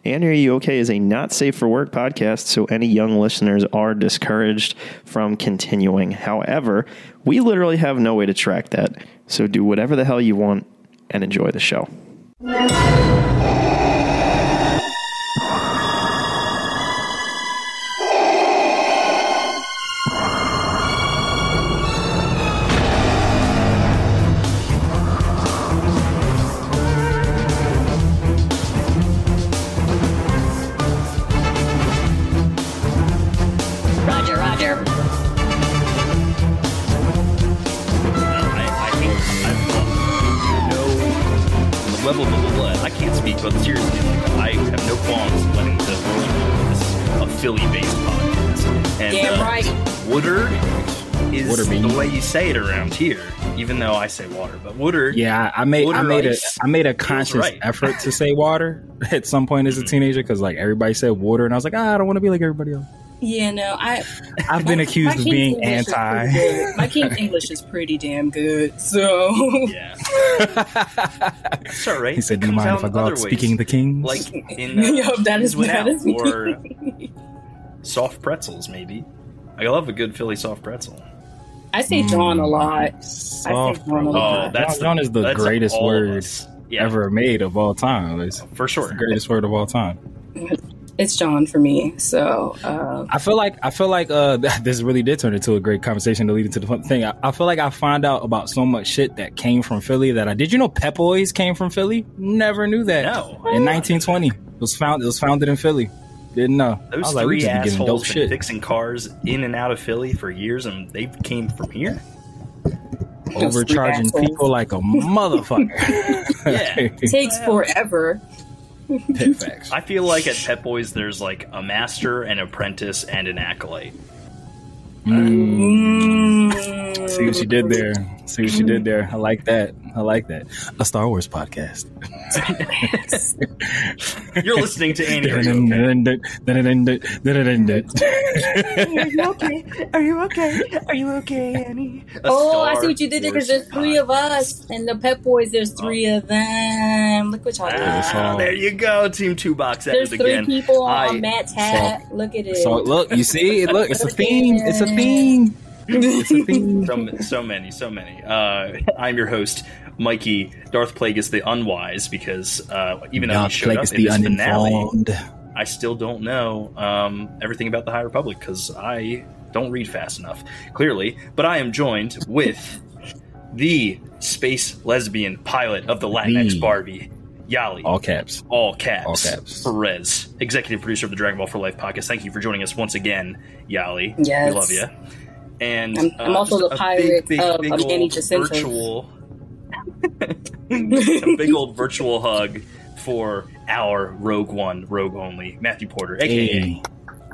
And Are You Okay is a not safe for work podcast, so any young listeners are discouraged from continuing. However, we literally have no way to track that, so do whatever the hell you want and enjoy the show. I can't speak, but seriously, I have no qualms letting the world know this is a Philly-based podcast. And right. Woodard is the way you say it around here, even though I say water. But Woodard, yeah, I made a conscious effort to say water at some point as a teenager because like everybody said water, and I was like, I don't want to be like everybody else. Yeah, no, I've been accused of being anti. My King's English is pretty damn good, so yeah, it's all right. He said, "Do you mind if I go out speaking the Kings?" Like in that is or soft pretzels, maybe. I love a good Philly soft pretzel. I say John a lot. Soft pretzel. John is the greatest word ever made of all time. It's, for sure, the greatest word of all time. It's John for me. So I feel like this really did turn into a great conversation to lead into the fun thing. I feel like I found out about so much shit that came from Philly that did you know Pep Boys came from Philly? Never knew that. No. In 1920, it was founded in Philly. Didn't know. Those three assholes been fixing cars in and out of Philly for years, and they came from here. Overcharging people like a motherfucker. Yeah, it takes forever. Facts. I feel like at Pep Boys there's like a master, an apprentice, and an acolyte. See what you did there. I like that. A Star Wars podcast. You're listening to Annie. Are you okay, Annie? I see what you did there because there's three of us, and the Pep Boys. There's three of them. Look what y'all did. There you go, Team 2 Box. There's three people on Matt's hat. Look at it. So look, you see, it's a theme. It's a theme. So many. I'm your host, Mikey. Darth Plagueis the Unwise, because even though he showed up in this finale, I still don't know everything about the High Republic because I don't read fast enough, clearly. But I am joined with the space lesbian pilot of the Latinx Barbie, Yali. All caps. Perez, executive producer of the Dragon Ball for Life podcast. Thank you for joining us once again, Yali. Yes. We love you. And I'm also the pirate of Annie virtual, a big old virtual hug for our Rogue One, Rogue Only, Matthew Porter, aka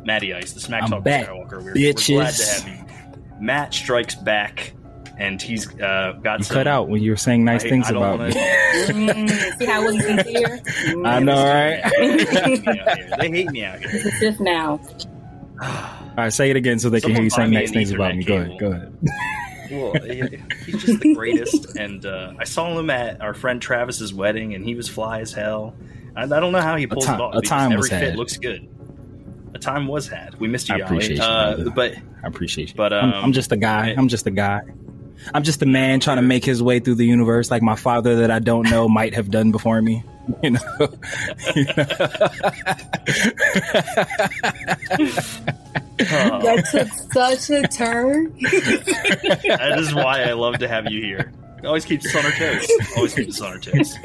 Matty Ice, the Smack Talk Skywalker. We're glad to have you. Matt strikes back, and he's got you cut out when you were saying nice things about me. See how I wasn't sincere? I know, right? They hate me out here. It's just now. All right, say it again so they can hear you saying nice things about me. Go ahead. Well, he's just the greatest, and I saw him at our friend Travis's wedding, and he was fly as hell. I don't know how he pulls it off. A time every was fit had. Looks good. A time was had. We missed you, I appreciate you, but I appreciate you. But I'm just a guy. I'm just a man trying to make his way through the universe, like my father that I don't know might have done before me. You know. That took such a turn. That is why I love to have you here. It always keeps us on our toes.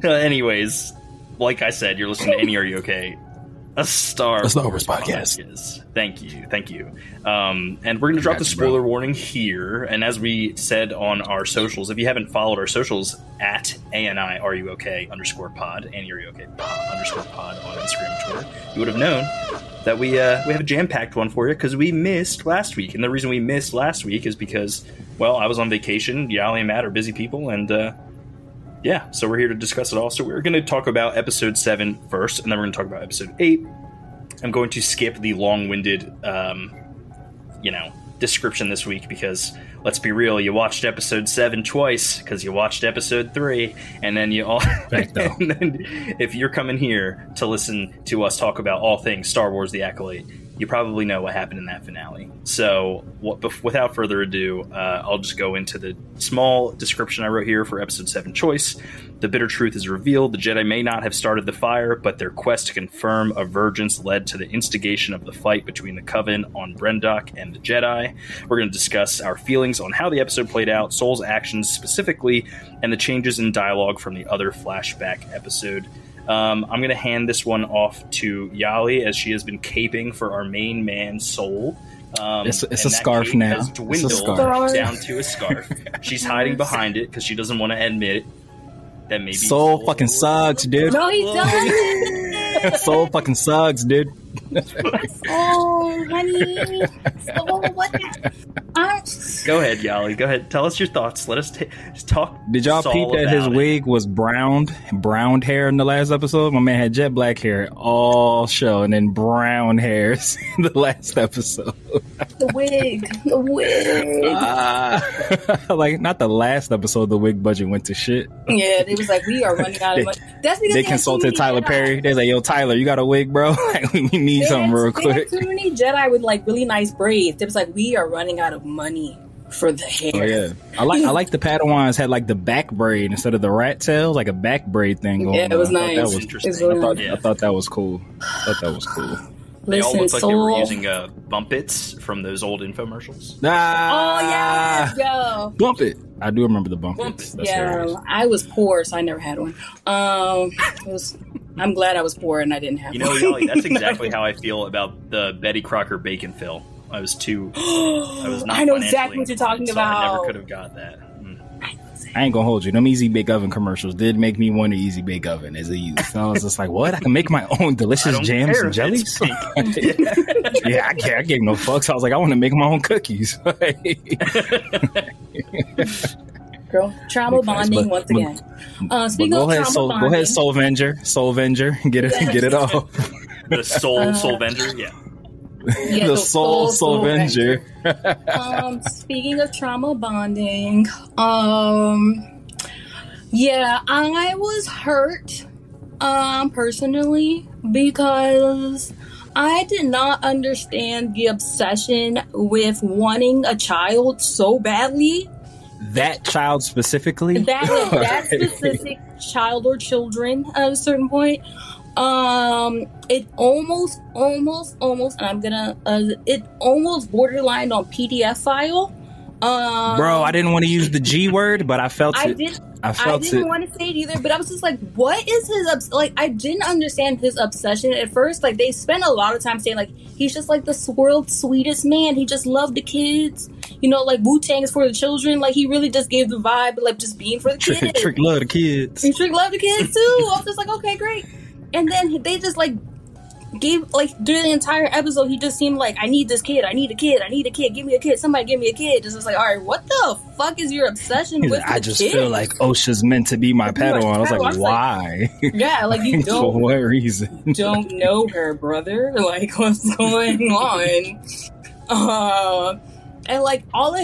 Anyways, like I said, you're listening to Annie, Are You Okay? A Star Wars podcast. Thank you. And we're going to drop the spoiler warning here. And as we said on our socials, if you haven't followed our socials at ANI Are You Okay _pod, Annie Are You Okay _pod on Instagram and Twitter, you would have known that we have a jam-packed one for you because we missed last week. And the reason we missed last week is because, well, I was on vacation. Yali and Matt are busy people, and so we're here to discuss it all. So we're going to talk about episode 7 first, and then we're going to talk about episode 8. I'm going to skip the long-winded, description this week because let's be real, you watched episode 7 twice because you watched episode 3, and then you all. And then if you're coming here to listen to us talk about all things Star Wars The Acolyte, you probably know what happened in that finale. So without further ado, I'll just go into the small description I wrote here for episode 7 choice. The bitter truth is revealed. The Jedi may not have started the fire, but their quest to confirm a vergence led to the instigation of the fight between the Coven on Brendok and the Jedi. We're going to discuss our feelings on how the episode played out, Soul's actions specifically, and the changes in dialogue from the other flashback episode. I'm going to hand this one off to Yali, as she has been caping for our main man, Soul. It's a scarf now. Has dwindled down to a scarf. She's hiding behind it because she doesn't want to admit that maybe Soul fucking sucks, dude. No, he doesn't. Soul fucking sucks, dude. Oh, honey. Soul, what? Go ahead, Yali. Go ahead. Tell us your thoughts. Let us talk. Did y'all peep that his wig was browned hair in the last episode? My man had jet black hair all show, and then brown hairs in the last episode. The wig. Like, not the last episode, the wig budget went to shit. Yeah, they was like, we are running out of money. That's because they consulted Tyler Perry. They was like, yo, Tyler, you got a wig, bro? We need something real quick. Too many Jedi with like really nice braids. It was like, we are running out of money for the hair. Oh yeah, I like the Padawans had like the back braid instead of the rat tail, like a back braid thing going on. Yeah, it was nice. That was interesting. I thought that was cool. They all looked like they were using Bumpits from those old infomercials. Oh yeah, yo, Bump It. I do remember the Bumpits. Yeah, I was poor, so I never had one. I'm glad I was poor and I didn't have one. Yali, that's exactly how I feel about the Betty Crocker bacon fill. I was not. I know exactly what you're talking about. I never could have got that. I ain't gonna hold you. Them Easy Bake Oven commercials did make me want an Easy Bake Oven as a youth. So I was just like, what? I can make my own delicious jams and jellies? Yeah, I gave no fucks. I was like, I want to make my own cookies. Girl, trauma bonding once again. Speaking of trauma bonding. Go ahead, Soul Venger. Get it off. The Soul Venger, yeah. Yeah, the Soul Venger. Speaking of trauma bonding, yeah, I was hurt, personally, because I did not understand the obsession with wanting a child so badly. That child specifically? That specific child or children at a certain point. It almost, and it almost borderlined on PDF file. Bro, I didn't want to use the G word, but I felt it. I didn't want to say it either, but I was just like, what is his I didn't understand his obsession at first. Like, they spent a lot of time saying, like, he's just like the world's sweetest man. He just loved the kids. Like Wu-Tang is for the children. Like, he really just gave the vibe of, like, just being for the kids. Trick love the kids. And Trick love the kids, too. I was just like, okay, great. And then they just, like, gave, like, during the entire episode, he just seemed like, I need this kid, I need a kid, give me a kid, somebody give me a kid. Just was like, alright, what the fuck is your obsession with I just feel like Osha's meant to be my Padawan. I was like, why? Yeah, like, you don't. For what reason? Don't know her, brother. Like, what's going on? And, like, all of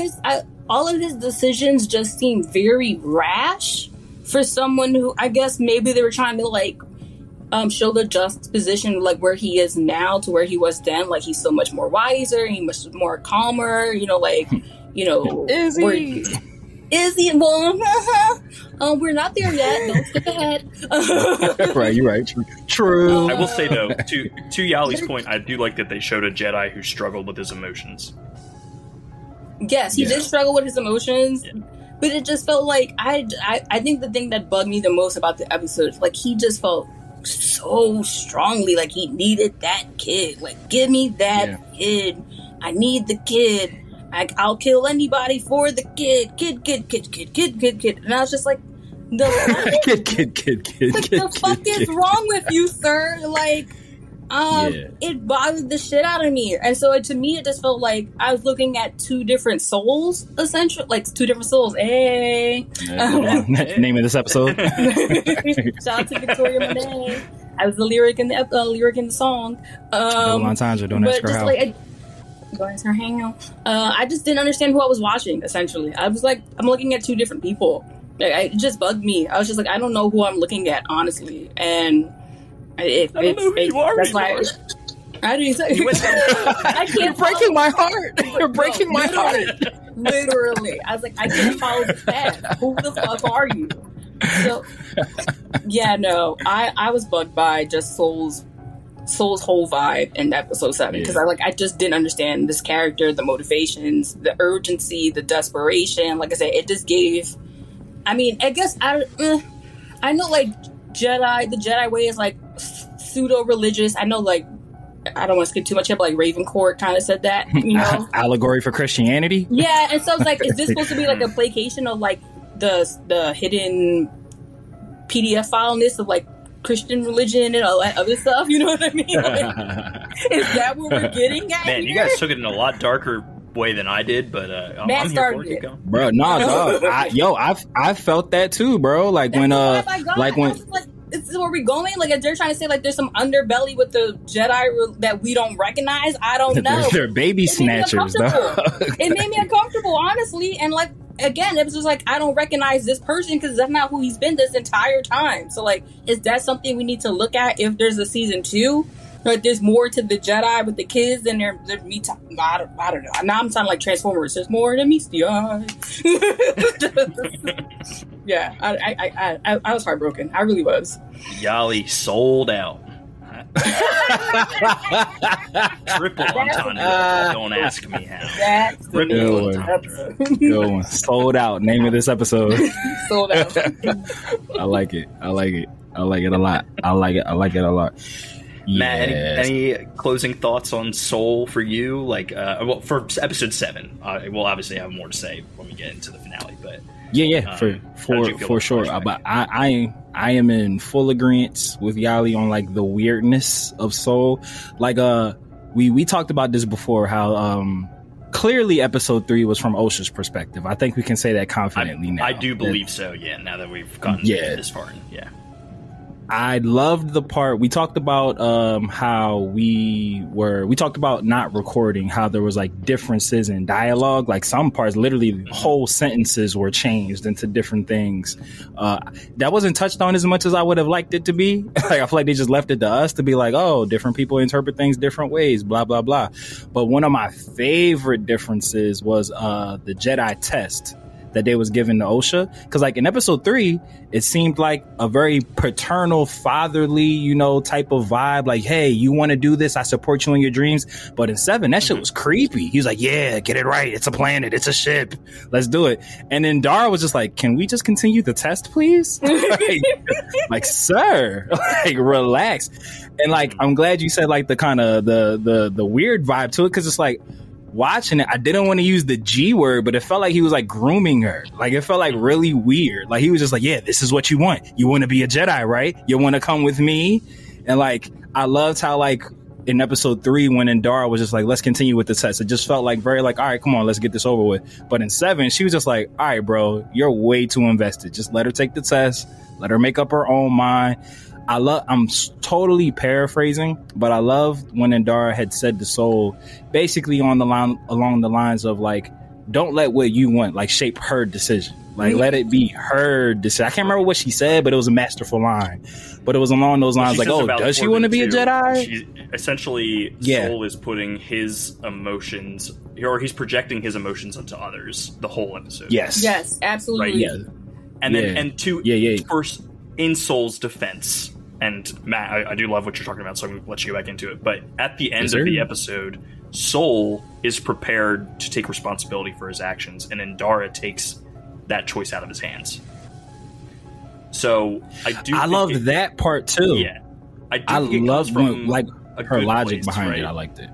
his decisions just seem very rash for someone who, I guess maybe they were trying to, like, show the juxtaposition, like, where he is now to where he was then. Like, he's so much more wiser, he's much more calmer, is he? Well, we're not there yet. Don't skip ahead. Right, you're right. True. I will say, though, to Yali's point, I do like that they showed a Jedi who struggled with his emotions. Yes, he did struggle with his emotions. Yeah. But it just felt like, I think the thing that bugged me the most about the episode is, like, he just felt so strongly like he needed that kid. Like, give me that kid. I need the kid. I'll kill anybody for the kid. Kid. And I was just like, the fuck is wrong with you, sir? Like, it bothered the shit out of me. And so to me, it just felt like I was looking at two different souls, essentially. Like, two different souls. Hey. Name of this episode. Shout out to Victoria Monet. I was the lyric in the song. Double entendre, don't ask her how. Like, Guys are hanging out. I just didn't understand who I was watching. Essentially, I was like, I'm looking at two different people. It just bugged me. I was just like, I don't know who I'm looking at, honestly. And I don't know who you are. That's why. I didn't say. I can't. You're breaking my heart. You're breaking my heart. Literally, I was like, I can't follow the path. Who the fuck are you? So, yeah, no, I was bugged by just Soul's whole vibe in episode 7 because I just didn't understand this character, the motivations, the urgency, the desperation. Like I said, it just gave. I mean, I guess I know like the Jedi way is like pseudo religious. I know like I don't want to skip too much here, but like Ravencourt kind of said that, you know, allegory for Christianity. Yeah, and so it's like, is this supposed to be like a placation of like the hidden PDF file list of like Christian religion and all that other stuff? You know what I mean? Like, is that what we're getting at? Man, you guys took it in a lot darker way than I did, but I'm here for it. Bro, nah, dog. I felt that too, bro. Like when is this where we going? Like, if they're trying to say like there's some underbelly with the Jedi that we don't recognize, I don't know. They're baby snatchers, though. It made me uncomfortable, honestly. And like again, it was just like I don't recognize this person because that's not who he's been this entire time. So like, is that something we need to look at if there's a season 2? Like, there's more to the Jedi with the kids than there me talking. I don't know. Now I'm sounding like Transformers. There's more than meets the eye. Yeah, I was heartbroken. I really was. Yali sold out. Triple entendre. Don't ask me how. That's the Good one. Sold out. Name of this episode. Sold out. I like it. I like it a lot. I like it a lot. Matt, any closing thoughts on Soul for you? Like, well, for episode 7, we'll obviously have more to say when we get into the finale. But for sure. But I am in full agreement with Yali on like the weirdness of Soul. Like, we talked about this before. How clearly episode 3 was from Osha's perspective. I think we can say that confidently now. I do believe so. Yeah, now that we've gotten this far, yeah. I loved the part we talked about how we talked about not recording, how there was like differences in dialogue, like some parts literally whole sentences were changed into different things. That wasn't touched on as much as I would have liked it to be. Like, I feel like they just left it to us to be like, oh, different people interpret things different ways, blah blah blah. But one of my favorite differences was the Jedi test that they was given to Osha, because like in episode 3 it seemed like a very paternal, fatherly, you know, type of vibe, like, hey, you want to do this, I support you in your dreams. But in 7 that shit was creepy. He was like, yeah, get it right, it's a planet, it's a ship, let's do it. And then Dara was just like, can we just continue the test, please? like sir, like relax. And like, I'm glad you said like the kind of the weird vibe to it, because it's like, watching it, I didn't want to use the G word, but it felt like he was like grooming her. Like, it felt like really weird. Like, he was just like, yeah, this is what you want. You want to be a Jedi, right? You want to come with me? And like, I loved how like in episode 3 when Indara was just like, let's continue with the test. It just felt like very like, all right, come on, let's get this over with. But in 7, she was just like, all right, bro, you're way too invested. Just let her take the test. Let her make up her own mind. I'm totally paraphrasing, but I love when Indara had said to Soul, basically along the lines of like, don't let what you want like shape her decision. Like, let it be her decision. I can't remember what she said, but it was a masterful line. But it was along those lines, like, oh, does she want to be a Jedi? Essentially, Soul is putting his emotions, or he's projecting his emotions onto others the whole episode. Yes, absolutely. Right? Yeah. And then, first, in Soul's defense, and Matt, I do love what you're talking about, so I'm going to let you go back into it. But at the end of the episode, Soul is prepared to take responsibility for his actions, and Indara takes that choice out of his hands. So I loved that part too. Yeah, I loved like her logic behind it. I liked it,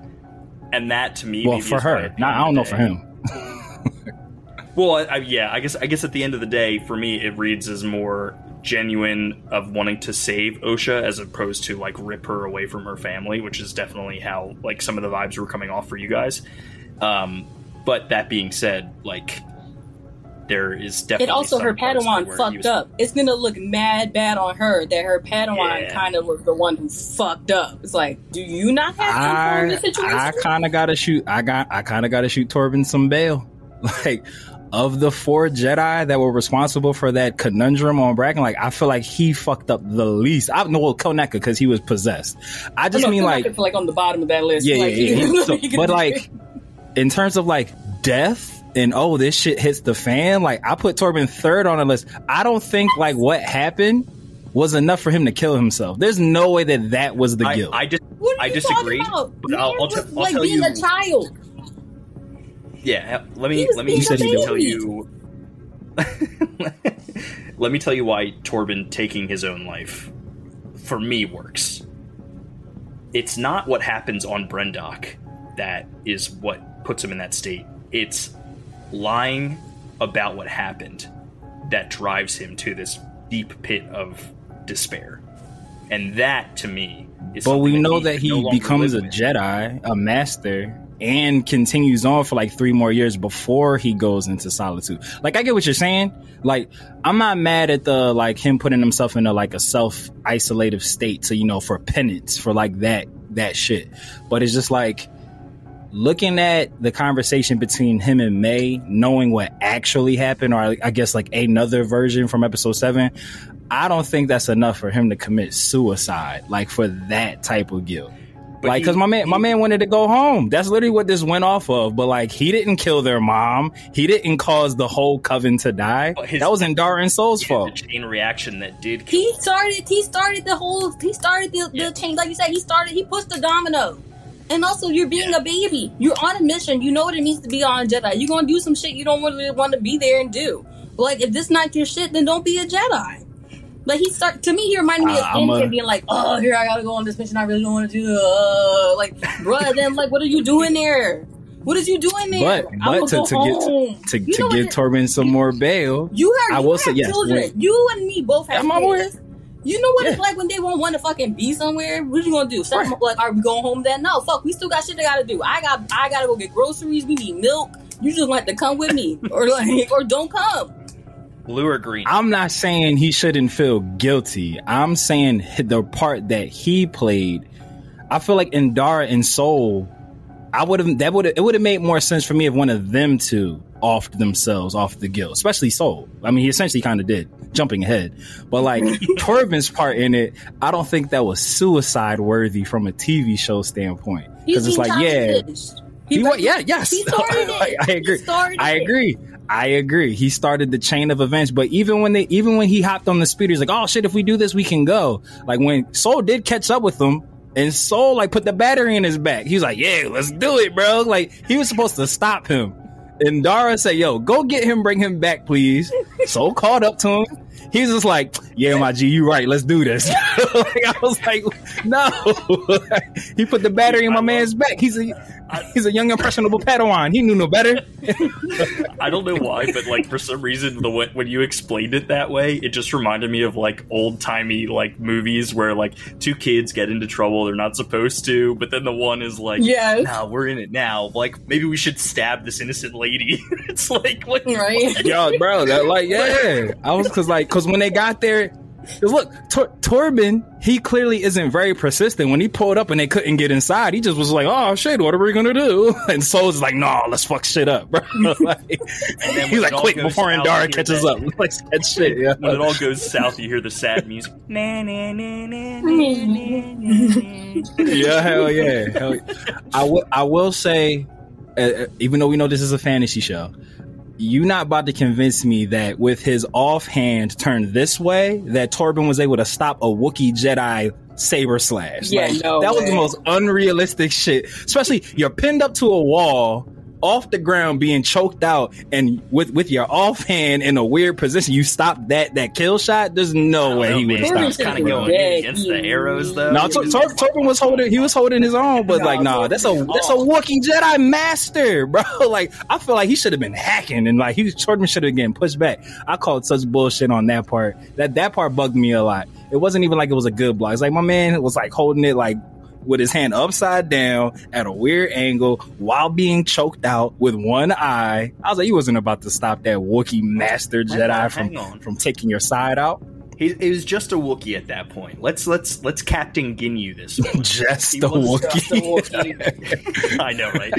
and that to me, well, for her. Now I don't know for him. Well, I guess at the end of the day, for me, it reads as more genuine of wanting to save Osha as opposed to like rip her away from her family, which is definitely how like some of the vibes were coming off for you guys. But that being said, like there is definitely. And also, her Padawan fucked up. It's gonna look mad bad on her that her Padawan kind of was the one who fucked up. It's like, do you not have control in this situation? I kind of gotta shoot. I kind of gotta shoot Torben some bail. Like, of the 4 Jedi that were responsible for that conundrum on Bracken, like, I feel like he fucked up the least. I know Koneka because he was possessed. I just mean like on the bottom of that list. Yeah. So, but like, in terms of like death. And this shit hits the fan. Like, I put Torben 3rd on the list. I don't think like what happened was enough for him to kill himself. There's no way that was the guilt. I disagree. But I'll tell you. Being a child. Yeah, let me tell you. Let me tell you why Torben taking his own life for me works. It's not what happens on Brendok that is what puts him in that state. It's lying about what happened that drives him to this deep pit of despair. And that, to me, is but we know that he becomes a Jedi, a master, and continues on for like 3 more years before he goes into solitude. Like, I get what you're saying. Like, I'm not mad at the, like, him putting himself into like a self-isolative state to, for penance, for like that shit. But it's just like, looking at the conversation between him and May, knowing what actually happened, or I guess like another version from episode 7, I don't think that's enough for him to commit suicide, like for that type of guilt. But like, because my man wanted to go home. That's literally what this went off of. But like, he didn't kill their mom. He didn't cause the whole coven to die. That was Indara and Soul's fault. The chain reaction that did. He started the chain. Like you said, he pushed the domino. And also, you're being a baby. You're on a mission. You know what it means to be on Jedi. You're going to do some shit you don't really want to be there and do. But like, if this not your shit, then don't be a Jedi. Like, to me, he reminded me of Anakin being like, oh, here, I got to go on this mission I really don't want to do. Like, bruh, then, like, what are you doing there? What is you doing there? But to give Torben some more bail, you have children. You and me both have kids. You know what it's like when they won't want to fucking be somewhere? What you gonna do? Like, are we going home then? No, fuck, we still got shit they gotta do. I gotta go get groceries. We need milk. You just want to come with me, or don't come. Blue or green? I'm not saying he shouldn't feel guilty. I'm saying the part that he played. I feel like Indara and Soul, it would have made more sense for me if one of them two offed themselves off the guilt, especially Soul. I mean, he essentially kind of did, jumping ahead. But like, Torben's part in it, I don't think that was suicide worthy from a TV show standpoint. Because it's like, He started it. I agree. He started the chain of events, but even when he hopped on the speeder, he's like, oh shit, if we do this, we can go. Like, when Soul did catch up with them, and Soul like put the battery in his back, he was like, yeah, let's do it, bro. Like, he was supposed to stop him. And Dara said, yo, go get him, bring him back, please. Soul caught up to him. He's just like, yeah, my G, you right, let's do this. Like, I was like, no. He put the battery in my man's back. He's a young, impressionable Padawan. He knew no better. I don't know why, but like, for some reason, when you explained it that way, it just reminded me of like old-timey like movies where like 2 kids get into trouble they're not supposed to, but then the one is like, nah, we're in it now. Like, maybe we should stab this innocent lady. It's like, what? Right? Yo, bro, that like, yeah. I was because when they got there, look, Torben, he clearly isn't very persistent. When he pulled up and they couldn't get inside, he just was like, oh shit, what are we gonna do? And Soul's like, no, let's fuck shit up, bro. Like, he's like, quick, before Indara catches up, let's get shit. Yeah. When it all goes south, you hear the sad music. Yeah, hell yeah. I will say, even though we know this is a fantasy show, you're not about to convince me that with his offhand turned this way, that Torben was able to stop a Wookiee Jedi saber slash. Yeah, like, that was the most unrealistic shit. Especially, you're pinned up to a wall, off the ground, being choked out, and with your offhand in a weird position, you stop that kill shot. There's no way he would have stopped. Kind of going against the arrows, though. No, Torben was holding his own, but like, nah, that's a Wookiee Jedi master, bro. Like, I feel like he should have been hacking, and like Torben should have been getting pushed back. I called such bullshit on that part. That part bugged me a lot. It wasn't even like it was a good block. It's like my man was like holding it like with his hand upside down at a weird angle while being choked out with one eye. I was like, you wasn't about to stop that Wookiee master Jedi from taking your side out. It was just a Wookiee at that point. Let's Captain Ginyu this one. just a Wookiee. I know, right?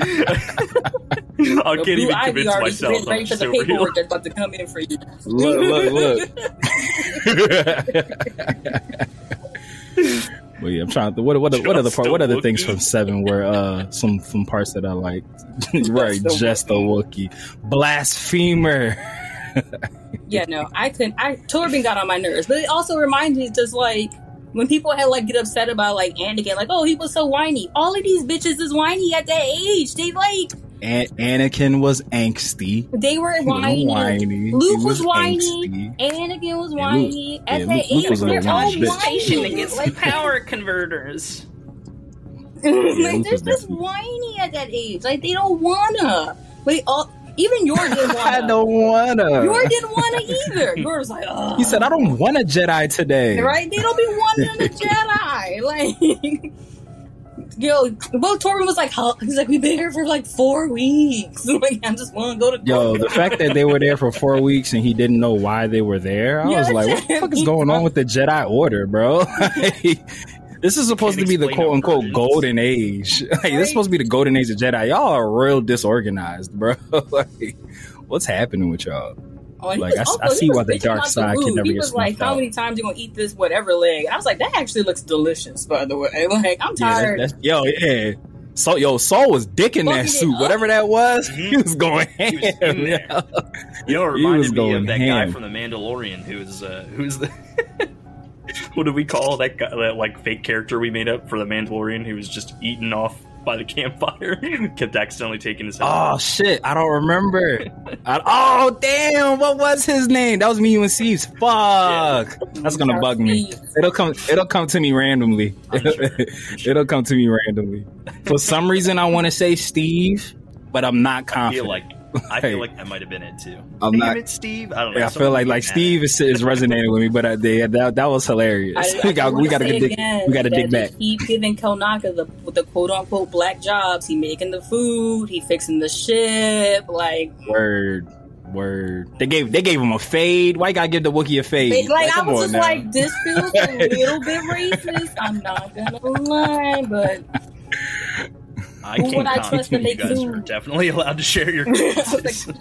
I can't even convince myself. Ready for the paperwork that's about to come in for you. Look. Well, yeah, I'm trying to. What are the things from 7 where some parts that I like? Right, just a Wookiee. Blasphemer. Yeah, no, I couldn't. Torben got on my nerves, but it also reminds me just like when people had like get upset about like Anakin, like, oh, he was so whiny. All of these bitches is whiny at that age. They like Anakin was angsty. They were whiny. Luke was whiny. Angsty. Anakin was whiny. At that age, they're all whiny against like power converters. Like they're just whiny at that age. Like they don't wanna. But even Yor didn't wanna. I don't wanna. Yor didn't wanna either. Yor was like, ugh. He said, I don't want a Jedi today. Right? They don't be wanting a Jedi. Like, both Torben was like, he's like, we've been here for like 4 weeks. Like, I just want to go to the fact that they were there for 4 weeks and he didn't know why they were there, I was like, what the fuck is going on with the Jedi Order, bro? This is supposed to be the quote-unquote golden age. Like, this is supposed to be the golden age of Jedi. Y'all are real disorganized, bro. Like, what's happening with y'all? Like, I see why the dark side can never get snuffed out. He was like, how many times you gonna eat this whatever leg? I was like, that actually looks delicious, by the way. Like, I'm tired. Yeah. So, Saul was dicking that suit. Whatever that was, he was going ham. You know, it reminded me of that guy from The Mandalorian who's the... What do we call that guy, that like fake character we made up for the Mandalorian who was just eaten off by the campfire? Kept accidentally taking his head. Oh shit, I don't remember. Oh damn, what was his name? That was me, you and Steve's. Fuck, yeah. That's gonna bug me. It'll come to me randomly. It'll come to me randomly. For some reason, I want to say Steve, but I'm not confident. I feel like that might have been it too. It's Steve. I don't know. Yeah, I feel like Steve is resonating with me, but that was hilarious. We got to dig back. He giving Kelnaka the quote unquote black jobs. He making the food. He fixing the ship. Like word. They gave him a fade. Why you gotta give the Wookiee a fade? Like I was just like, this feels a little bit racist. I'm not gonna lie, but. I can't comment. You guys are definitely allowed to share your grievances. I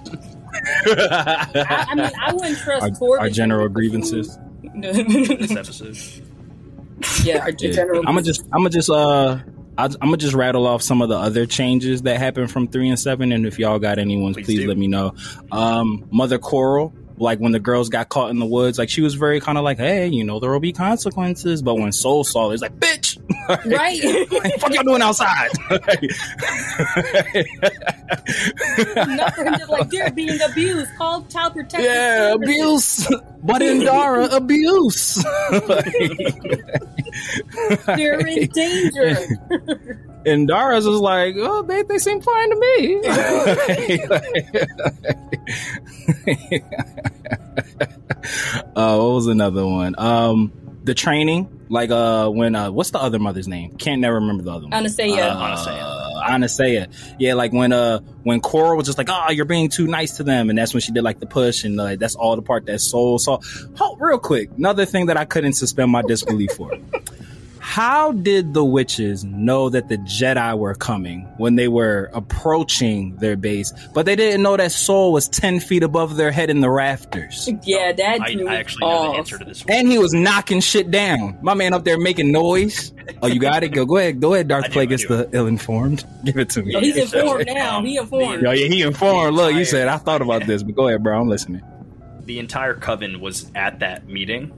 mean, I wouldn't trust Torben. Our general grievances. This episode. Yeah, our general. I'm gonna just rattle off some of the other changes that happened from 3 and 7, and if y'all got any ones, please let me know. Mother Coral. Like when the girls got caught in the woods, like she was very kind of like, hey, you know, there will be consequences. But when Soul saw it, it's like, bitch, right? Like, fuck y'all doing outside? Not for him to like, they're being abused. Call child protective. Yeah, abuse. But in Dara, abuse. They're in danger. And Dara's was like, oh, they seem fine to me. What was another one? The training, like when what's the other mother's name? Can't never remember the other one. Anasea. Yeah, like when Cora was just like, oh, you're being too nice to them, and that's when she did like the push, and like that's all the part that Soul saw. Oh, real quick, another thing that I couldn't suspend my disbelief for. How did the witches know that the Jedi were coming when they were approaching their base, but they didn't know that Soul was 10 feet above their head in the rafters? Yeah, that I actually know the answer to this one. And he was knocking shit down. My man up there making noise. Oh, you got it? Go ahead, Darth Plagueis the ill-informed. Give it to me. He's informed now. He informed. Yeah, he informed. Look, you said, I thought about this, but go ahead, bro. I'm listening. The entire coven was at that meeting.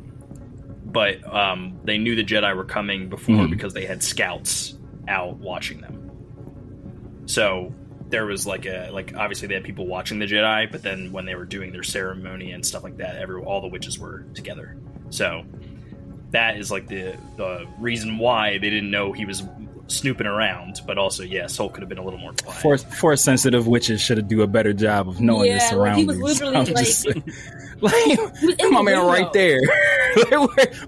But they knew the Jedi were coming before because they had scouts out watching them. So there was obviously they had people watching the Jedi, but then when they were doing their ceremony and stuff like that, all the witches were together. So that is like the reason why they didn't know he was snooping around. But also, yeah, Soul could have been a little more quiet. Force sensitive witches should have do a better job of knowing the surroundings. He was literally like my man right there.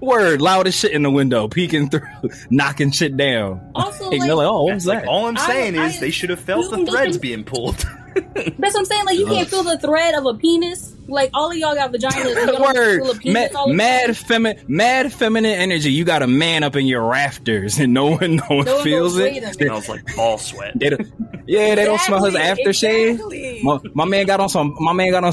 Word, loud as shit in the window, peeking through, knocking shit down. Also, like, they're like, oh, what was that? All I'm saying is they should have felt the threads being pulled. That's what I'm saying. Like, you can't feel the thread of a penis. Like, all of y'all got vaginas. And y'all Word. Feel a penis Mad feminine energy. You got a man up in your rafters, and no one feels it. It smells like ball sweat. They don't smell his aftershave. Exactly. My man got on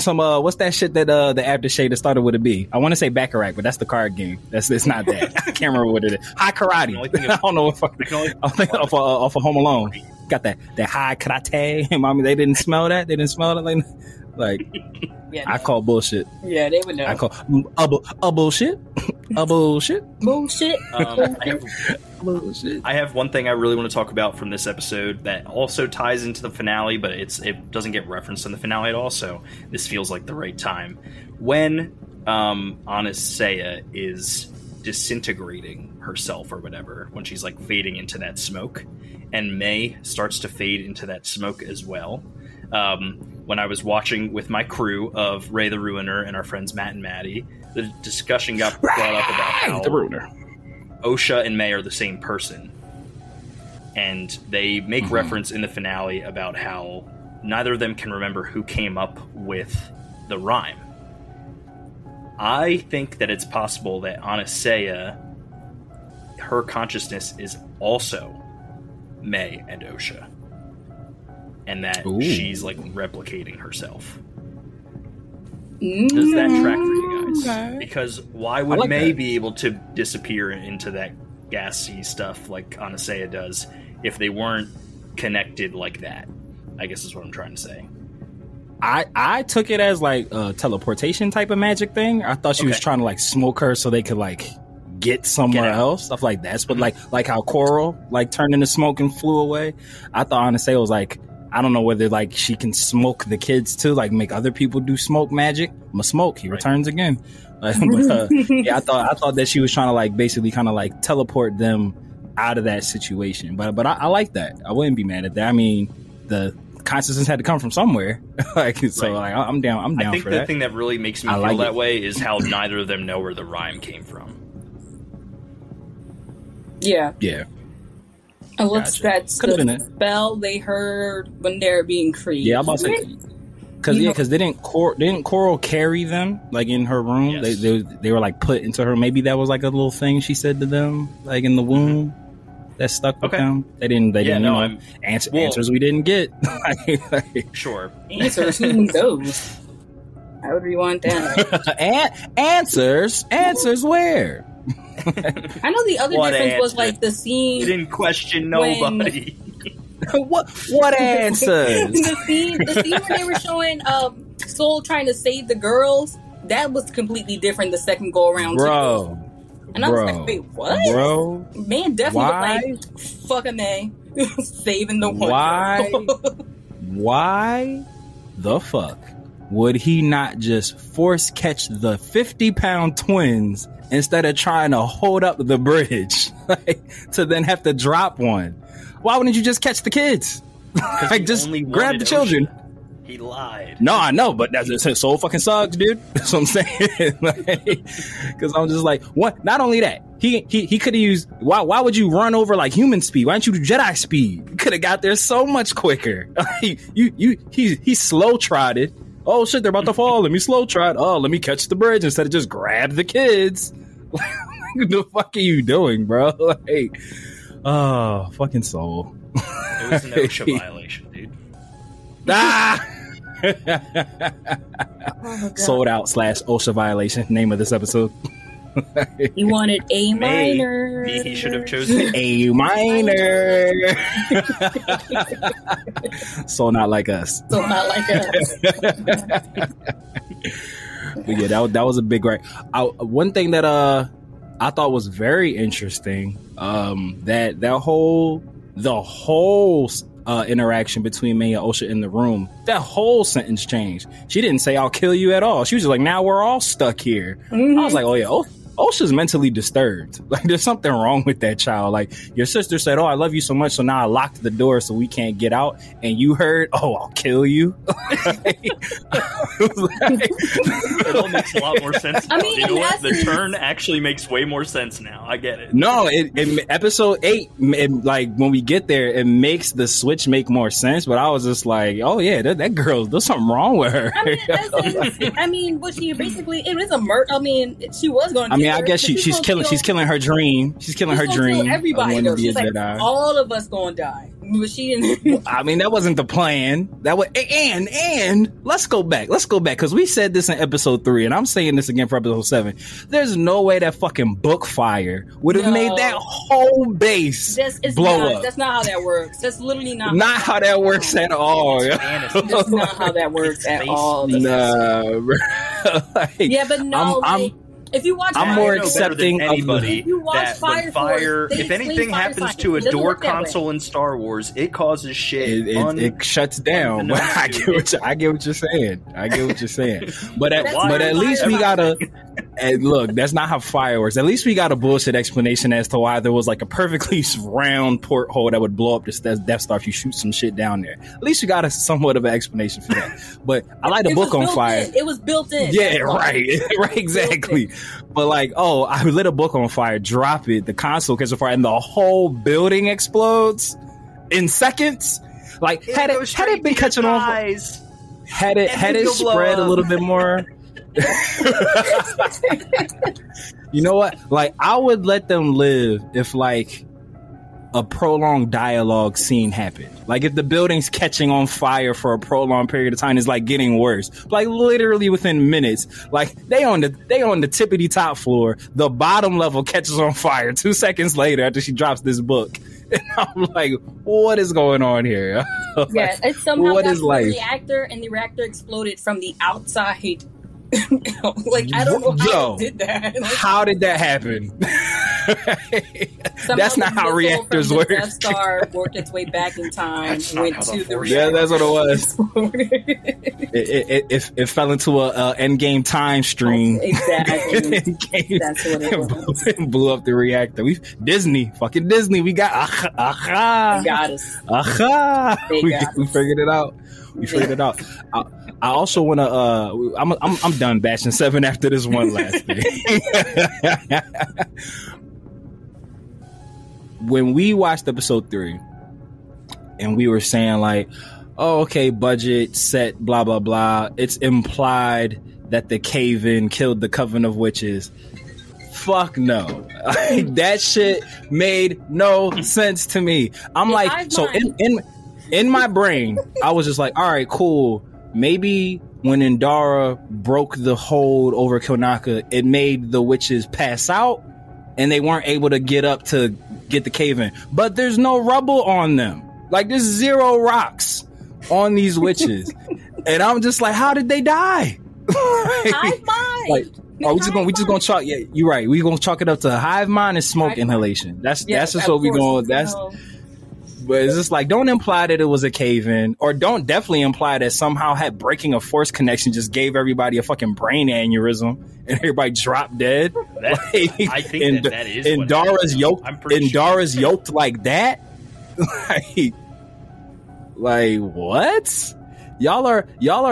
some. What's that shit that the aftershave that started with a B? I want to say Baccarat, but that's the card game. It's not that. I can't remember what it is. High karate. I don't know if I'm thinking off of Home Alone. Got that high karate. Mommy, they didn't smell that. They didn't smell it like. Yeah, no. I call bullshit. Yeah, they would know. I call a bullshit. A bullshit. Bullshit. I have one thing I really want to talk about from this episode that also ties into the finale, but it doesn't get referenced in the finale at all. So this feels like the right time when Anastasia is disintegrating herself or whatever, when she's like fading into that smoke, and May starts to fade into that smoke as well. When I was watching with my crew of Ray the Ruiner and our friends Matt and Maddie, the discussion got brought up about how the Ruiner. Osha and May are the same person. And they make reference in the finale about how neither of them can remember who came up with the rhyme. I think that it's possible that Anastasia, her consciousness is also May and Osha. And that she's like replicating herself. Does that track for you guys? Okay. Because why would May be able to disappear into that gassy stuff like Anastasia does if they weren't connected like that? I guess is what I'm trying to say. I took it as like a teleportation type of magic thing. I thought she was trying to like smoke her so they could like get somewhere else, stuff like that. But like how Coral like turned into smoke and flew away. I thought Anastasia was like, I don't know whether like she can smoke the kids too, like make other people do smoke magic. Smoke, he returns again. I thought that she was trying to like basically kind of like teleport them out of that situation. But I like that. I wouldn't be mad at that. I mean, the consciousness had to come from somewhere. Like I'm down. I think the thing that really makes me feel that way is how neither of them know where the rhyme came from. Yeah. Yeah. Unless that's the spell they heard when they're being created. Yeah, I'm about to say because didn't Coral carry them like in her room? Yes. They were like put into her. Maybe that was like a little thing she said to them, like in the womb, that stuck with them. They didn't. Answers we didn't get. Sure. Answers. Who knows? I would rewind that. Answers where? I know the other difference was like the scene. You didn't question nobody. What answers? the scene where they were showing Soul trying to save the girls. That was completely different the second go around, bro. And I was like, wait, what, bro? Man, definitely was like, fuck a man, saving the one. Why the fuck would he not just force catch the 50-pound twins instead of trying to hold up the bridge to then have to drop one? Why wouldn't you just catch the kids? Like, just grab the children. He lied. No, I know, but that's so fucking sucks, dude. That's what I'm saying. Because I'm just like, what? Not only that, he could have used. Why would you run over like human speed? Why don't you do Jedi speed? You could have got there so much quicker. He slow trotted. Oh shit, they're about to fall. Let me slow trot. Oh, let me catch the bridge instead of just grab the kids. What the fuck are you doing, bro? Like, oh, fucking Soul. It was an OSHA violation, dude. Sold out / OSHA violation. Name of this episode. You wanted A minor. He should have chosen A minor. So not like us. So not like us. But yeah, that was a big right. One thing that I thought was very interesting, the whole interaction between May and Osha in the room, that whole sentence changed. She didn't say "I'll kill you" at all. She was just like, "Now we're all stuck here." Mm-hmm. I was like, "Oh yeah, Osha's mentally disturbed. Like, there's something wrong with that child. Like, your sister said, "Oh, I love you so much, so now I locked the door so we can't get out." And you heard, "Oh, I'll kill you." It all makes a lot more sense now. I mean, you know what? The turn actually makes way more sense now. I get it. No, it episode 8, like, when we get there, it makes the switch make more sense. But I was just like, oh yeah, that girl, there's something wrong with her. I mean, was she basically? It was a murder. I mean, she was going to. I mean, I guess she's killing her dream. She's killing her dream. Everybody knows. She's like, all of us gonna die. But she. I mean, that wasn't the plan. That was and let's go back because we said this in episode 3, and I'm saying this again for episode 7. There's no way that fucking book fire would have made that whole base blow up. That's not how that works. That's literally not how that works at all. That's not how that works at all. Nah, bro. Like, yeah, but no. If you watch, I'm more accepting of anybody. If you watch Fire, if anything happens to a door console in Star Wars, it causes shit. It shuts down. I get what you're saying. But at least we gotta. And look, that's not how fire works. At least we got a bullshit explanation as to why there was like a perfectly round porthole that would blow up the Death Star if you shoot some shit down there. At least you got a somewhat of an explanation for that. But I light a book on fire. It was built in. Yeah, right, exactly. But like, I lit a book on fire, drop it, the console catches fire, and the whole building explodes in seconds. Like, had it been catching on, had it spread a little bit more. You know what? Like, I would let them live if like a prolonged dialogue scene happened. Like, if the building's catching on fire for a prolonged period of time, is like getting worse. Like, literally within minutes. Like, they on the tippity top floor. The bottom level catches on fire 2 seconds later after she drops this book. And I'm like, what is going on here? Yeah, it somehow got to the reactor, and the reactor exploded from the outside. Like, I don't know how they did that. Like, how did that happen? That's not how reactors work. The Death Star worked its way back in time. Went to the reactor. Yeah, that's what it was. It fell into a endgame time stream. Exactly. That's what it was. And blew up the reactor. Fucking Disney. We got They got us. We figured it out. I also want to. I'm done bashing 7 after this one last thing. When we watched episode 3, and we were saying like, "Oh, okay, budget set, blah blah blah," it's implied that the cave-in killed the Coven of Witches. Fuck no. That shit made no sense to me. I'm like, so in my brain, I was just like, all right, cool. Maybe when Indara broke the hold over Kilnaka, it made the witches pass out and they weren't able to get up to get the cave in. But there's no rubble on them. Like, there's 0 rocks on these witches. And I'm just like, how did they die? Hive mind. Like, we just gonna chalk. Yeah, you're right. We gonna chalk it up to hive mind and smoke inhalation. That's just what we going. But it's just like, don't imply that it was a cave-in, or don't definitely imply that somehow breaking a force connection just gave everybody a fucking brain aneurysm and everybody dropped dead. I think that is. And Dara's yoked. And Dara's yoked like that. Like what? Y'all are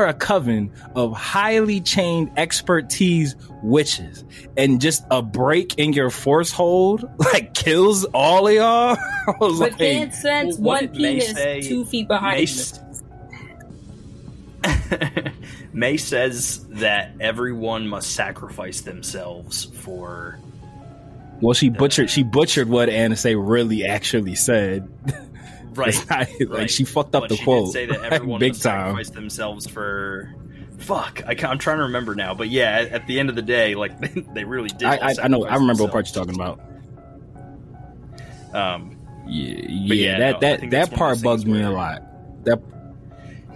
a coven of highly chained expertise witches, and just a break in your force hold like kills all of y'all. I was but can't sense one penis 2 feet behind you. May says that everyone must sacrifice themselves for. Well, she butchered what Anase really actually said. Right, like she fucked up the quote. Did say that everyone big must time. Sacrifice themselves for. Fuck, I'm trying to remember now, but yeah, at the end of the day, like they really did. I know. I remember what part you're talking about. That part bugged me a lot.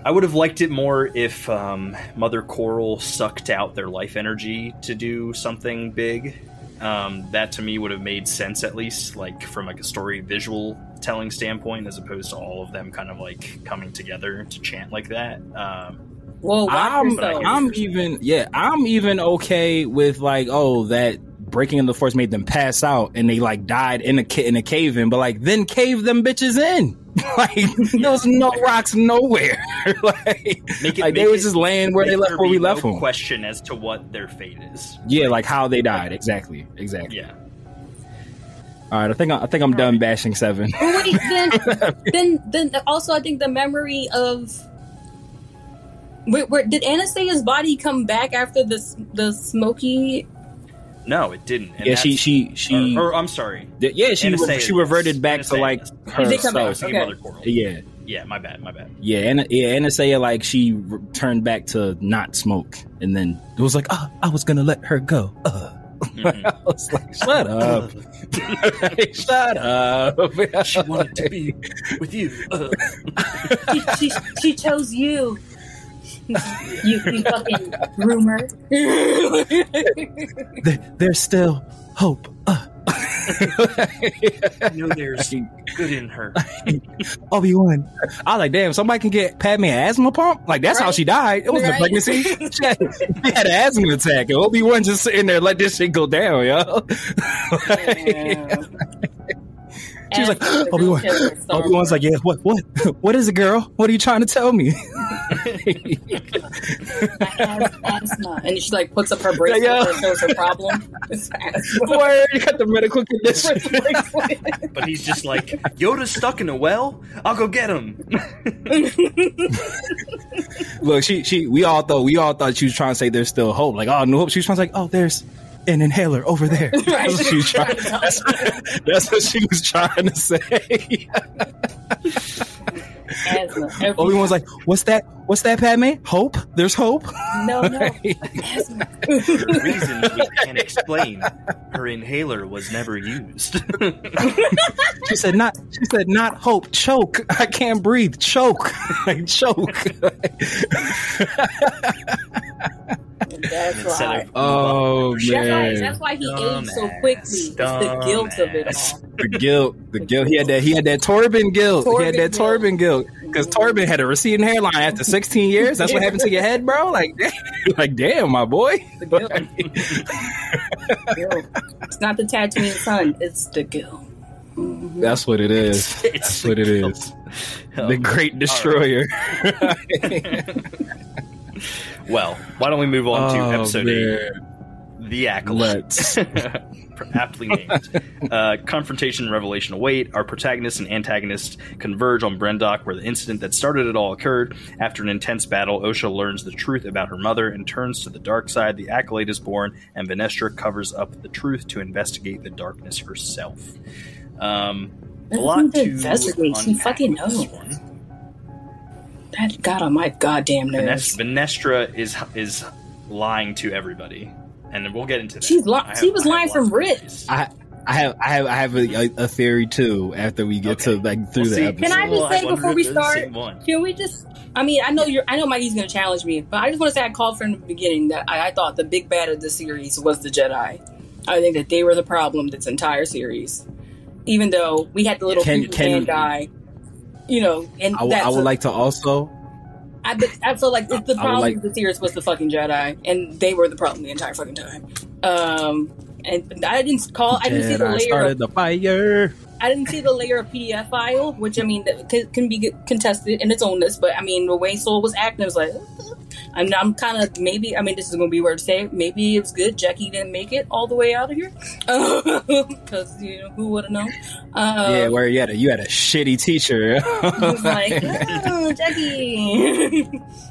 I would have liked it more if Mother Coral sucked out their life energy to do something big. That to me would have made sense, at least like from like a story visual telling standpoint, as opposed to all of them kind of like coming together to chant like that. I'm even okay with like, that breaking of the Force made them pass out and they like died in a cave in, but like then cave them bitches in. Like there was no rocks nowhere. They was just laying where we left them. Question as to what their fate is. Yeah, like how they died. Exactly. Yeah. All right, I think I'm done bashing 7. Wait, then also I think the memory of where did Anastasia's body come back after the smoky? No, it didn't. And yeah, she. Or I'm sorry. Yeah, she reverted back to like herself. Okay. Yeah, my bad. Yeah, Anastasia, like she turned back to not smoke, and then it was like, I was gonna let her go. Mm-hmm. I was like, shut up. Shut up. She wanted to be with you. She chose you. You fucking rumor. There's still hope. I know there's good in her. Obi-Wan. I was like, damn, somebody can get Padme an asthma pump? Like, that's how she died. It was a pregnancy. She had an asthma attack. And Obi-Wan just sitting there, let this shit go down, yo. She was like, Obi-Wan. Obi-Wan's like, yeah, what is it, girl? What are you trying to tell me? I have asthma. And she like puts up her bracelet and shows her problem. It's asthma. Boy, you got the medical condition. But he's just like, Yoda's stuck in a well? I'll go get him. Look, we all thought she was trying to say there's still hope. Like, oh, no hope. She was trying to say, oh, there's an inhaler over there. That's what she was trying to say. Obi-Wan's like, what's that, Padme? Hope? There's hope? No. For reasons we can't explain, her inhaler was never used. She said not hope, choke. I can't breathe. Choke. Like choke. That's why. That's why he aged so quickly. It's the guilt of it all. The guilt. He had that Torben guilt. Torben guilt. Because Torben had a receding hairline after 16 years. That's what happened to your head, bro. Like damn, my boy. The guilt. It's not the Tatooine sun. It's the guilt. Mm-hmm. That's what it is. That's what it is. The Great Destroyer. Well, why don't we move on to episode 8, The Acolyte. Aptly named. Confrontation and revelation await. Our protagonist and antagonist converge on Brendok, where the incident that started it all occurred. After an intense battle, Osha learns the truth about her mother and turns to the dark side. The Acolyte is born, and Venestra covers up the truth to investigate the darkness herself. A lot to investigate. She fucking knows. That got on my goddamn nerves. Venestra is lying to everybody, and we'll get into that. She was lying from Rick. I have a theory too. After we get to like through the episode, can I just say before we start? Can we just? I mean, I know Mikey's going to challenge me, but I just want to say I called from the beginning that I thought the big bad of the series was the Jedi. I think that they were the problem this entire series, even though we had the little man guy. You know, and I would like to also. I feel like the problem with the series was the fucking Jedi, and they were the problem the entire fucking time. And I didn't see the layer. Started the fire. I didn't see the layer of PDF file, which I mean can be contested in its ownness. But I mean, the way Soul was acting, I was like, I'm kind of maybe. I mean, this is gonna be weird to say. Maybe it was good Jackie didn't make it all the way out of here, because who would have known? Yeah, where you had a shitty teacher. He was like, oh, Jackie.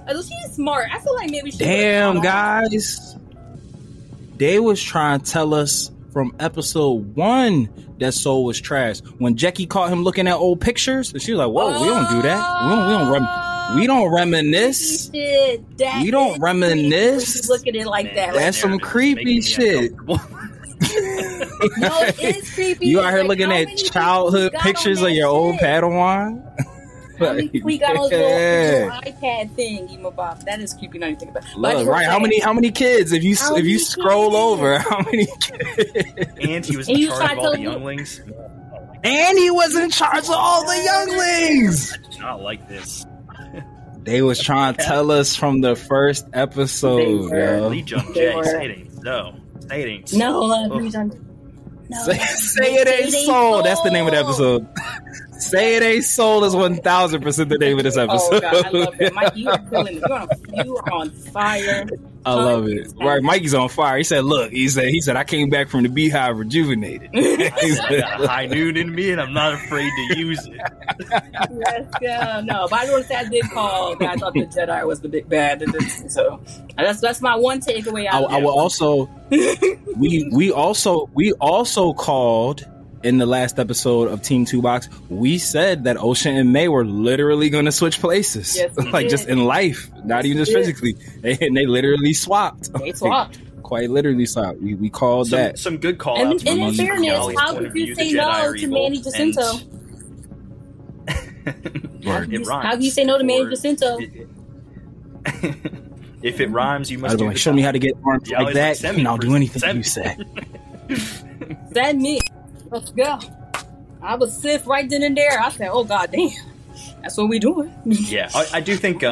She's smart. I feel like maybe she. Damn, guys. They was trying to tell us from episode 1 that Soul was trash. When Jackie caught him looking at old pictures, and she was like, "Whoa, we don't do that. We don't reminisce. We don't reminisce. Look at it like that. That's some creepy shit." No, it is creepy. You out here looking at childhood pictures of your old Padawan? We got on little iPad thing, Bob. That is creepy. Now you think about it. Look, right? How many kids? If you scroll over, how many kids? And he was in charge of all the younglings. And he was in charge of all the younglings. I do not like this. They was trying to tell us from the first episode. Lee Jung Jae, say it ain't so. Say it ain't soul. No, say it ain't soul. That's the name of the episode. Say it ain't soul is 1000% the name of this episode. Oh God, I love that. Mike, you are killing it. You are on fire. I love it. Right, Mikey's on fire. He said, "Look," he said, I came back from the beehive rejuvenated. I got a high noon in me, and I'm not afraid to use it. Let's go. No, but I don't say I did call. I thought the Jedi was the big bad. So that's my one takeaway. I will also. we also called. In the last episode of Team Two Box, we said that Ocean and May were literally going to switch places, yes, like just in life, not even just physically. They literally swapped. They swapped. Quite literally swapped. We called that. Some good call outs. And in fairness, how could you say no to Manny Jacinto? How can you say no to Manny Jacinto? If it rhymes, you must. Show me how to get arms like that, and I'll do anything you say. Send me. Let's go. I was Sith right then and there. I said, "Oh God damn, that's what we doing." Yeah, I do think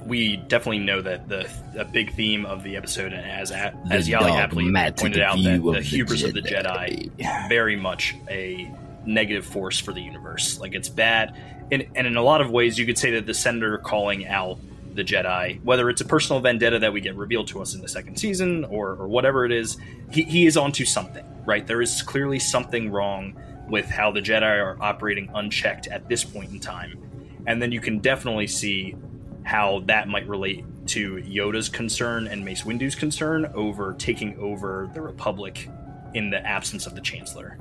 we definitely know that the big theme of the episode, as Yali aptly pointed out, that the hubris of the Jedi very much a negative force for the universe. Like, it's bad, and in a lot of ways, you could say that the Senator calling out the Jedi, whether it's a personal vendetta that we get revealed to us in the second season or whatever it is, he is onto something, right? There is clearly something wrong with how the Jedi are operating unchecked at this point in time. And then you can definitely see how that might relate to Yoda's concern and Mace Windu's concern over taking over the Republic in the absence of the Chancellor.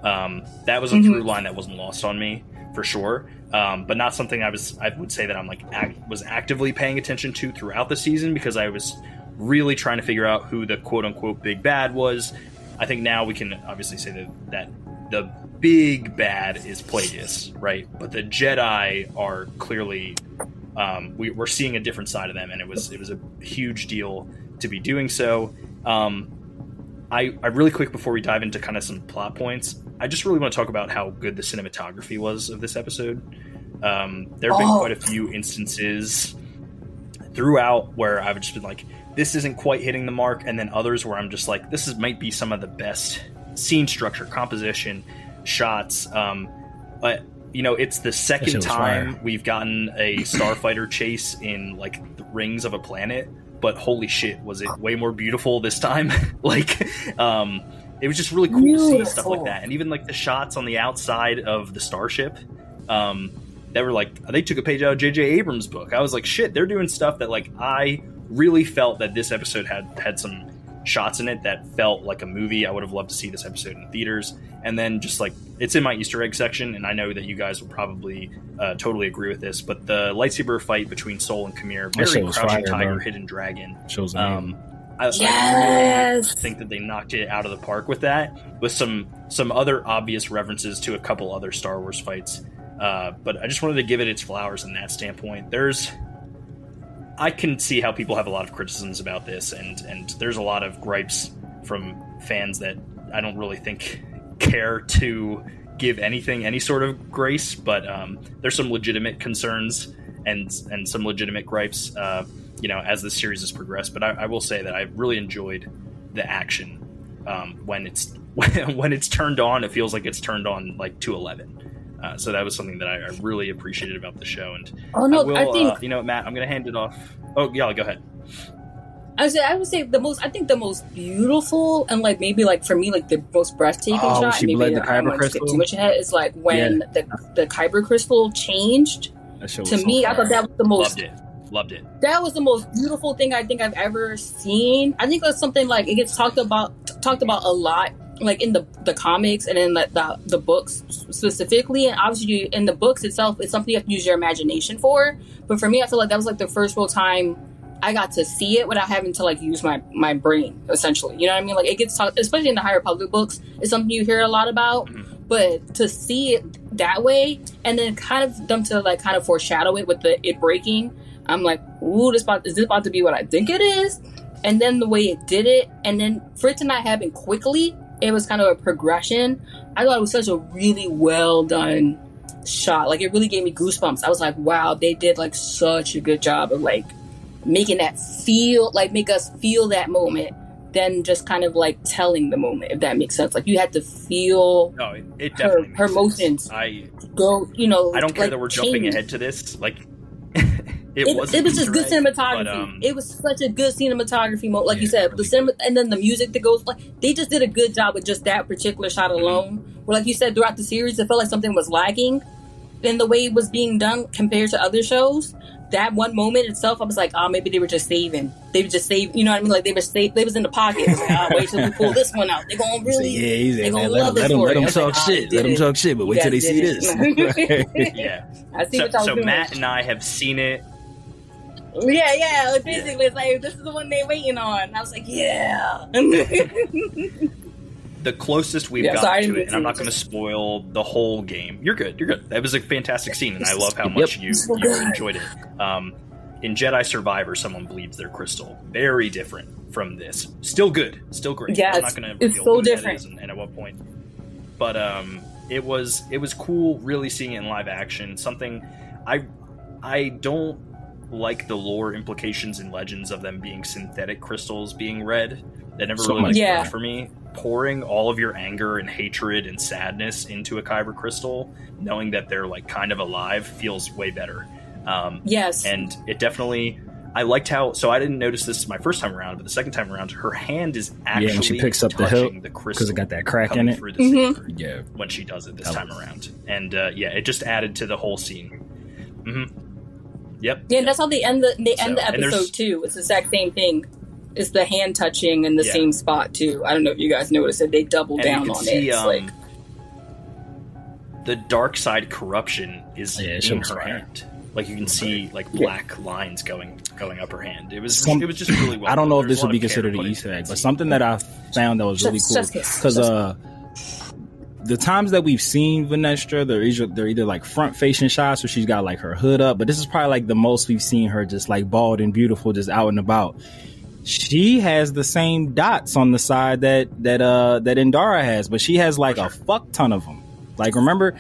That was a through line that wasn't lost on me, for sure. But not something I would say that I'm was actively paying attention to throughout the season, because I was really trying to figure out who the quote unquote big bad was. I think now we can obviously say that the big bad is Plagueis, right? But the Jedi are clearly we're seeing a different side of them, and it was a huge deal to be doing so. I really quick, before we dive into kind of some plot points, I just really want to talk about how good the cinematography was of this episode. There have been quite a few instances throughout where I've just been like, this isn't quite hitting the mark, and then others where I'm just like, might be some of the best scene structure, composition, shots. But it's the second time we've gotten a starfighter chase in like the rings of a planet. But holy shit, was it way more beautiful this time? It was just really cool to see stuff like that. And even like the shots on the outside of the starship, they were like, they took a page out of J.J. Abrams' book. I was like, shit, they're doing stuff that like I really felt that this episode had some shots in it that felt like a movie. I would have loved to see this episode in theaters. And then just like, it's in my Easter egg section, and I know that you guys will probably totally agree with this, but the lightsaber fight between Sol and Kamir, very Crouching Tiger, Hidden Dragon. I really think that they knocked it out of the park with that, with some other obvious references to a couple other Star Wars fights. But I just wanted to give it its flowers in that standpoint. I can see how people have a lot of criticisms about this, and there's a lot of gripes from fans that I don't really think care to give anything any sort of grace, but there's some legitimate concerns and some legitimate gripes as the series has progressed. But I will say that I really enjoyed the action. When it's turned on, it feels like it's turned on like to 11. So that was something that I really appreciated about the show. And I think Matt, I'm going to hand it off. Oh yeah, go ahead. I would say the most beautiful, and like maybe like for me like the most breathtaking shot. She bled the kyber crystal. Too much ahead is like when the kyber crystal changed. To me, I thought that was the most. Loved it. That was the most beautiful thing I think I've ever seen. I think that's something like it gets talked about a lot, like in the comics and in the books specifically. And obviously in the books itself, it's something you have to use your imagination for. But for me, I feel like that was like the first real time I got to see it without having to like use my brain, essentially. You know what I mean? Like it gets talked, especially in the High Republic books, it's something you hear a lot about. But to see it that way, and then kind of foreshadow it with it breaking, I'm like, ooh, is this about to be what I think it is? And then the way it did it, and then for it to not happen quickly, it was kind of a progression. I thought it was such a really well done shot. Like it really gave me goosebumps. I was like, wow, they did like such a good job of like making that make us feel that moment than just kind of like telling the moment, if that makes sense. Like you had to feel it definitely her emotions. I don't care that we're jumping ahead to this. Like it was just good cinematography. It was such a good cinematography moment, like you said. The cinema, and then the music that goes, like they just did a good job with just that particular shot alone. Where, like you said, throughout the series, it felt like something was lagging in the way it was being done compared to other shows. That one moment itself, I was like, maybe they were just saving. They were just saving, you know what I mean? Like they was in the pocket. Like, wait till we pull this one out. They're gonna really, they're gonna love this story. Let them talk shit. Let them talk shit, but wait till they see this. Yeah. I see what y'all so doing. Matt and I have seen it. Yeah. Like, basically, it's like, this is the one they're waiting on. I was like, yeah. The closest we've gotten to it, and I'm not going to spoil the whole game. You're good. That was a fantastic scene, and I love how much you enjoyed it. In Jedi Survivor, someone bleeds their crystal. Very different from this. Still good. Still great. Yeah, I'm not going to reveal who that is and at what point. But it was cool really seeing it in live action. Something I don't like the lore implications in Legends of them being synthetic crystals being red. That never really worked for me. Pouring all of your anger and hatred and sadness into a Kyber crystal, knowing that they're like kind of alive, feels way better. Yes. And it definitely, I liked how, so I didn't notice this my first time around, but the second time around, her hand is actually when she picks up the hilt because it got that crack in it. When she does it this time around. And it just added to the whole scene. Yep. Yeah, that's how they end the episode too. It's the exact same thing. It's the hand touching in the same spot too. I don't know if you guys noticed it. They double down on it. It's like the dark side corruption is in her hand. Like you can see like black lines going up her hand. It was just really well. I don't know if this would be considered an Easter egg, but something that I found that was really cool because the times that we've seen Vanestra, they're either like front facing shots where she's got like her hood up, but this is probably like the most we've seen her just like bald and beautiful, just out and about. She has the same dots on the side that Indara has, but she has like a fuck ton of them. Like remember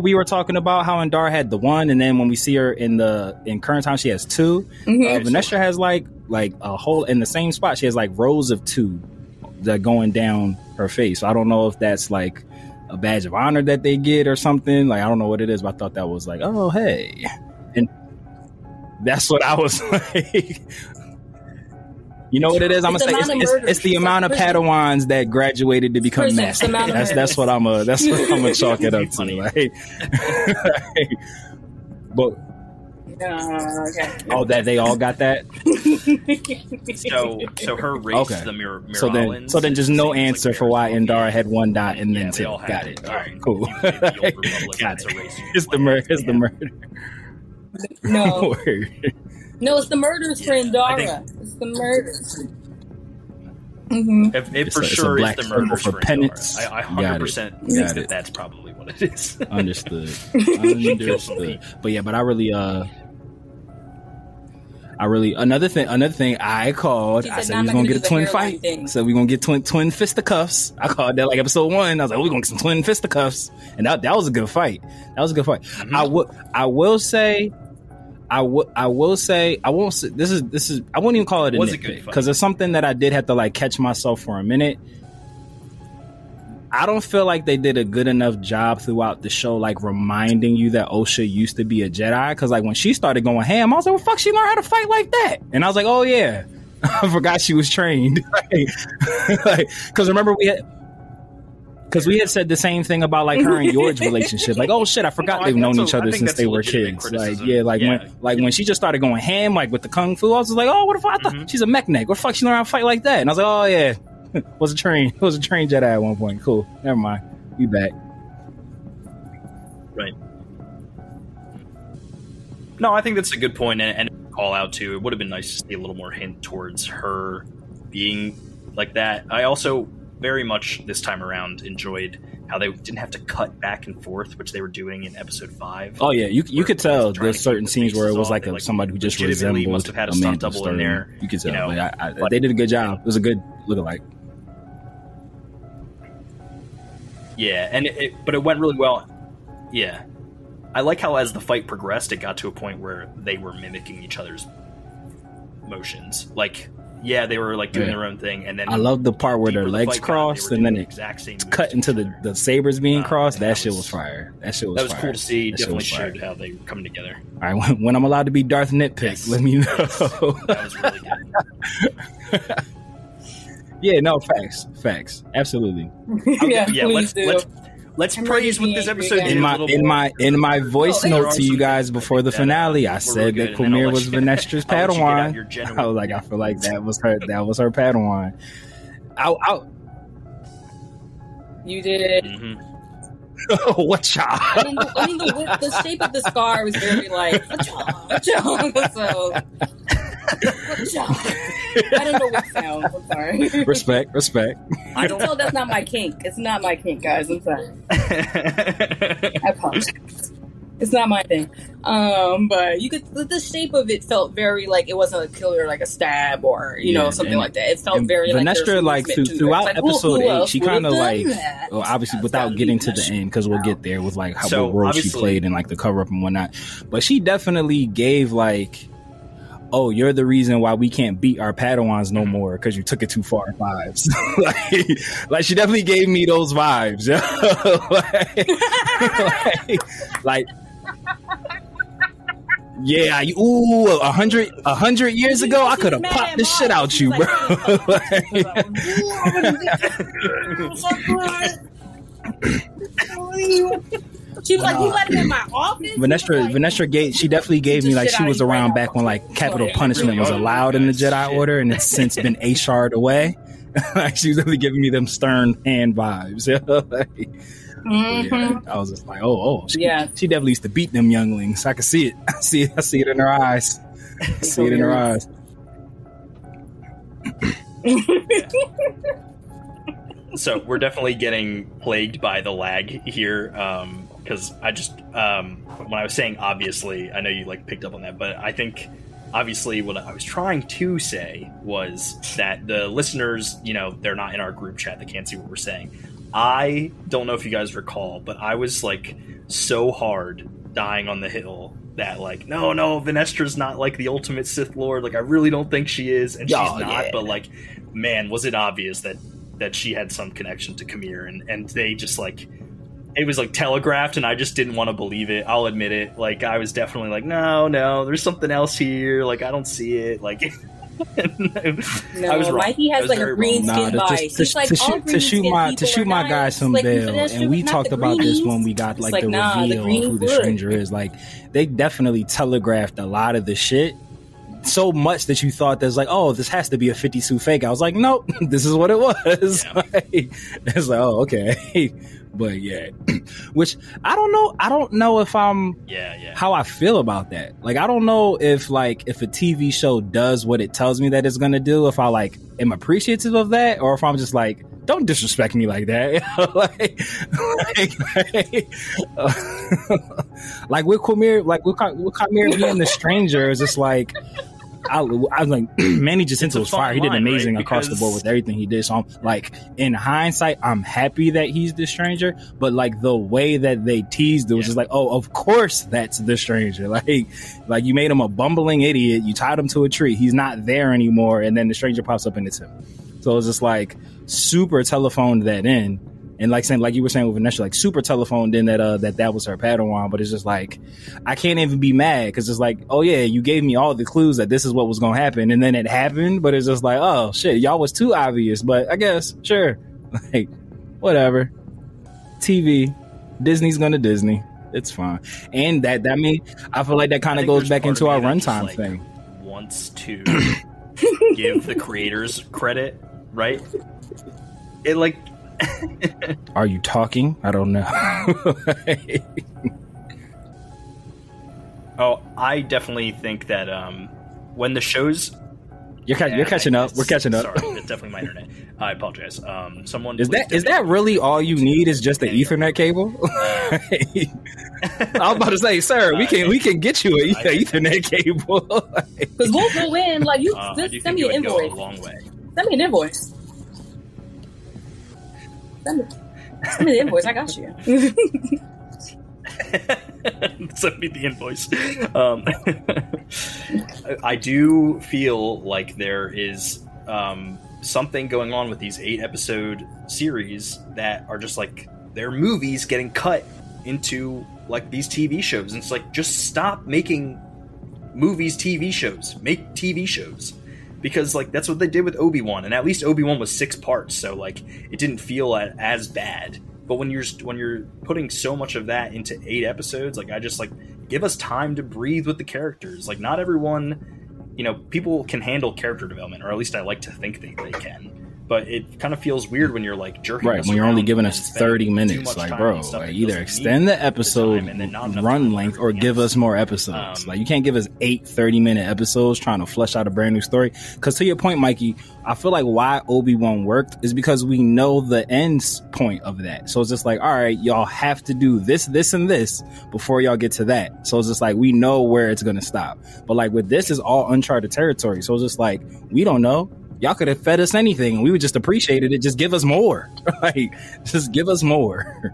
we were talking about how Indara had the one, and then when we see her in current time she has two. Vanestra has like a whole in the same spot. She has like rows of two that going down her face. So I don't know if that's like a badge of honor that they get or something. Like I don't know what it is, but I thought that was like, oh hey, and that's what I was like. You know what it is? I'm gonna say it's the amount of Padawans that graduated to become master. That's what I'm gonna chalk it up to. Like, but that they all got that. So her race, the Miralans. So then just no answer for why Indara had one dot and then two. Got it. All right, cool. Got it. It's the murder. No. No, it's the murders for Indara. It's the murders. It for sure is the murders for penance. I 100% think that's probably what it is. Understood. But I really another thing I called. I said we was gonna get a twin fight. So we gonna get twin fisticuffs. I called that like episode 1. I was like, we're gonna get some twin fisticuffs, and that was a good fight. I will say. I won't say this is I won't even call it a nitpick because it's something that I did have to like catch myself for a minute. I don't feel like they did a good enough job throughout the show, like reminding you that Osha used to be a Jedi. Because like when she started going ham, I was like, well, fuck, she learned how to fight like that. And I was like, oh yeah, I forgot she was trained. Because remember we had said the same thing about like her and George's relationship. Like, oh shit, I forgot they've known each other since they were kids. Like, when she just started going ham, like with the kung fu, I was like, oh, what if I thought she's a mech neck? What the fuck she learned how to fight like that? And I was like, oh yeah, was a trained Jedi at one point. Cool, never mind, we back. Right. No, I think that's a good point, and call out too. It would have been nice to see a little more hint towards her being like that. I also very much this time around enjoyed how they didn't have to cut back and forth, which they were doing in episode 5. Oh yeah, you could tell there's certain scenes where it was like somebody who just resembled must have had a stunt double in there. You could tell. They did a good job. It was a good lookalike. Yeah, but it went really well. Yeah, I like how as the fight progressed, it got to a point where they were mimicking each other's motions. Like Yeah, they were like doing their own thing, and then I love the part where their legs crossed and then it cut into the sabers being crossed. That shit was fire. That was cool to see. Definitely showed how they were coming together. All right, when I'm allowed to be Darth Nitpick, let me know. That was really good. Yeah, no, facts, absolutely. Let's praise what this episode did. In my voice note to you guys before the finale, I said that Quamir was Venestra's Padawan. I was like, I feel like that was her Padawan. You did. Mm-hmm. What y'all? I mean, the shape of the scar was very like so. I don't know what sound. I'm sorry. Respect. I can tell that's not my kink. It's not my kink, guys. I'm sorry. I apologize. It's not my thing. But you could, the shape of it felt very like it wasn't a killer, like a stab or something like that. It felt very Venestra, like throughout episode 8, she kind of like, well, obviously without getting to the end, because we'll get there with like how what role she played and like the cover up and whatnot. But she definitely gave like, oh, you're the reason why we can't beat our Padawans no more because you took it too far vibes. like she definitely gave me those vibes. like yeah, 100 years ago, I could have popped the shit out you, bro. She was like, "You let him in my office." Venestra she definitely gave me like she was around back when like capital punishment was allowed in the Jedi Order, and it's since been HR'd away. Like she was definitely giving me them stern hand vibes. Yeah, I was just like, she definitely used to beat them younglings. I could see it. I see it in her eyes. I see it in her eyes. So we're definitely getting plagued by the lag here, because I just when I was saying obviously, I know you like picked up on that, but I think obviously what I was trying to say was that the listeners, they're not in our group chat, they can't see what we're saying. I don't know if you guys recall, but I was like so hard dying on the hill that like, no, Venestra's not like the ultimate Sith Lord. Like I really don't think she is, and she's not. Yeah. But like, man, was it obvious that she had some connection to Quamir, and they just like, it was like telegraphed, and I just didn't want to believe it. I'll admit it. Like I was definitely like, no, there's something else here. Like I don't see it. Like. I was wrong. Mikey has like a green skin bias. To shoot my guys some bail, and we talked about this when we got like the reveal of who the stranger is. Like they definitely telegraphed a lot of the shit. So much that you thought there's like, oh, this has to be a 52 fake. I was like, nope, this is what it was. Yeah. It's like, oh, okay. But yeah, which I don't know if I'm how I feel about that. Like, I don't know if a TV show does what it tells me that it's going to do, if I like am appreciative of that, or if I'm just like, don't disrespect me like that. Like with Quamir, with Quamir being the stranger, is just like, I was like, Manny Jacinto was fire. He did amazing across the board with everything he did. So I'm like, in hindsight, I'm happy that he's the stranger. But like the way that they teased it was just like, oh, of course that's the stranger. Like you made him a bumbling idiot. You tied him to a tree. He's not there anymore. And then the stranger pops up and it's him. So it's just like super telephoned that in. And like you were saying with Vanessa, like super telephoned in that was her Padawan, but it's just like, I can't even be mad because it's like, oh yeah, you gave me all the clues that this is what was going to happen, and then it happened, but it's just like, oh shit, y'all was too obvious, but I guess, sure, like, whatever. TV, Disney's gonna Disney, it's fine. And I feel like that kind of goes back into our runtime thing. Wants to give the creators credit, right? It like. Are you talking? I don't know. Oh, I definitely think that when the shows, you're catching up. We're catching up. Sorry, it's definitely my internet. I apologize. Someone is that really all you need? Is just the Ethernet cable? I was about to say, sir, we can get you an Ethernet cable. Because we'll go in like you. Just send me an invoice. A long way. Send me an invoice. Send me the invoice. I got you. Send me the invoice. I do feel like there is something going on with these 8-episode series that are just like they're movies getting cut into like these TV shows, and it's like, just stop making movies TV shows. Make TV shows, because like that's what they did with Obi-Wan, and at least Obi-Wan was 6 parts, so like it didn't feel as bad. But when you're putting so much of that into 8 episodes, like I just like, give us time to breathe with the characters. Like, not everyone, people can handle character development, or at least I like to think they can. But it kind of feels weird when you're like jerking us when you're around only giving us 30 minutes. Like, bro, like, either extend the episode run length or give us more episodes. Like, you can't give us 8 30-minute episodes trying to flesh out a brand new story. Because to your point, Mikey, I feel like why Obi-Wan worked is because we know the end point of that. So it's just like, all right, y'all have to do this, this, and this before y'all get to that. So it's just like, we know where it's going to stop. But like with this, is all uncharted territory. So it's just like, we don't know. Y'all could have fed us anything and we would just appreciated it. Just give us more. Like, just give us more.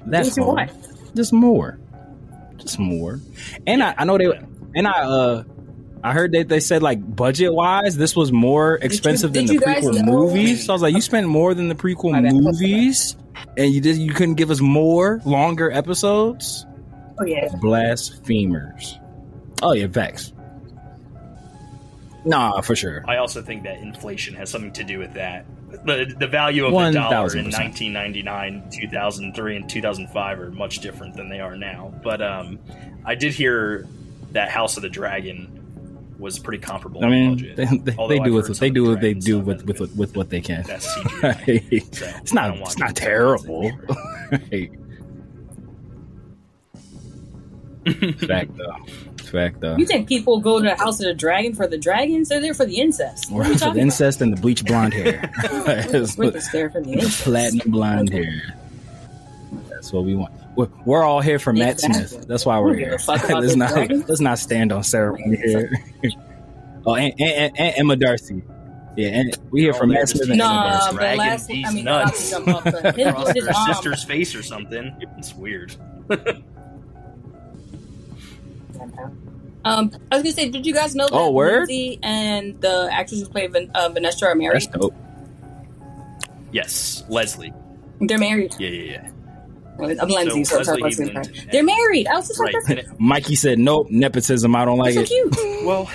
That's all. Just more. Just more. And I know I heard that they said, like, budget wise, this was more expensive than the prequel movies. So I was like, you spent more than the prequel movies and you couldn't give us more longer episodes? Oh yeah. Blasphemers. Oh yeah, facts. Nah, for sure. I also think that inflation has something to do with that. The value of the dollar in 1999, 2003, and 2005 are much different than they are now. But I did hear that House of the Dragon was pretty comparable. I mean, budget. they do what they do with what they can. That's CGI. So it's not terrible. Fact though. You think people go to the House of the Dragon for the dragons? They're there for the incest. Or for the incest and the bleach blonde hair. We're just there for the incest. Platinum blonde hair. That's what we want. We're all here for Matt Smith. That's why we're here. Let's not stand on ceremony here. Oh, and Emma Darcy. Yeah, and we here for Matt Smith and Emma Darcy. But last, nuts. Across her sister's face or something. It's weird. I was gonna say, did you guys know that Lindsay and the actress who played Vanessa are married? That's dope. Yes, Leslie. They're married. Yeah. I'm Lindsay, so Leslie. They're married. I was just like, Mikey said, "Nope, nepotism. I don't like it." So cute. Well,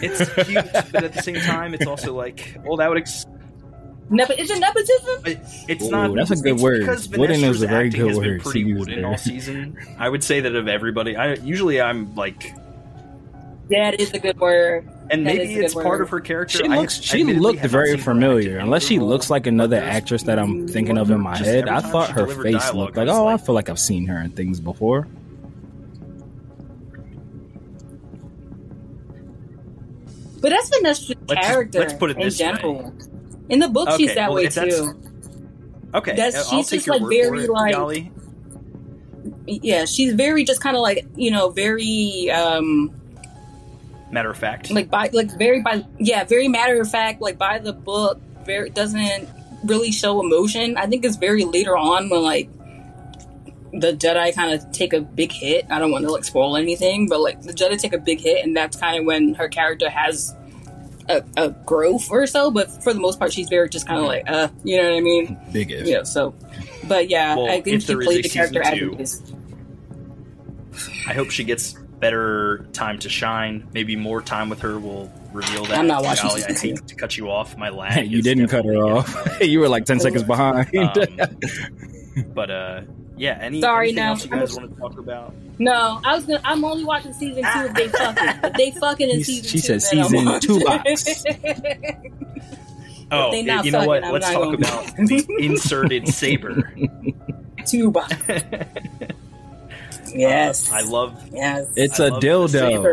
it's cute, but at the same time, it's also like, well, that would. Is it nepotism? It's not. That's a good word. Wooden is a very good word. Pretty wooden all season. I would say that of everybody, I'm like. Yeah, it is a good word. And maybe it's part of her character. She looked very familiar. Unless she looks like another actress that I'm thinking of in my head. I thought her face looked like, I feel like I've seen her in things before. But that's Vanessa's character. Let's put it this general. way. In the book, she's that way too. Okay, she's just like very like. Golly. Yeah, she's very just kind of like very. Matter of fact, very matter of fact, like by the book, very doesn't really show emotion. I think it's very later on when like the Jedi kind of take a big hit. I don't want to like spoil anything, but like the Jedi take a big hit, and that's kind of when her character has a growth or so. But for the most part, she's very just kind of like, you know what I mean? Big if. Yeah. So, but yeah, I think she played the character as it is. I hope she gets better time to shine. Maybe more time with her will reveal that. I'm not watching. Golly, I hate to cut you off. My lag. You didn't cut her off. You were like 10 seconds behind. But yeah. Anything else you guys want to talk about? No, I'm only watching season 2 if they fucking. If they fucking in season 2. She said season 2 box. Oh, you know what? Let's talk about the inserted saber. 2 box. Yes, I love. Yes, it's a dildo.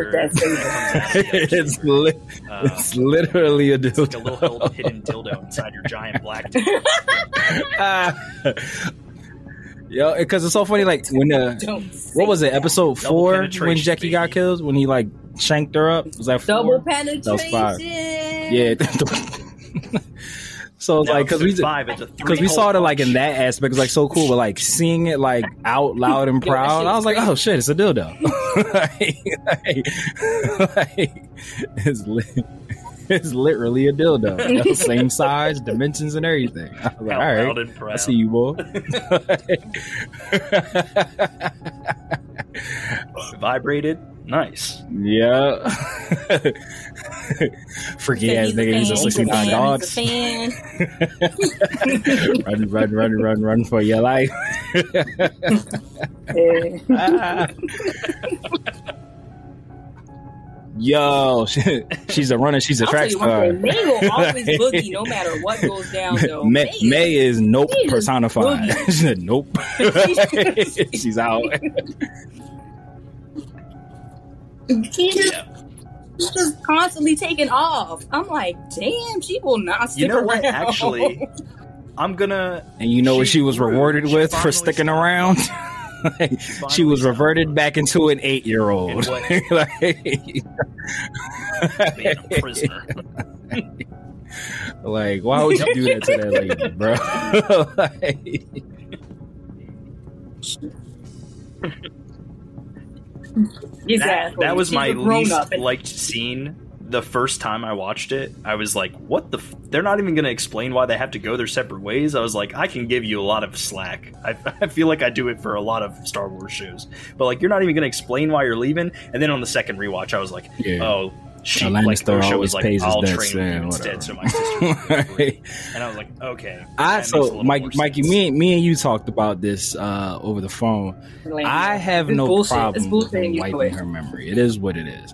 It's literally a dildo. It's like a little hidden dildo inside your giant black. Yo, because it's so funny. Like when what was it? Episode 4 when Jackie got killed when he like shanked her up. Was that 4? Double penetration. That was 5. Yeah. So it's like because we saw it like in that aspect, it's like so cool, but like seeing it like out loud and proud, I was like, oh shit, it's a dildo. It's lit. It's literally a dildo. Same size, dimensions, and everything. I was like, all right, I see you, boy. Vibrated. Nice. Yeah. Freaky ass nigga. He's a 69 dogs. Run for your life. Yo, she's a runner. She's a track star. May will always boogie no matter what goes down, though. May is nope personified. She said nope. She's out. She's just constantly taking off. I'm like, damn, she will not stick around. What? Actually, I'm gonna. And you know what she was rewarded with for sticking around? She was reverted back into an 8-year-old. Being a prisoner. Like, why would you do that to that lady, bro? Exactly. That was my least liked scene. The first time I watched it, I was like, what the they're not even going to explain why they have to go their separate ways. I was like, I can give you a lot of slack. I feel like I do it for a lot of Star Wars shows. But like, you're not even going to explain why you're leaving. And then on the second rewatch, I was like, oh, she like Osha was like, I'll train you instead, so my sister right. And I was like, okay. So Mikey, me and you talked about this over the phone. I have no problem with wiping her memory. It is what it is.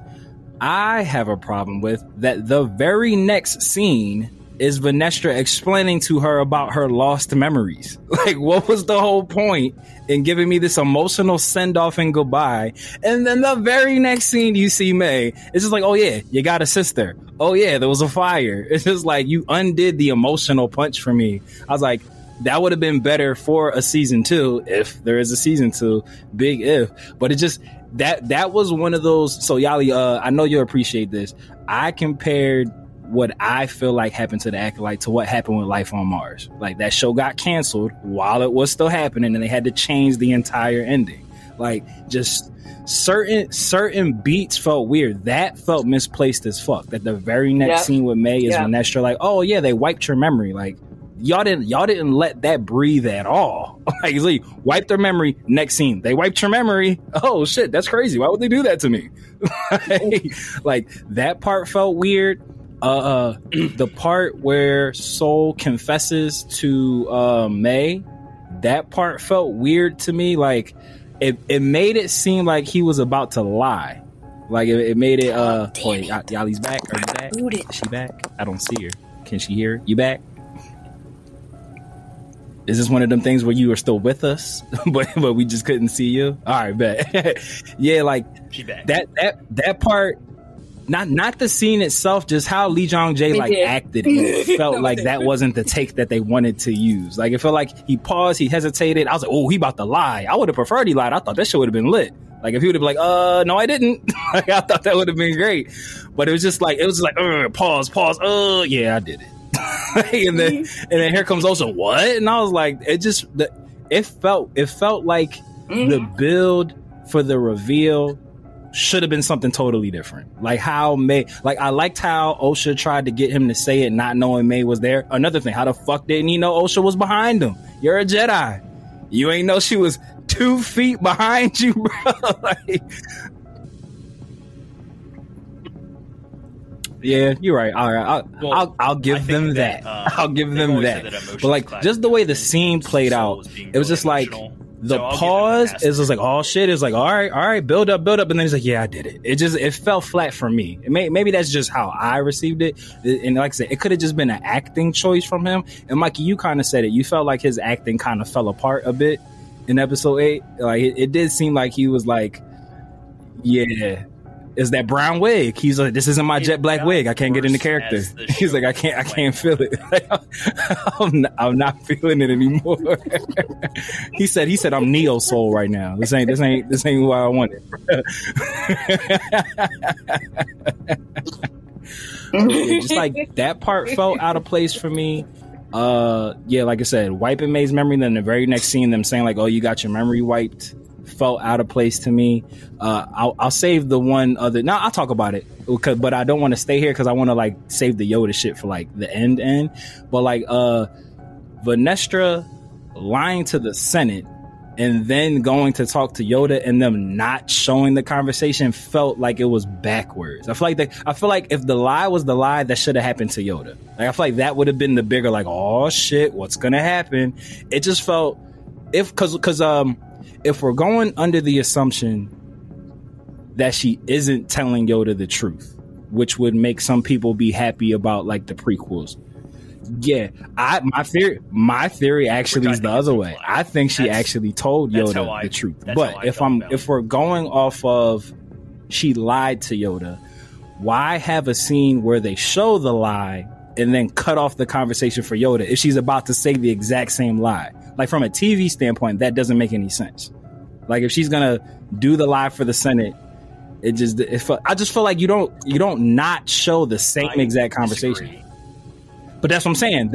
I have a problem with that the very next scene is Vanestra explaining to her about her lost memories. Like, what was the whole point in giving me this emotional send-off and goodbye? And then the very next scene you see May, it's just like, oh yeah, you got a sister. Oh yeah, there was a fire. It's just like, you undid the emotional punch for me. I was like, that would have been better for a season 2, if there is a season 2, big if. But it just, that was one of those. So Yali, I know you'll appreciate this. I compared what I feel like happened to the Acolyte to what happened with Life on Mars. Like, that show got canceled while it was still happening, and they had to change the entire ending. Like, just certain beats felt weird. That felt misplaced as fuck. That the very next scene with May is Vanestra like, oh yeah, they wiped your memory. Like, y'all didn't let that breathe at all. Like, it's like, wiped their memory. Next scene, they wiped your memory. Oh shit, that's crazy. Why would they do that to me? Like, that part felt weird. The part where Soul confesses to May, that part felt weird to me. Like, it made it seem like he was about to lie. Like, it made it. Wait, Yali's back. Are you back? Is she back? I don't see her. Can she hear? You back? Is this one of them things where you are still with us, but we just couldn't see you? All right, bet. Yeah, like, she back. That part. Not the scene itself, just how Lee Jong-jae like acted. It felt like that wasn't the take that they wanted to use. Like, it felt like he paused, he hesitated. I was like, oh, he about to lie. I would have preferred he lied. I thought that shit would have been lit. Like, if he would have been like, no, I didn't. Like, I thought that would have been great. But it was just like, pause. Yeah, I did it. and then here comes Osha. What? And I was like, it felt like the build for the reveal should have been something totally different. Like, how May, like, I liked how Osha tried to get him to say it not knowing May was there. Another thing, how the fuck didn't he know Osha was behind him? You're a Jedi. You ain't know she was 2 feet behind you, bro. Like, yeah, you're right. All right, I'll give them that. I'll give them that. But like, just the way the scene played out, it was just like, the pause is just like, oh shit. It's like, all right, build up. And then he's like, yeah, I did it. It fell flat for me. Maybe that's just how I received it. And like I said, it could have just been an acting choice from him. And Mikey, you kind of said it. You felt like his acting kind of fell apart a bit in episode 8. Like, it did seem like he was like, yeah, is that brown wig? He's like, this isn't my jet black wig. I can't get into character. He's like, I can't feel it. I'm not feeling it anymore. he said, I'm Neo Soul right now. This ain't who I wanted. Just like, that part felt out of place for me. Yeah, like I said, wiping May's memory. Then the very next scene, them saying like, oh, you got your memory wiped. felt out of place to me. I'll save the one other. No, I'll talk about it, but I don't want to stay here because I want to like save the Yoda shit for like the end. But like Vanestra lying to the Senate and then going to talk to Yoda and them not showing the conversation felt like it was backwards. I feel like if the lie was the lie, that should have happened to Yoda. Like I feel like that would have been the bigger like, oh shit, what's gonna happen? It just felt because if we're going under the assumption that she isn't telling Yoda the truth, which would make some people be happy about like the prequels. Yeah, my theory actually is the other way. I think she actually told Yoda the truth. But if we're going off of she lied to Yoda, why have a scene where they show the lie and then cut off the conversation for Yoda if she's about to say the exact same lie? Like from a TV standpoint, that doesn't make any sense. Like if she's gonna do the lie for the Senate, I just feel like you don't not show the same exact conversation. Disagree. But that's what I'm saying.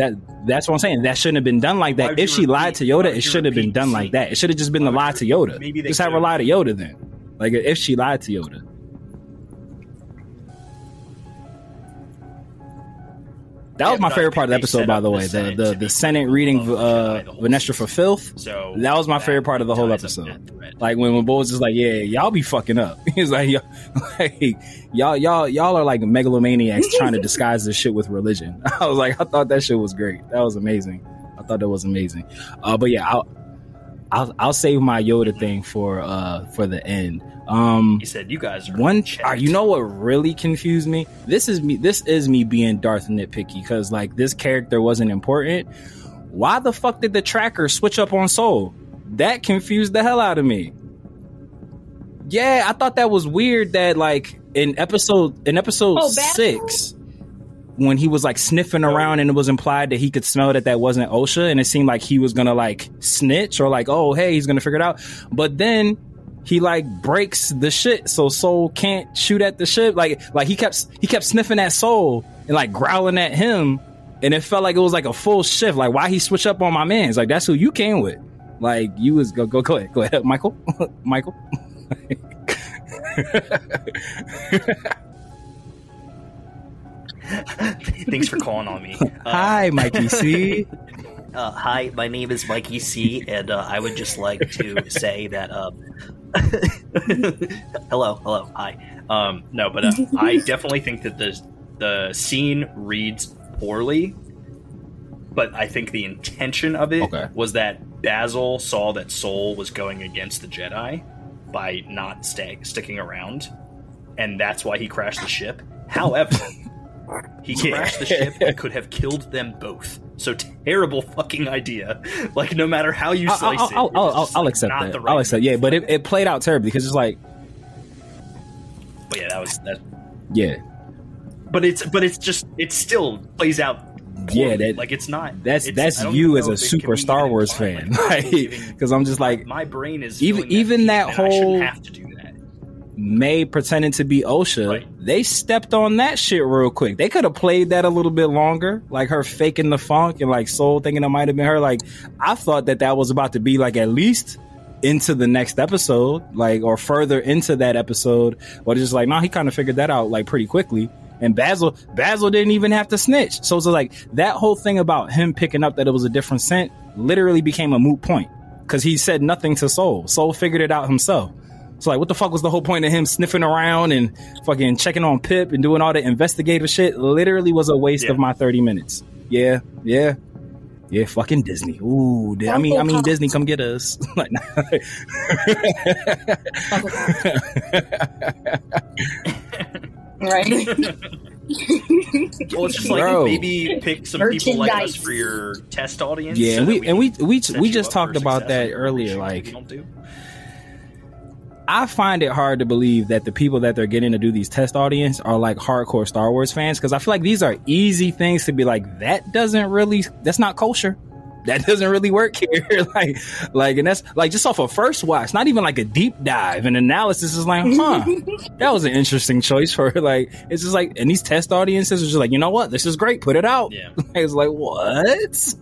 That's what I'm saying. That shouldn't have been done like that. If she lied to Yoda, it should have been done like that. It should have just been the lie to Yoda. Just have her lie to Yoda then. Like if she lied to Yoda. That was my favorite part of the episode, by the way. The Senate reading Vanestra for filth. So that was my favorite part of the whole episode. Like when Bo was just like, "Yeah, y'all be fucking up." He's like, "Y'all are like megalomaniacs trying to disguise this shit with religion." I was like, I thought that shit was great. That was amazing. I thought that was amazing. But yeah, I'll save my Yoda thing for the end. He said, "You guys are you know what really confused me? This is me being Darth nitpicky because like this character wasn't important. Why the fuck did the tracker switch up on Soul? That confused the hell out of me. Yeah, I thought that was weird that like in episode 6 when he was like sniffing around and it was implied that he could smell that wasn't OSHA and it seemed like he was gonna like snitch or like, oh hey, he's gonna figure it out. But then he like breaks the shit so Soul can't shoot at the ship. Like he kept sniffing at Soul and like growling at him, and it felt like it was like a full shift. Like why he switch up on my man's? Like that's who you came with. Like you was go ahead, Michael. Michael. Thanks for calling on me. Hi, Mikey C. Hi, my name is Mikey C, and I would just like to say that. Hello, hi. No, but I definitely think that the scene reads poorly, but I think the intention of it was that Basil saw that Soul was going against the Jedi by not sticking around, and that's why he crashed the ship. However, he crashed the ship and could have killed them both. So terrible fucking idea. Like no matter how you slice I'll accept that. I'll accept. Yeah, but it played out terribly because it's like. But yeah, that was that. Yeah. But it still plays out. Poorly. Yeah, like it's not. That's you as a super Star Wars fan, because I'm just like my brain is even that whole. I shouldn't have to do that. May pretending to be OSHA, right. They stepped on that shit real quick. They could have played that a little bit longer, like her faking the funk and like Soul thinking it might have been her. Like I thought that was about to be like at least into the next episode, like or further into that episode, but it's just like no, he kind of figured that out like pretty quickly. And Basil didn't even have to snitch. So it's like that whole thing about him picking up that it was a different scent literally became a moot point because he said nothing to Soul. Soul figured it out himself. So like, what the fuck was the whole point of him sniffing around and fucking checking on Pip and doing all the investigative shit? Literally was a waste of my 30 minutes. Yeah. Fucking Disney. Ooh, I mean Disney, come get us. Right. Well, it's just like maybe pick some people like us for your test audience. Yeah, and we just talked about that earlier. Like. I find it hard to believe that the people that they're getting to do these test audience are like hardcore Star Wars fans, because I feel like these are easy things to be like, that's not kosher. That doesn't really work here. like, and that's like just off a first watch, not even like a deep dive and analysis is like, that was an interesting choice for like, it's just like, and these test audiences are just like, you know what? This is great. Put it out. Yeah. It's like, what?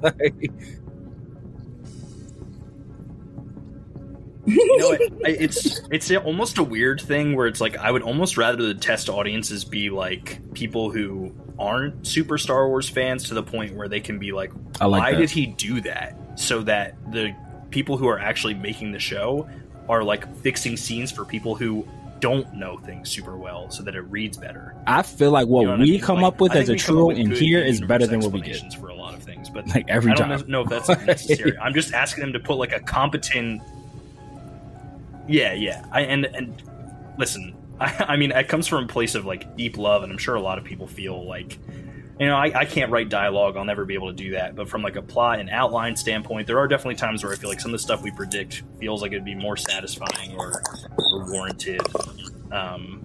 You know, it's almost a weird thing where it's like I would almost rather the test audiences be like people who aren't super Star Wars fans to the point where they can be like, why did he do that? So that the people who are actually making the show are like fixing scenes for people who don't know things super well so that it reads better. I feel like what we come up with as a trio in here is better than what we get for a lot of things, but like every time. I don't know if that's necessary. I'm just asking them to put like a competent. Yeah. And listen, I mean, it comes from a place of like deep love, and I'm sure a lot of people feel like, you know, I can't write dialogue. I'll never be able to do that. But from like a plot and outline standpoint, there are definitely times where I feel like some of the stuff we predict feels like it'd be more satisfying or warranted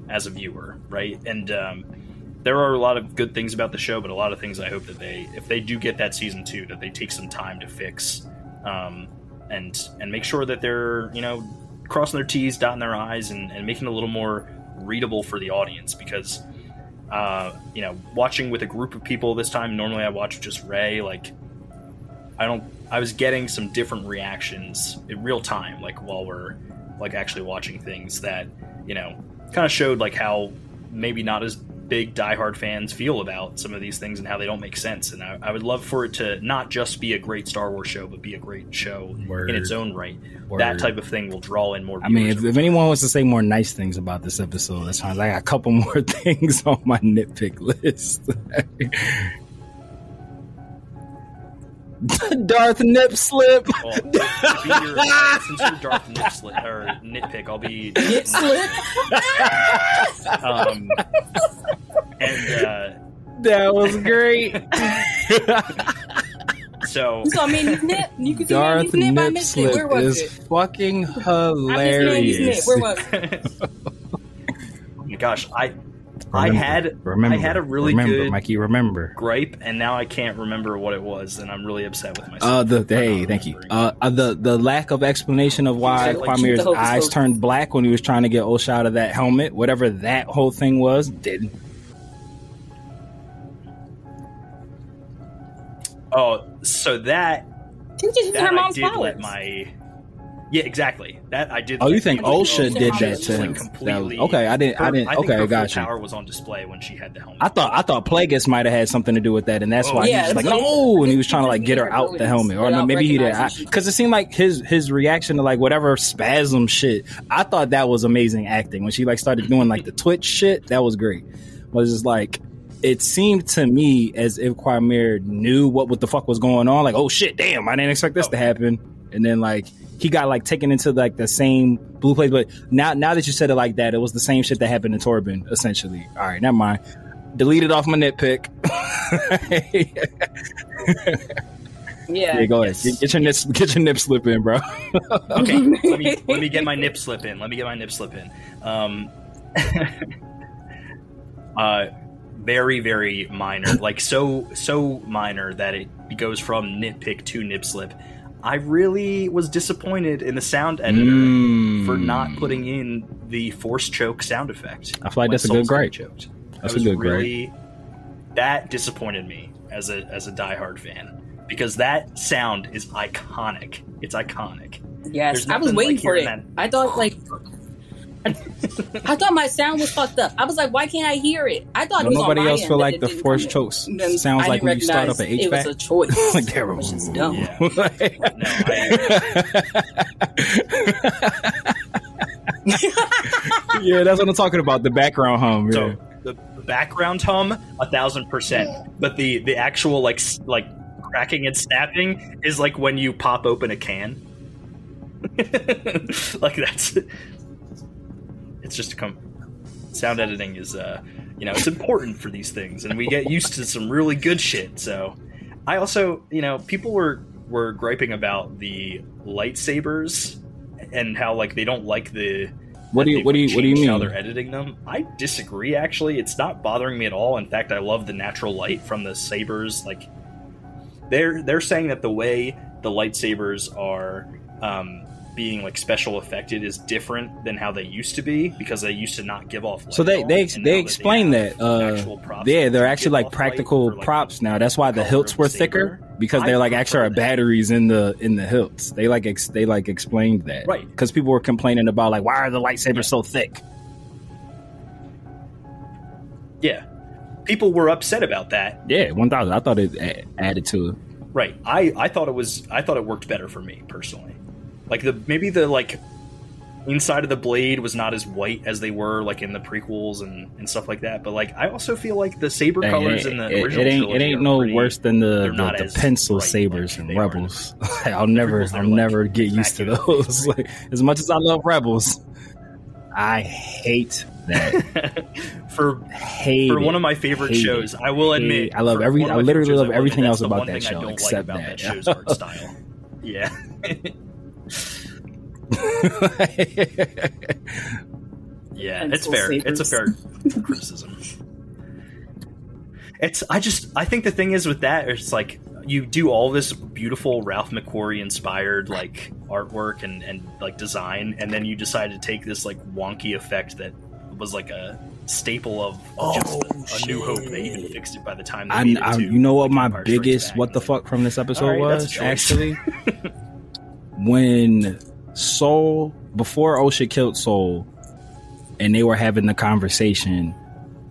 as a viewer, right? And there are a lot of good things about the show, but a lot of things I hope that if they do get that season 2, that they take some time to fix and make sure that they're, you know, crossing their T's, dotting their I's, and making it a little more readable for the audience. Because you know, watching with a group of people this time, normally I watch just Ray, like I was getting some different reactions in real time, like while we're like actually watching things that, you know, kind of showed like how maybe not as big diehard fans feel about some of these things and how they don't make sense. And I would love for it to not just be a great Star Wars show, but be a great show in its own right. That type of thing will draw in more viewers. I mean, if anyone wants to say more nice things about this episode, that's fine. I got a couple more things on my nitpick list. Darth Nip Slip. Well, since you're Darth Nip Slip or Nitpick, I'll be Nip Slip. That was great. So you saw Mandy's Nip. You can see Darth Mandy's Nip. I Nip missed Slip it. Where was is it? fucking I missed hilarious. Mandy's Nip. Where was it? Oh my gosh, I had a really good Mikey, remember gripe, and now I can't remember what it was, and I'm really upset with myself. Thank you. The lack of explanation of why Kwamir's eyes turned black when he was trying to get Osha out of that helmet, whatever that whole thing was, didn't. Oh, so that her mom's I did powers. let my. Yeah, exactly. That I did. Oh, you think Osha did that to him? Completely. Okay, I didn't. Okay, I got you. Power was on display when she had the helmet. I thought Plagueis might have had something to do with that, and that's why he was like, no, and he was trying to like get her out the helmet, or no, maybe he did. Because it seemed like his reaction to like whatever spasm shit. I thought that was amazing acting when she like started doing like the twitch shit. That was great. But it's just like. It seemed to me as if Quamir knew what the fuck was going on. Like, oh shit, damn, I didn't expect this to happen. And then like he got like taken into like the same blue place. But now that you said it like that, it was the same shit that happened to Torben, essentially. All right, never mind. Delete it off my nitpick. Yeah, go ahead. Get your nip slip in, bro. Okay, let me get my nip slip in. Very, very minor, like so minor that it goes from nitpick to nip slip. I really was disappointed in the sound editor for not putting in the force choke sound effect. I feel like that's a good gripe. That's a good gripe. That disappointed me as a diehard fan, because that sound is iconic. It's iconic. Yes, I was waiting for it. I thought I thought my sound was fucked up. I was like, why can't I hear it? I thought it was nobody on my else end feel like the force chokes sounds like when you start up an HVAC. It was a choice. Like there which is dumb. Yeah. Yeah, that's what I'm talking about. The background hum. So the background hum, 1,000%. But the actual like cracking and snapping is like when you pop open a can. Like that's. It's just sound editing is it's important for these things, and we get used to some really good shit. So I also, people were griping about the lightsabers and how like they don't like the what do you mean how they're editing them. I disagree, actually. It's not bothering me at all. In fact, I love the natural light from the sabers. Like they're saying that the way the lightsabers are being like special affected is different than how they used to be, because they used to not give off light. So they explain that actual props they're actually like practical props now. That's why the hilts were thicker, because they're like extra batteries in the hilts. They explained that, right? Because people were complaining about like, why are the lightsabers so thick? Yeah, people were upset about that. Yeah, 1,000. I thought it added to it. Right. I thought it worked better for me personally. Like maybe the inside of the blade was not as white as they were like in the prequels and stuff like that. But like I also feel like the saber colors in the original trilogy it ain't no worse than the pencil sabers in Rebels. I'll never get used to those. Like, as much as I love Rebels, I hate that. for one of my favorite shows, I will admit, I literally love everything else about that show except that show's art style. Yeah. Yeah, it's fair. Sabers. It's a fair criticism. I think the thing is with that, it's like you do all this beautiful Ralph McQuarrie inspired like artwork and like design, and then you decide to take this like wonky effect that was like a staple of A New Hope. They even fixed it by the time they needed to. You know what my biggest what the fuck from this episode was actually when Soul, before Osha killed Soul, and they were having the conversation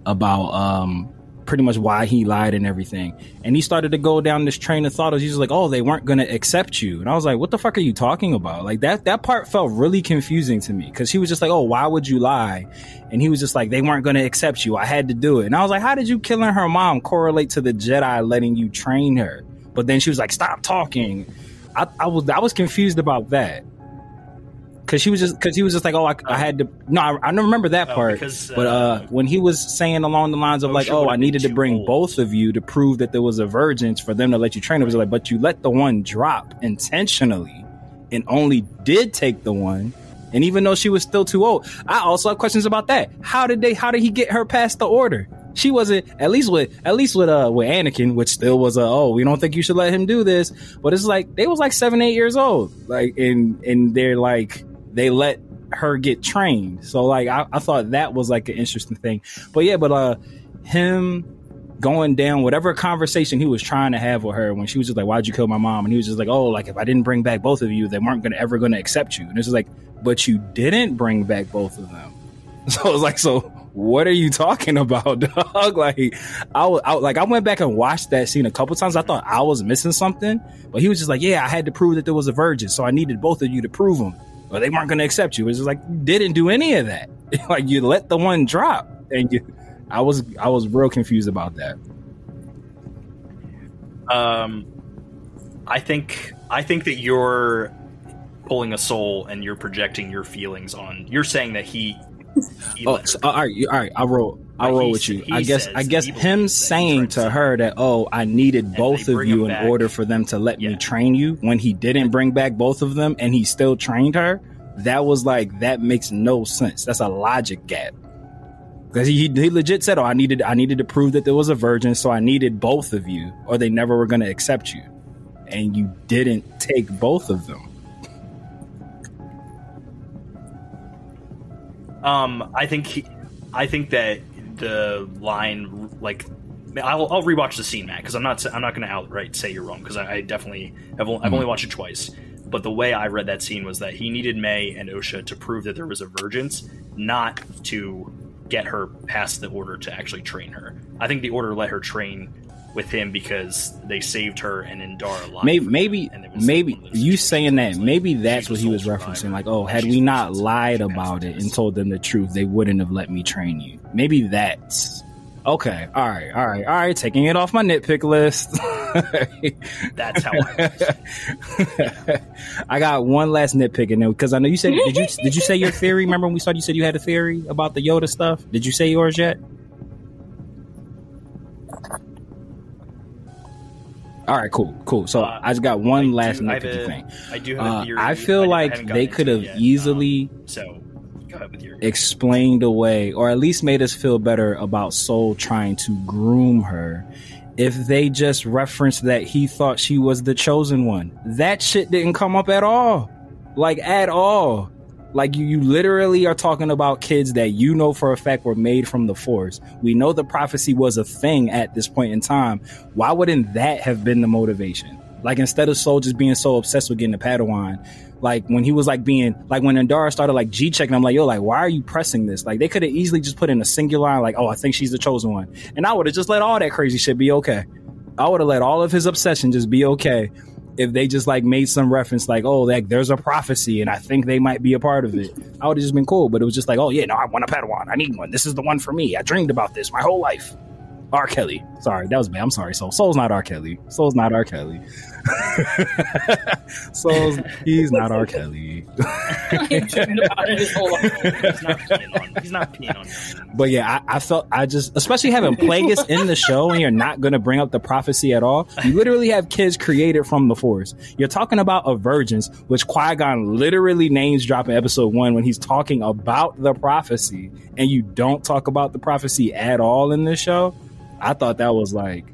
about pretty much why he lied and everything, and he started to go down this train of thought. He was like, oh, they weren't going to accept you, and I was like, what the fuck are you talking about? Like that part felt really confusing to me, because he was just like, oh, why would you lie? And he was just like, they weren't going to accept you, I had to do it. And I was like, how did you killing her mom correlate to the Jedi letting you train her? But then she was like, stop talking. I was confused about that. Because he was just like, oh, I had to. No, I don't remember that part. But when he was saying along the lines of like, oh, I needed to bring both of you to prove that there was a virgins for them to let you train. It was like, but you let the one drop intentionally and only did take the one. And even though she was still too old, I also have questions about that. How did he get her past the order? She wasn't, at least with Anakin, which still was we don't think you should let him do this. But it's like they was like 7-8 years old, like and they're like. They let her get trained. So like I thought that was like an interesting thing. But him going down whatever conversation he was trying to have with her when she was just like, why'd you kill my mom? And he was just like, oh, like if I didn't bring back both of you, they weren't ever gonna accept you. And it's just like, but you didn't bring back both of them. So it was like, so what are you talking about, dog? Like I went back and watched that scene a couple times. I thought I was missing something, but he was just like, yeah, I had to prove that there was a virgin, so I needed both of you to prove them. Or they weren't going to accept you. It was just like, you didn't do any of that. Like you let the one drop, and I was real confused about that. I think that you're pulling a Soul and you're projecting your feelings on. You're saying that he all right. I'll roll with you. I guess him saying to her that, oh, I needed both of you in order for them to let me train you, when he didn't bring back both of them and he still trained her, that was like, that makes no sense. That's a logic gap. Because he legit said, oh, I needed to prove that there was a virgin, so I needed both of you or they never were going to accept you. And you didn't take both of them. I think that the line, like, I'll rewatch the scene, Matt, because I'm not going to outright say you're wrong, because I definitely I've only watched it twice. But the way I read that scene was that he needed May and Osha to prove that there was a virgins, not to get her past the order to actually train her. I think the order let her train with him because they saved her and Indara alive. Maybe you saying that, maybe that's what he was referencing. Like, oh, had we not lied about it and told them the truth, they wouldn't have let me train you. Maybe that's okay. All right. Taking it off my nitpick list. That's how I got one last nitpick in there, because I know you said, did you say your theory? Remember when we started, you said you had a theory about the Yoda stuff. Did you say yours yet? All right, cool. So I just got one last nitpicky thing. I do have a theory. I feel like they could have easily go ahead with your explained away, or at least made us feel better about Soul trying to groom her, if they just referenced that he thought she was the chosen one. That shit didn't come up at all. Like, at all. Like, you literally are talking about kids that you know for a fact were made from the Force. We know the prophecy was a thing at this point in time. Why wouldn't that have been the motivation? Like, instead of Soul just being so obsessed with getting a Padawan, like, when he was, like, being, like, when Endara started, like, G-checking, I'm like, yo, like, why are you pressing this? Like, they could have easily just put in a singular line, like, oh, I think she's the chosen one. And I would have just let all that crazy shit be okay. I would have let all of his obsession just be okay if they just, like, made some reference, like, oh, like, there's a prophecy, and I think they might be a part of it. I would have just been cool, but it was just like, oh, yeah, no, I want a Padawan. I need one. This is the one for me. I dreamed about this my whole life. R. Kelly. Sorry, that was bad. I'm sorry, Soul. Soul's not R. Kelly. Soul's not R. Kelly. He's not R. Kelly. He's not peeing on you. But yeah, I just, especially having Plagueis in the show and you're not going to bring up the prophecy at all. You literally have kids created from the Force. You're talking about a virgins, which Qui-Gon literally names drop in episode 1 when he's talking about the prophecy, and you don't talk about the prophecy at all in this show. I thought that was like,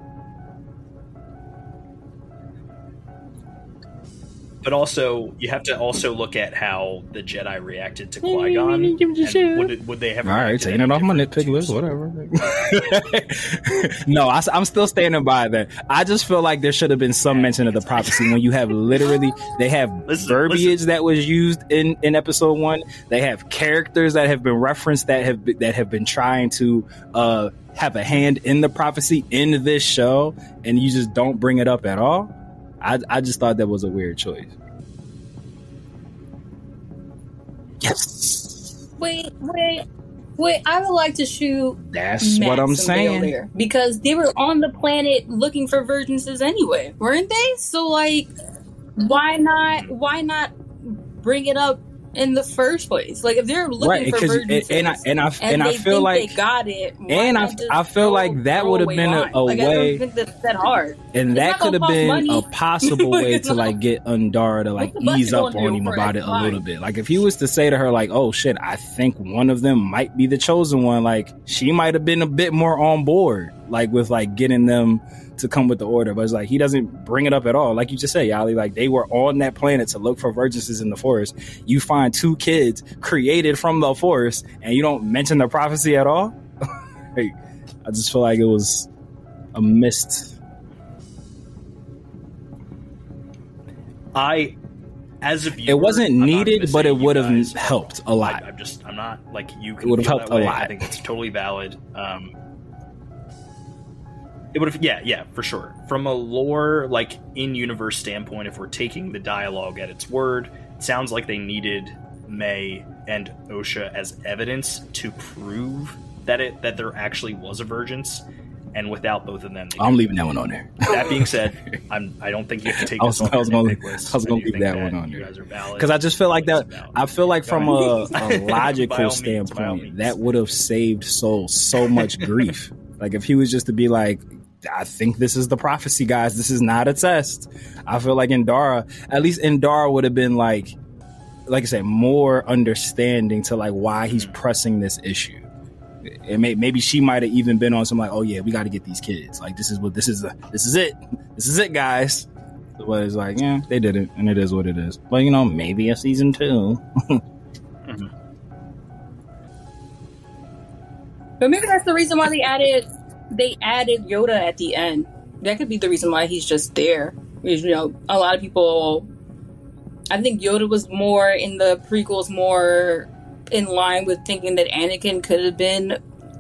but also you have to also look at how the Jedi reacted to Qui-Gon. Would they have? All right, taking it off my nitpick list, whatever. No, I'm still standing by that. I just feel like there should have been some mention of the prophecy when you have literally they have verbiage that was used in episode 1. They have characters that have been referenced that have been trying to have a hand in the prophecy in this show, and you just don't bring it up at all. I just thought that was a weird choice. Yes. Wait. I would like to shoot. That's Max what I'm and saying. Bail there, because they were on the planet looking for virginses anyway, weren't they? So, like, why not bring it up in the first place? Like, if they're looking for virginses, and I feel like they got it, and I feel like that would have been a like, way. I don't think that's that hard. And that could have been money. a possible way to, like, get Undara to, like, ease up on him about it a little bit. Like, if he was to say to her, like, oh shit, I think one of them might be the chosen one, like, she might have been a bit more on board, like, with, like, getting them to come with the order. But it's like, he doesn't bring it up at all. Like you just said, Yali, like, they were on that planet to look for virginses in the Forest. You find 2 kids created from the Forest, and you don't mention the prophecy at all? Like, I just feel like it was a missed. As a viewer, it wasn't needed, but it would have helped a lot. I'm not like you. It would have helped a lot. I think it's totally valid. It would have, yeah, for sure. From a lore, like, in-universe standpoint, if we're taking the dialogue at its word, it sounds like they needed May and Osha as evidence to prove that there actually was a Vergence. And without both of them, I'm leaving that one on there. That being said, I don't think you have to take this off your nitpick list. I was going to leave that one on there. You guys are valid. Because I just feel like that. I feel like from a logical standpoint, that would have saved Soul so much grief. Like, if he was just to be like, I think this is the prophecy, guys. This is not a test. I feel like at least Endara would have been like I said, more understanding to, like, why he's pressing this issue. And maybe she might have even been on some, like, oh yeah, we got to get these kids. Like, this is it, guys. But it's like, yeah, they did it, and it is what it is. But, you know, maybe a season 2. Mm-hmm. But maybe that's the reason why they added Yoda at the end. That could be the reason why he's just there. Because, you know, a lot of people, I think Yoda was more in the prequels, more in line with thinking that Anakin could have been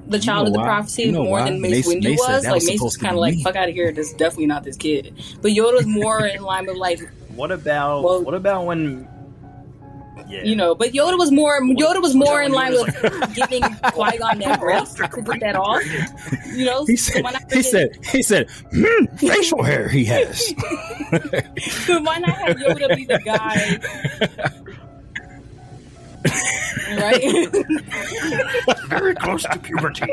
the child of the prophecy more than Mace Windu was. Like, Mace was kind of like, fuck out of here, this is definitely not this kid. But Yoda's more in line with, like, what about when you know, but Yoda was more in line with giving Qui-Gon that grace to get that off. You know, he said, facial hair he has. So why not have Yoda be the guy? Right? Very close to puberty.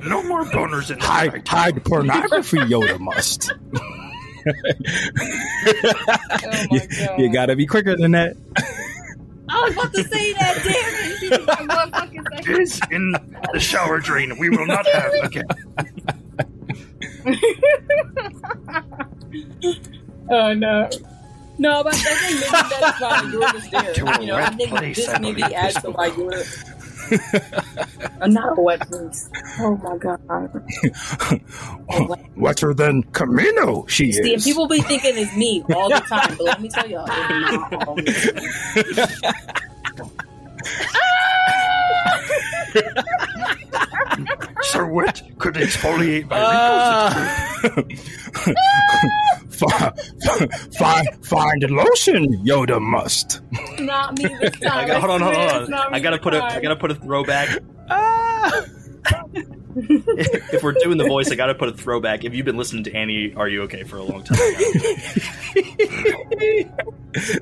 No more boners in the hide pornography, Yoda must. Oh my God. You gotta be quicker than that. I was about to say that, damn it. It is in the shower drain. We will not have again. Oh, no. No, but I think maybe that's why Yoda's there. You know, I think this maybe adds to why Yoda... Not a wet goose. Oh my god. Wetter than Camino, she is. See, and people be thinking it's me all the time, but let me tell y'all, it's not always Sir Wit could exfoliate my wrinkles. Find lotion, Yoda must. not me this time. Hold on. I gotta put a throwback. If we're doing the voice, I gotta put a throwback. If you've been listening to Annie, Are You Okay for a long time?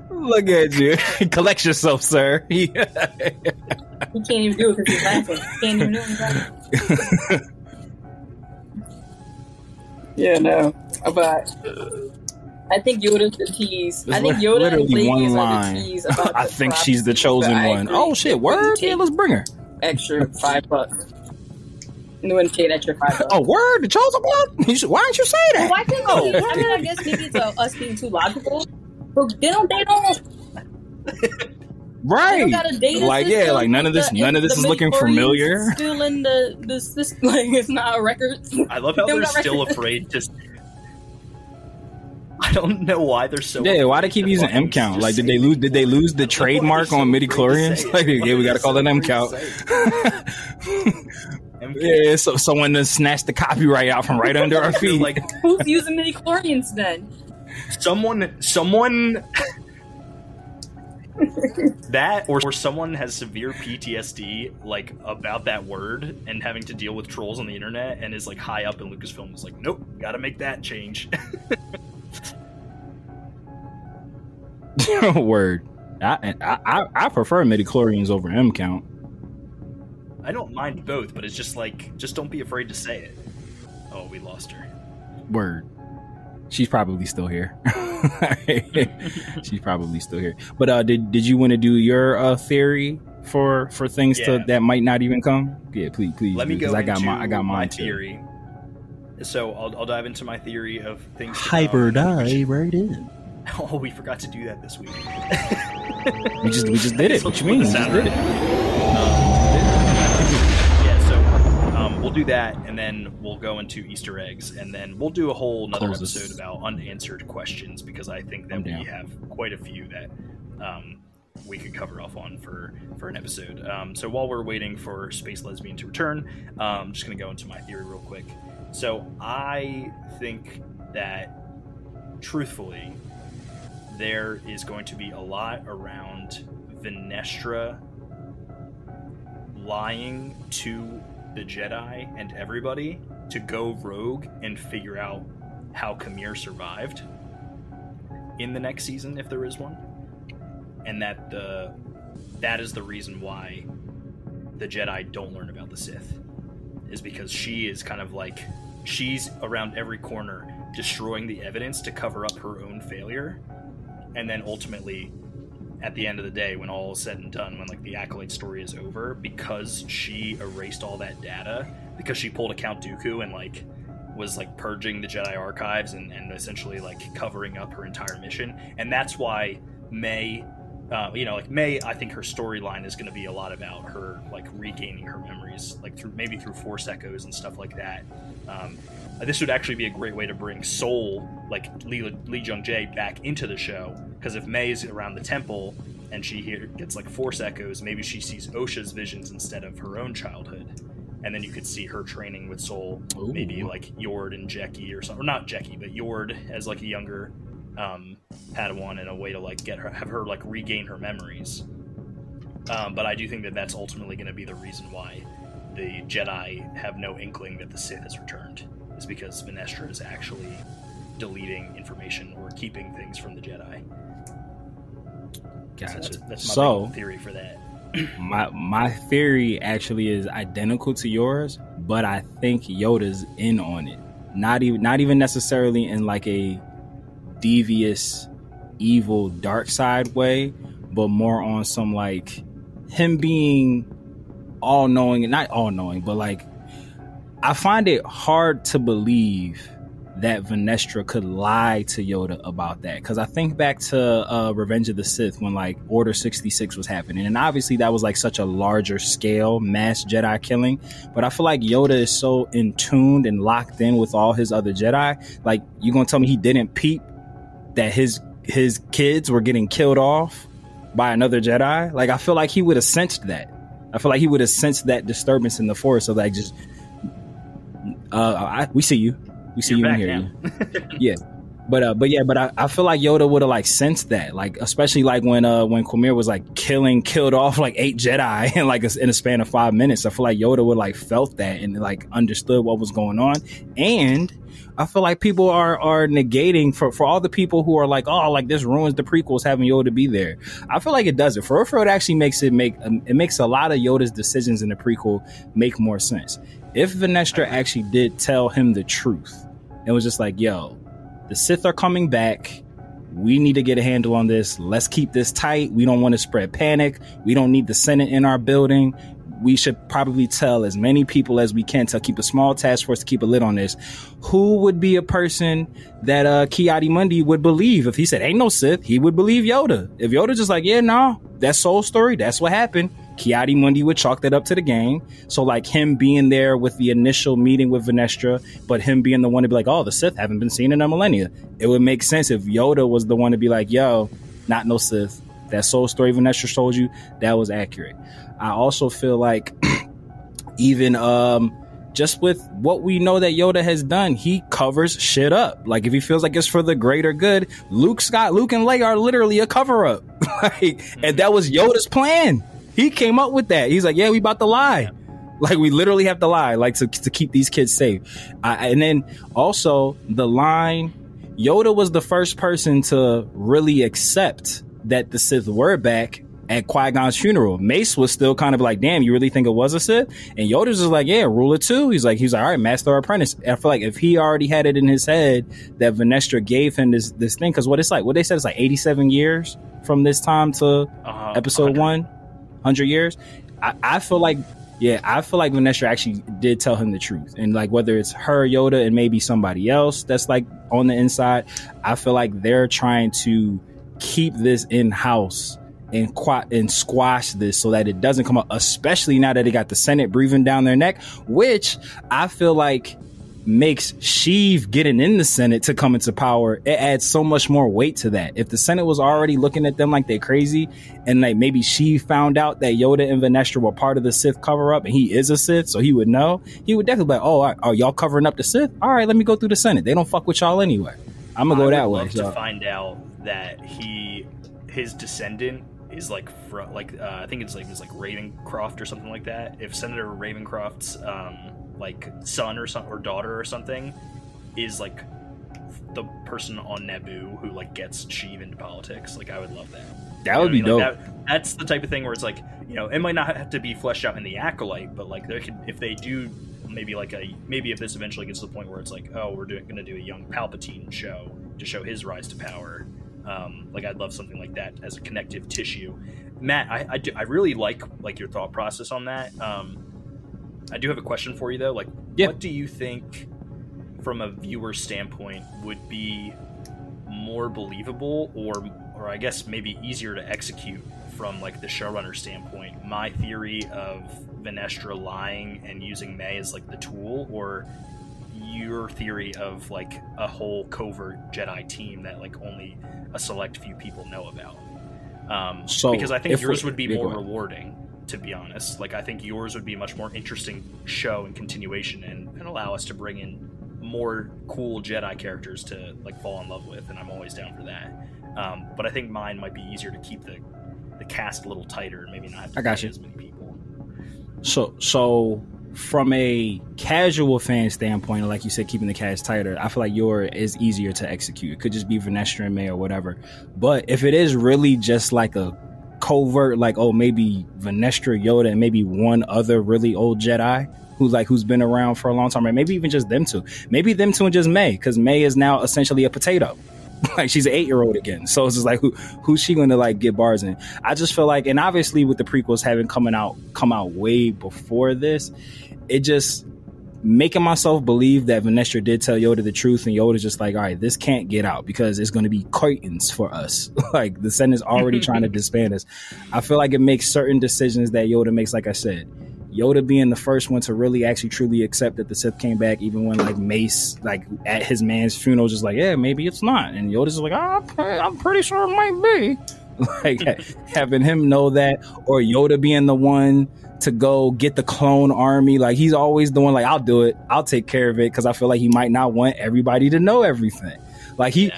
Look at you. Collect yourself, sir. He can't even do it because he's laughing. He can't even do it. He's laughing. Yeah, no. But I think Yoda's the tease. I think Yoda and Plagueis are the tease about I think she's the chosen one. Oh shit, word? Yeah, let's bring her. Extra $5. No one paid extra $5. Oh, word? The chosen one? Why didn't you say that? Well, why couldn't I mean, I guess maybe it's us being too logical. But they don't right. Got a data like system, yeah, like none of this is looking familiar. Still in this like it's not a record. I love how they're still afraid to. I don't know why they're so. Yeah, why they keep using M count? Like, did they lose the trademark on midi-chlorians? Like, yeah, we got to call it M count. Yeah, so someone to snatch the copyright out from right under our feet. Like, who's using midi-chlorians then? Someone. That or someone has severe PTSD like about that word and having to deal with trolls on the internet and is like high up in Lucasfilm is like, nope, gotta make that change. Word. I prefer midi-chlorians over M count. I don't mind both, but it's just like, just don't be afraid to say it. Oh, we lost her. Word. She's probably still here. She's probably still here. But did you want to do your theory for things that might not even come? Yeah, please. Let me go. I got my theory. So I'll dive into my theory of things. Hyper dive right in. Oh, we forgot to do that this week. we just did it. What you mean? We just did it. We'll do that, and then we'll go into Easter eggs, and then we'll do a whole another episode about unanswered questions, because I think that we have quite a few that we could cover off on for an episode. So while we're waiting for Space Lesbian to return, I'm just going to go into my theory real quick. So I think that, truthfully, there is going to be a lot around Venestra lying to the Jedi and everybody to go rogue and figure out how Khmer survived in the next season, if there is one, and that is the reason why the Jedi don't learn about the Sith, is because she is kind of like, she's around every corner destroying the evidence to cover up her own failure, and then ultimately at the end of the day, when all is said and done, when like the Acolyte story is over, because she erased all that data, because she pulled a Count Dooku and like was like purging the Jedi archives and essentially like covering up her entire mission. And that's why May, May, I think her storyline is going to be a lot about her like regaining her memories, like through Force echoes and stuff like that. This would actually be a great way to bring Soul, like Lee Jung-jae, back into the show, because if May's around the temple and she gets like Force echoes, maybe she sees Osha's visions instead of her own childhood, and then you could see her training with Soul. Ooh. Maybe like Yord and Jeki or something, or not Jeki, but Yord as like a younger Padawan, in a way to like have her like regain her memories. But I do think that that's ultimately going to be the reason why the Jedi have no inkling that the Sith has returned, is because Venestra is actually deleting information or keeping things from the Jedi. Gotcha. So that's my theory for that. My theory actually is identical to yours, but I think Yoda's in on it. Not even necessarily in like a devious, evil, dark side way, but more on some like him being all-knowing, and not all-knowing, but like I find it hard to believe that Venestra could lie to Yoda about that. Because I think back to Revenge of the Sith when like Order 66 was happening, and obviously that was like such a larger scale mass Jedi killing, but I feel like Yoda is so in tuned and locked in with all his other Jedi. Like, you gonna tell me he didn't peep that his kids were getting killed off by another Jedi? Like, I feel like he would have sensed that. I feel like he would have sensed that disturbance in the Force. So like, just we see you. We see you and hear you. Yeah. But I feel like Yoda would have like sensed that, like, especially like when Quamir was like killed off like 8 Jedi in like in a span of 5 minutes. I feel like Yoda would like felt that and like understood what was going on. And I feel like people are negating for all the people who are like, oh, like this ruins the prequels having Yoda be there. I feel like it doesn't. For it actually makes it makes a lot of Yoda's decisions in the prequel make more sense. If Venestra actually did tell him the truth, it was just like, yo, the Sith are coming back. We need to get a handle on this. Let's keep this tight. We don't want to spread panic. We don't need the Senate in our building. We should probably tell as many people as we can to keep a small task force to keep a lid on this. Who would be a person that Ki-Adi-Mundi would believe? If he said, ain't no Sith, he would believe Yoda. If Yoda just like, yeah, no, that's Soul Story. That's what happened. Ki-Adi-Mundi would chalk that up to the game. So like him being there with the initial meeting with Venestra, but him being the one to be like, oh, the Sith haven't been seen in a millennia. It would make sense if Yoda was the one to be like, yo, not no Sith. That Soul Story Venestra told you, that was accurate. I also feel like even just with what we know that Yoda has done, he covers shit up. Like if he feels like it's for the greater good, Luke and Leia are literally a cover up. And that was Yoda's plan. He came up with that. He's like, yeah, we about to lie. Like we literally have to lie, like to keep these kids safe. And then also the line, Yoda was the first person to really accept that the Sith were back at Qui-Gon's funeral. Mace was still kind of like, damn, you really think it was a Sith? And Yoda's just like, yeah, ruler 2. He's like, all right, master or apprentice. I feel like if he already had it in his head that Venestra gave him this thing, because what they said is like 87 years from this time to episode 100 years. I feel like Venestra actually did tell him the truth. And like whether it's her, Yoda, and maybe somebody else that's like on the inside, I feel like they're trying to keep this in-house and squash this so that it doesn't come up, especially now that they got the Senate breathing down their neck, which I feel like makes Sheev getting in the Senate to come into power. It adds so much more weight to that. If the Senate was already looking at them like they're crazy, and like maybe Sheev found out that Yoda and Venestra were part of the Sith cover up, and he is a Sith, so he would know, he would definitely be like, oh, are y'all covering up the Sith? All right, let me go through the Senate. They don't fuck with y'all anyway. I'm gonna go that way. I would love to find out that his descendant is like I think it's like Ravencroft or something like that. If Senator Ravencroft's like son or daughter or something is like the person on Naboo who like gets Sheev into politics, like I would love that. That would be dope. Like that's the type of thing where it's like, you know, it might not have to be fleshed out in the Acolyte, but like there could, if they do maybe if this eventually gets to the point where it's like, oh, we're going to do a young Palpatine show to show his rise to power. Like I'd love something like that as a connective tissue. Matt, I really like your thought process on that. I do have a question for you though. Like, What do you think, from a viewer standpoint, would be more believable, or I guess maybe easier to execute from like the showrunner standpoint? My theory of Venestra lying and using May as like the tool, or your theory of like a whole covert Jedi team that like only a select few people know about? Because I think yours would be more rewarding, to be honest. Like I think yours would be a much more interesting show and continuation, and allow us to bring in more cool Jedi characters to like fall in love with, and I'm always down for that. But I think mine might be easier to keep the cast a little tighter and maybe not have to play as many people. So from a casual fan standpoint, like you said, keeping the cast tighter, I feel like yours is easier to execute. It could just be Venestra and May or whatever. But if it is really just like a covert, like, oh, maybe Venestra, Yoda, and maybe one other really old Jedi who's been around for a long time, or maybe even just them two. Maybe them two and just May, because May is now essentially a potato. Like she's an 8-year-old again. So it's just like, who's she going to like get bars in? I just feel like, and obviously with the prequels having come out way before this, it just, making myself believe that Vanestra did tell Yoda the truth, and Yoda's just like, all right, this can't get out because it's going to be curtains for us. Like, the Senate is already trying to disband us. I feel like it makes certain decisions that Yoda makes, like I said. Yoda being the first one to really actually truly accept that the Sith came back, even when like Mace, like at his man's funeral, just like, yeah, maybe it's not. And Yoda's just like, I'm pretty sure it might be. Like, having him know that, or Yoda being the one to go get the clone army. Like, he's always the one like, I'll do it. I'll take care of it. Cause I feel like he might not want everybody to know everything. Like he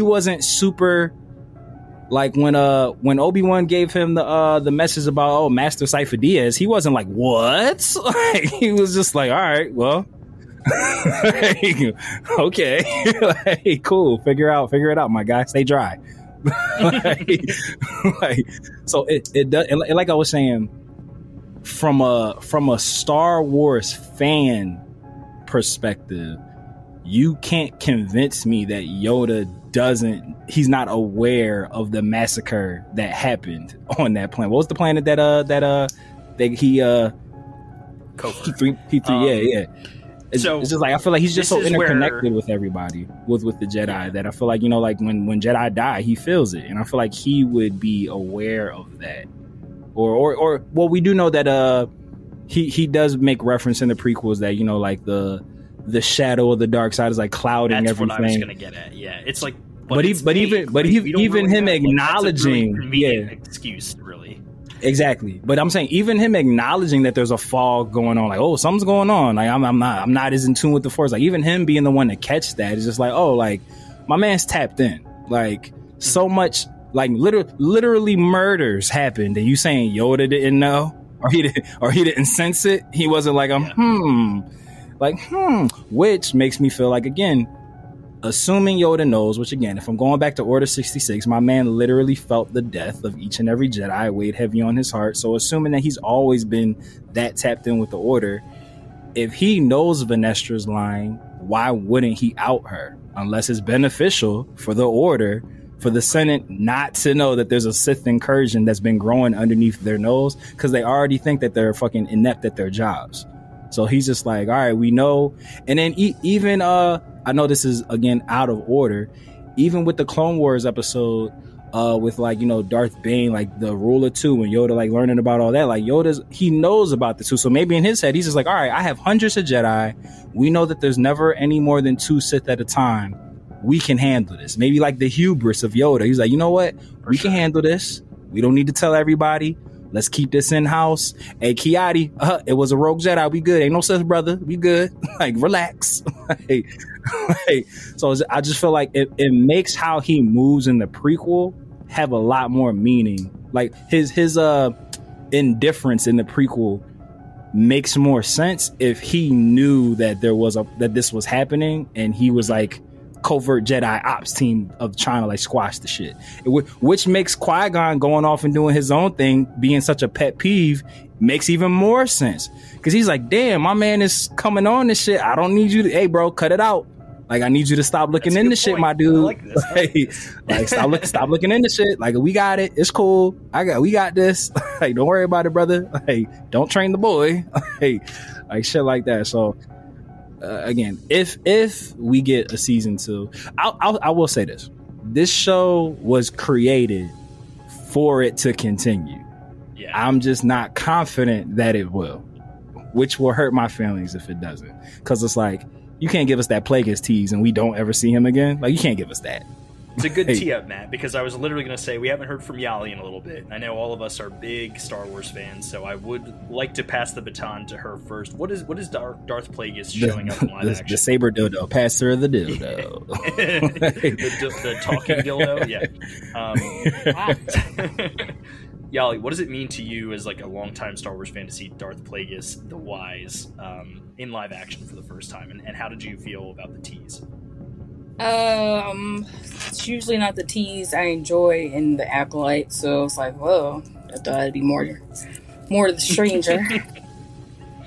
wasn't super like when Obi-Wan gave him the message about, Master Cypher Diaz, he wasn't like, what? Like, he was just like, all right, well, okay. Like, cool. Figure it out, my guy. Stay dry. So it does, and like I was saying, from a Star Wars fan perspective, you can't convince me that Yoda he's not aware of the massacre that happened on that planet. What was the planet that he yeah. It's just like, I feel like he's just so interconnected with everybody, with the Jedi, that I feel like, like when Jedi die, he feels it, and I feel like he would be aware of that. Or well, we do know that he does make reference in the prequels that like the shadow of the dark side is like clouding everything. That's what I was gonna get at. Yeah, it's like, but even him acknowledging, really excuse really. Exactly, but I'm saying even him acknowledging that there's a fog going on, like, something's going on, like I'm not as in tune with the Force, like even him being the one to catch that is just like, like my man's tapped in, like so much, like literally murders happened, and you saying Yoda didn't know, or he didn't sense it, he wasn't like which makes me feel like, again, assuming Yoda knows, which again, if I'm going back to Order 66, my man literally felt the death of each and every Jedi, weighed heavy on his heart. So assuming that he's always been that tapped in with the Order, if he knows Vanestra's lying, why wouldn't he out her? Unless it's beneficial for the Order, for the Senate not to know that there's a Sith incursion that's been growing underneath their nose, because they already think that they're fucking inept at their jobs. So he's just like, all right, we know. And then even I know this is again out of order, even with the Clone Wars episode with like Darth Bane, like the ruler 2, and Yoda like learning about all that, like he knows about the 2. So maybe in his head he's just like, all right, I have hundreds of Jedi, we know that there's never any more than 2 Sith at a time, we can handle this. Maybe like the hubris of Yoda, he's like, you know what, we can handle this, we don't need to tell everybody. Let's keep this in house. Hey, Kiadi, it was a rogue Jedi. We good. Ain't no Sith, brother. We good. Like, relax. So I just feel like it makes how he moves in the prequel have a lot more meaning. Like his indifference in the prequel makes more sense if he knew that that this was happening, and he was like covert Jedi ops team of trying to like squash the shit, which makes Qui-Gon going off and doing his own thing being such a pet peeve makes even more sense, because he's like, damn, my man is coming on this shit, I don't need you to, hey bro, cut it out, like I need you to stop looking into shit, my dude. I like this. Like stop looking into shit, like we got it, it's cool, we got this. Like don't worry about it, brother. Like don't train the boy. Like shit like that. So again, if we get a season 2, I will say this show was created for it to continue. Yeah. I'm just not confident that it will, which will hurt my feelings if it doesn't, because it's like, you can't give us that Plagueis tease and we don't ever see him again. Like, you can't give us that. It's a good tee up, Matt, because I was literally going to say we haven't heard from Yali in a little bit. I know all of us are big Star Wars fans, so I would like to pass the baton to her first. What is Darth Plagueis showing up in live action? The saber dildo, passer of the dildo. the talking dildo, yeah. Yali, what does it mean to you as like a longtime Star Wars fan to see Darth Plagueis the Wise in live action for the first time, and how did you feel about the tease? It's usually not the tease I enjoy in The Acolyte, so it's like, whoa, I thought it'd be more to the stranger.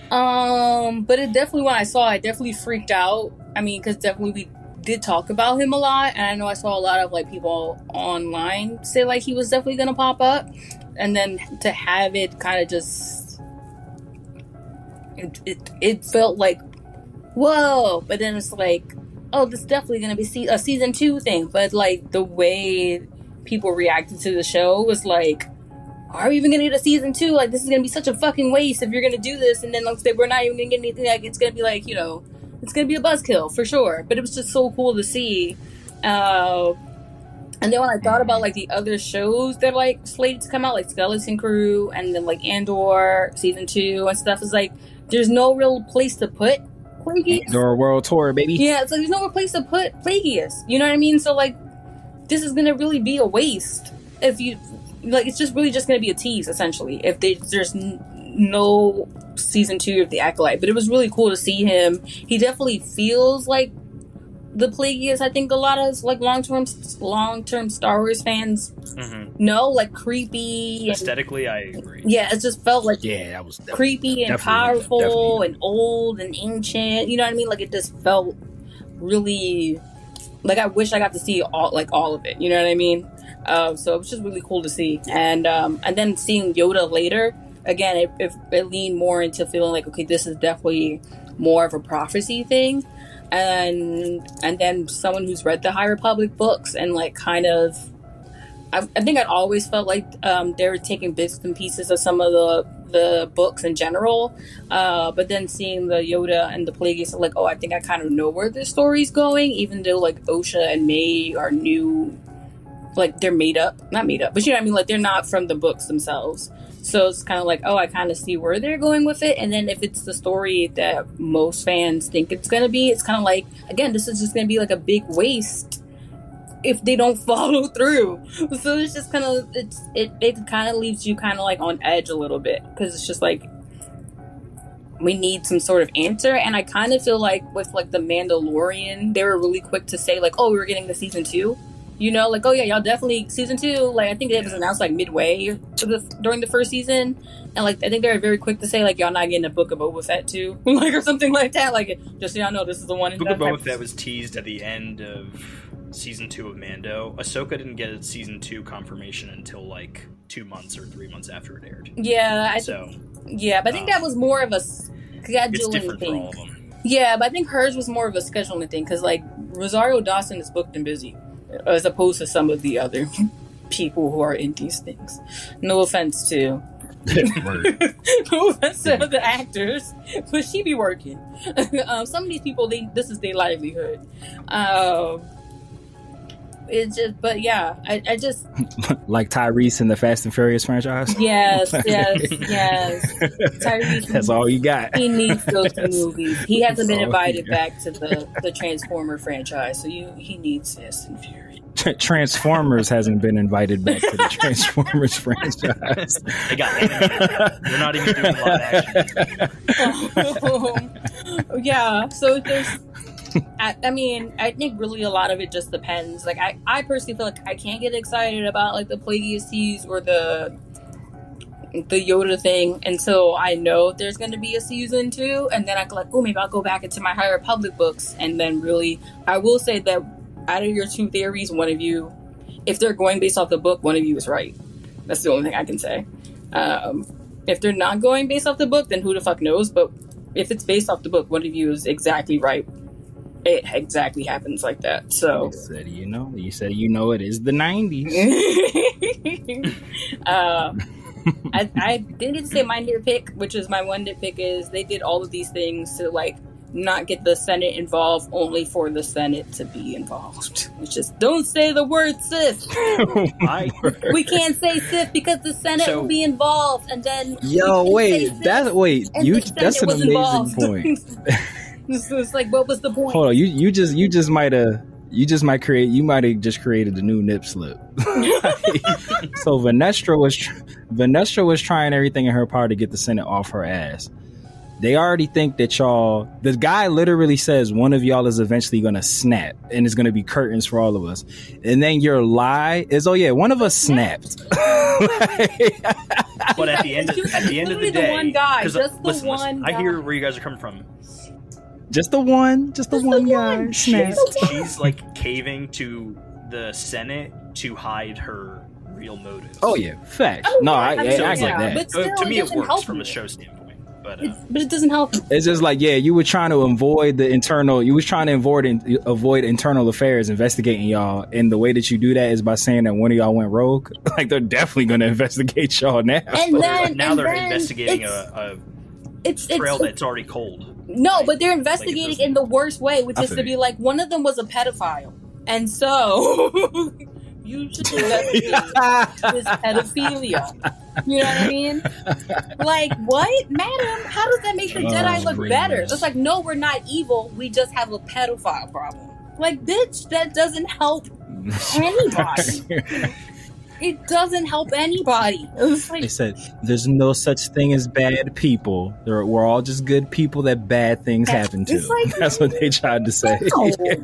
But it definitely, when I saw it, I definitely freaked out. I mean, because definitely we did talk about him a lot, and I know I saw a lot of like people online say like he was definitely gonna pop up, and then to have it kind of just it felt like, whoa, but then it's like, oh, this is definitely going to be a season 2 thing. But like the way people reacted to the show was like, are we even going to get a season 2? Like, this is going to be such a fucking waste if you're going to do this. And then like, we're not even going to get anything. Like, it's going to be like, you know, it's going to be a buzzkill for sure. But it was just so cool to see. And then when I thought about like the other shows that like slated to come out, like Skeleton Crew and then like Andor season 2 and stuff, is like there's no real place to put Plagueis. Andor World Tour, baby. Yeah, it's like there's no real place to put Plagueis. You know what I mean? So like this is gonna really be a waste if you like. It's just really just gonna be a tease essentially if there's no season 2 of The Acolyte. But it was really cool to see him. He definitely feels like the Plagueis. I think a lot of like long-term Star Wars fans know, like creepy and, aesthetically. I agree. Yeah, it just felt like that was creepy and powerful and old and ancient. You know what I mean? Like it just felt really like I wish I got to see all of it. You know what I mean? So it was just really cool to see. And then seeing Yoda later again, it leaned more into feeling like, okay, this is definitely more of a prophecy thing. And then someone who's read the High Republic books and like kind of, I think I'd always felt like they were taking bits and pieces of some of the books in general, but then seeing the Yoda and the Plagueis, like, oh, I think I kind of know where this story's going, even though like Osha and May are new, like they're not made up, but you know what I mean, like they're not from the books themselves. So it's kind of like, oh, I kind of see where they're going with it. And then if it's the story that most fans think it's going to be, it's kind of like, again, this is just going to be like a big waste if they don't follow through. So it's just kind of, it kind of leaves you kind of like on edge a little bit. Because it's just like, we need some sort of answer. And I kind of feel like with like The Mandalorian, they were really quick to say like, oh, we're getting the season 2. You know, like, oh yeah, y'all definitely season 2. Like, I think it was announced like midway during the first season, and like I think they were very quick to say like, y'all not getting a Book of Boba Fett too, like or something like that. Like, just so y'all know, this is the one. Book of Boba Fett was teased at the end of season 2 of Mando. Ahsoka didn't get its season 2 confirmation until like 2 months or 3 months after it aired. Yeah, but I think that was more of a scheduling thing. For all of them. Yeah, but I think hers was more of a scheduling thing because like Rosario Dawson is booked and busy, as opposed to some of the other people who are in these things. No offense to the actors, but she be working. Some of these people, this is their livelihood. It's just, but yeah, I just like Tyrese in the Fast and Furious franchise. Yes. Tyrese. That's all you got. He needs those movies. He hasn't been invited back to the Transformer franchise, so he needs Fast and Furious. Transformers hasn't been invited back to the Transformers franchise. They got animated. We're not even doing live action. Yeah, so there's. I mean, I think really a lot of it just depends. Like, I personally feel like I can't get excited about like the Plagueis or the Yoda thing until I know there's going to be a season 2, and then I go like, oh, maybe I'll go back into my High Republic books, and then really, I will say that out of your 2 theories, one of you, if they're going based off the book, one of you is right. That's the only thing I can say. If they're not going based off the book, then who the fuck knows? But if it's based off the book, one of you is exactly right. It exactly happens like that. So you said it is the 90s. I didn't get to say my nitpick, which is my one nitpick is they did all of these things to like not get the Senate involved, only for the Senate to be involved. It's just don't say the word Sith. We can't say Sith because the Senate will be involved, and then that's an amazing point. It's like, what was the point? Hold on, you might have just created a new nip slip. So Vanestra was trying everything in her power to get the Senate off her ass. They already think that the guy literally says one of y'all is eventually going to snap and it's going to be curtains for all of us. And then your lie is, oh yeah, one of us snapped. But at the end of the day, one guy, I hear where you guys are coming from. Just the one guy. She's like caving to the Senate to hide her real motives. Oh yeah, fact. I get that. But still, to me, it works from a show standpoint. But it doesn't help. It's just like, yeah, you were trying to avoid avoid internal affairs investigating y'all, and the way that you do that is by saying that one of y'all went rogue. Like, they're definitely going to investigate y'all now. And then they're investigating a trail that's already cold. No, right? but they're investigating in the worst way, which is to be like, one of them was a pedophile, and so you should investigate this pedophilia. You know what I mean? Like, what, madam? How does that make the Jedi look better? It's like, no, we're not evil. We just have a pedophile problem. Like, bitch, that doesn't help anybody. It doesn't help anybody. It was like, they said, there's no such thing as bad people. We're all just good people that bad things happen to. Like, that's what they tried to say. No. I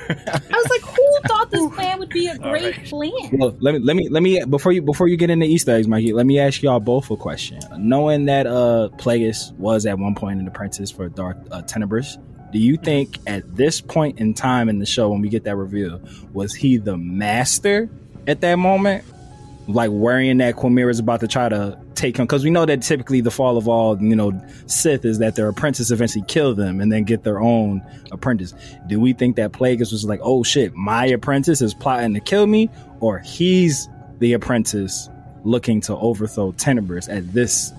was like, who thought this plan would be a great plan? Well, let me before you get into Easter eggs, Mikey, let me ask y'all both a question. Knowing that Plagueis was at one point an apprentice for Darth Tenebris, do you think at this point in time in the show, when we get that reveal, was he the master at that moment, like worrying that Quamir is about to try to take him? Because we know that typically the fall of all, Sith is that their apprentice eventually kill them and then get their own apprentice. Do we think that Plagueis was like, oh shit, my apprentice is plotting to kill me, or he's the apprentice looking to overthrow Tenebris at this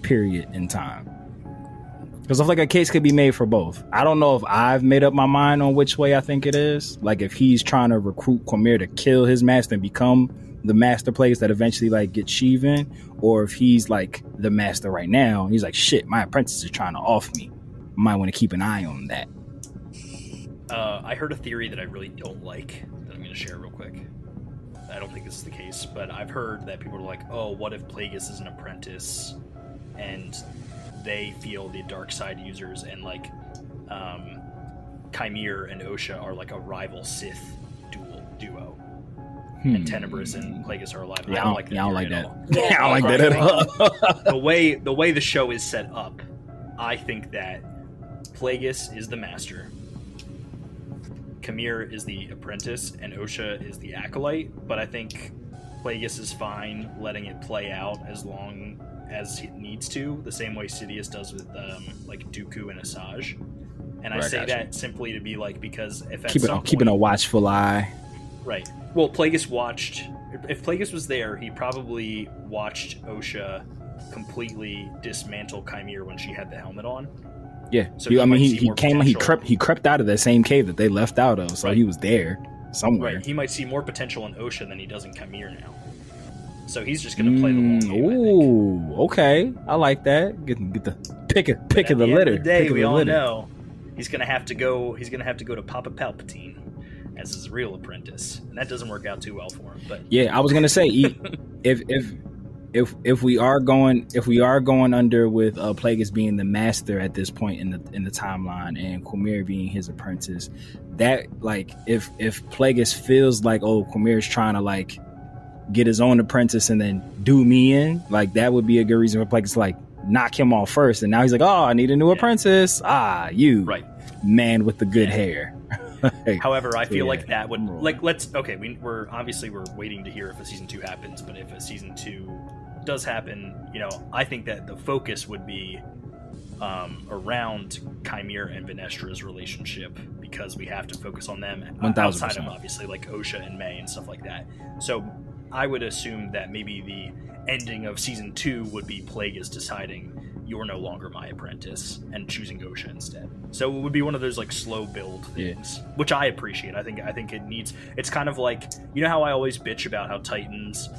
period in time? Because I feel like a case could be made for both. I don't know if I've made up my mind on which way I think it is. Like, if he's trying to recruit Quamir to kill his master and become the master Plagueis that eventually like gets Sheev in, or if he's like the master right now and he's like, shit, my apprentice is trying to off me. Might want to keep an eye on that. I heard a theory that I really don't like that I'm going to share real quick. I don't think this is the case, but I've heard that people are like, oh, what if Plagueis is an apprentice and they feel the dark side users, and like Chimere and Osha are like a rival Sith duo. And Tenebris and Plagueis are alive. Yeah, I don't like that. Yeah, I don't like that at all. The way the show is set up, I think that Plagueis is the master, Chimere is the apprentice, and Osha is the acolyte. But I think Plagueis is fine letting it play out as long as it needs to, the same way Sidious does with like Dooku and Asajj. And I say that simply to be like, because if at keeping a watchful eye. Right. Well, Plagueis watched. If Plagueis was there, he probably watched Osha completely dismantle Chimere when she had the helmet on. Yeah. So he crept out of that same cave that they left out of, so he was there somewhere. Right. He might see more potential in Osha than he does in Chimere now. So he's just going to play the long game. Ooh, okay. I like that. Get the pick of the litter. At the end of the day, we all know he's going to have to go. He's going to have to go to Papa Palpatine as his real apprentice, and that doesn't work out too well for him. But yeah, I was going to say, if we are going under with Plagueis being the master at this point in the timeline and Quamir being his apprentice, that like if Plagueis feels like, oh, Quamir's trying to like get his own apprentice and then do me in, like that would be a good reason for Plagueis to like knock him off first, and now he's like, oh, I need a new apprentice. You man with the good hair. However, I feel like that would we're waiting to hear if a season 2 happens, but if a season 2 does happen, I think that the focus would be around Chimere and Venestra's relationship, because we have to focus on them 1,000%. Outside of obviously like Osha and May and stuff like that. So I would assume that maybe the ending of season 2 would be Plagueis deciding, you're no longer my apprentice, and choosing Osha instead. So it would be one of those like slow build things, which I appreciate. I think it needs. It's kind of like, how I always bitch about how Titans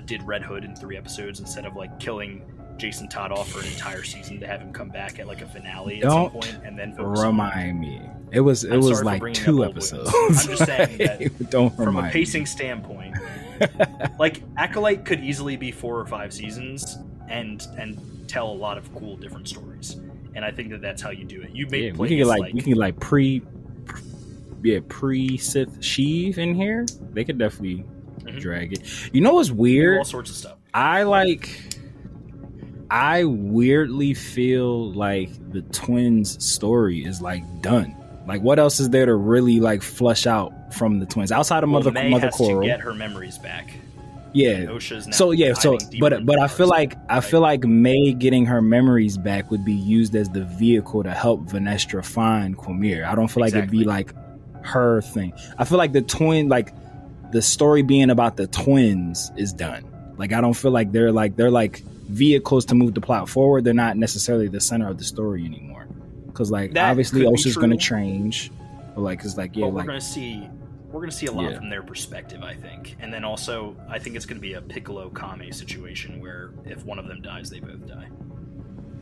did Red Hood in 3 episodes instead of like killing Jason Todd off for an entire season to have him come back at like a finale at some point and then remind me. It was like 2 episodes. I'm just saying that from a pacing me. Standpoint, like Acolyte could easily be 4 or 5 seasons and tell a lot of cool different stories, and I think that that's how you do it. You make we can get like pre Sith Sheev in here. They could definitely drag it. What's weird? All sorts of stuff. I weirdly feel like the twins' story is like done. Like, what else is there to really like flush out from the twins outside of Mother May has Coral? to get her memories back. And Osha's now but I feel like May getting her memories back would be used as the vehicle to help Vanestra find Quamir. I don't feel like it'd be like her thing. I feel like the twin, like the story being about the twins is done. Like I don't feel like they're like vehicles to move the plot forward. They're not necessarily the center of the story anymore. Because like that obviously Osha's going to change, but like it's like we're going to see a lot from their perspective, I think. And then also I think it's going to be a Piccolo Kame situation where if one of them dies, they both die.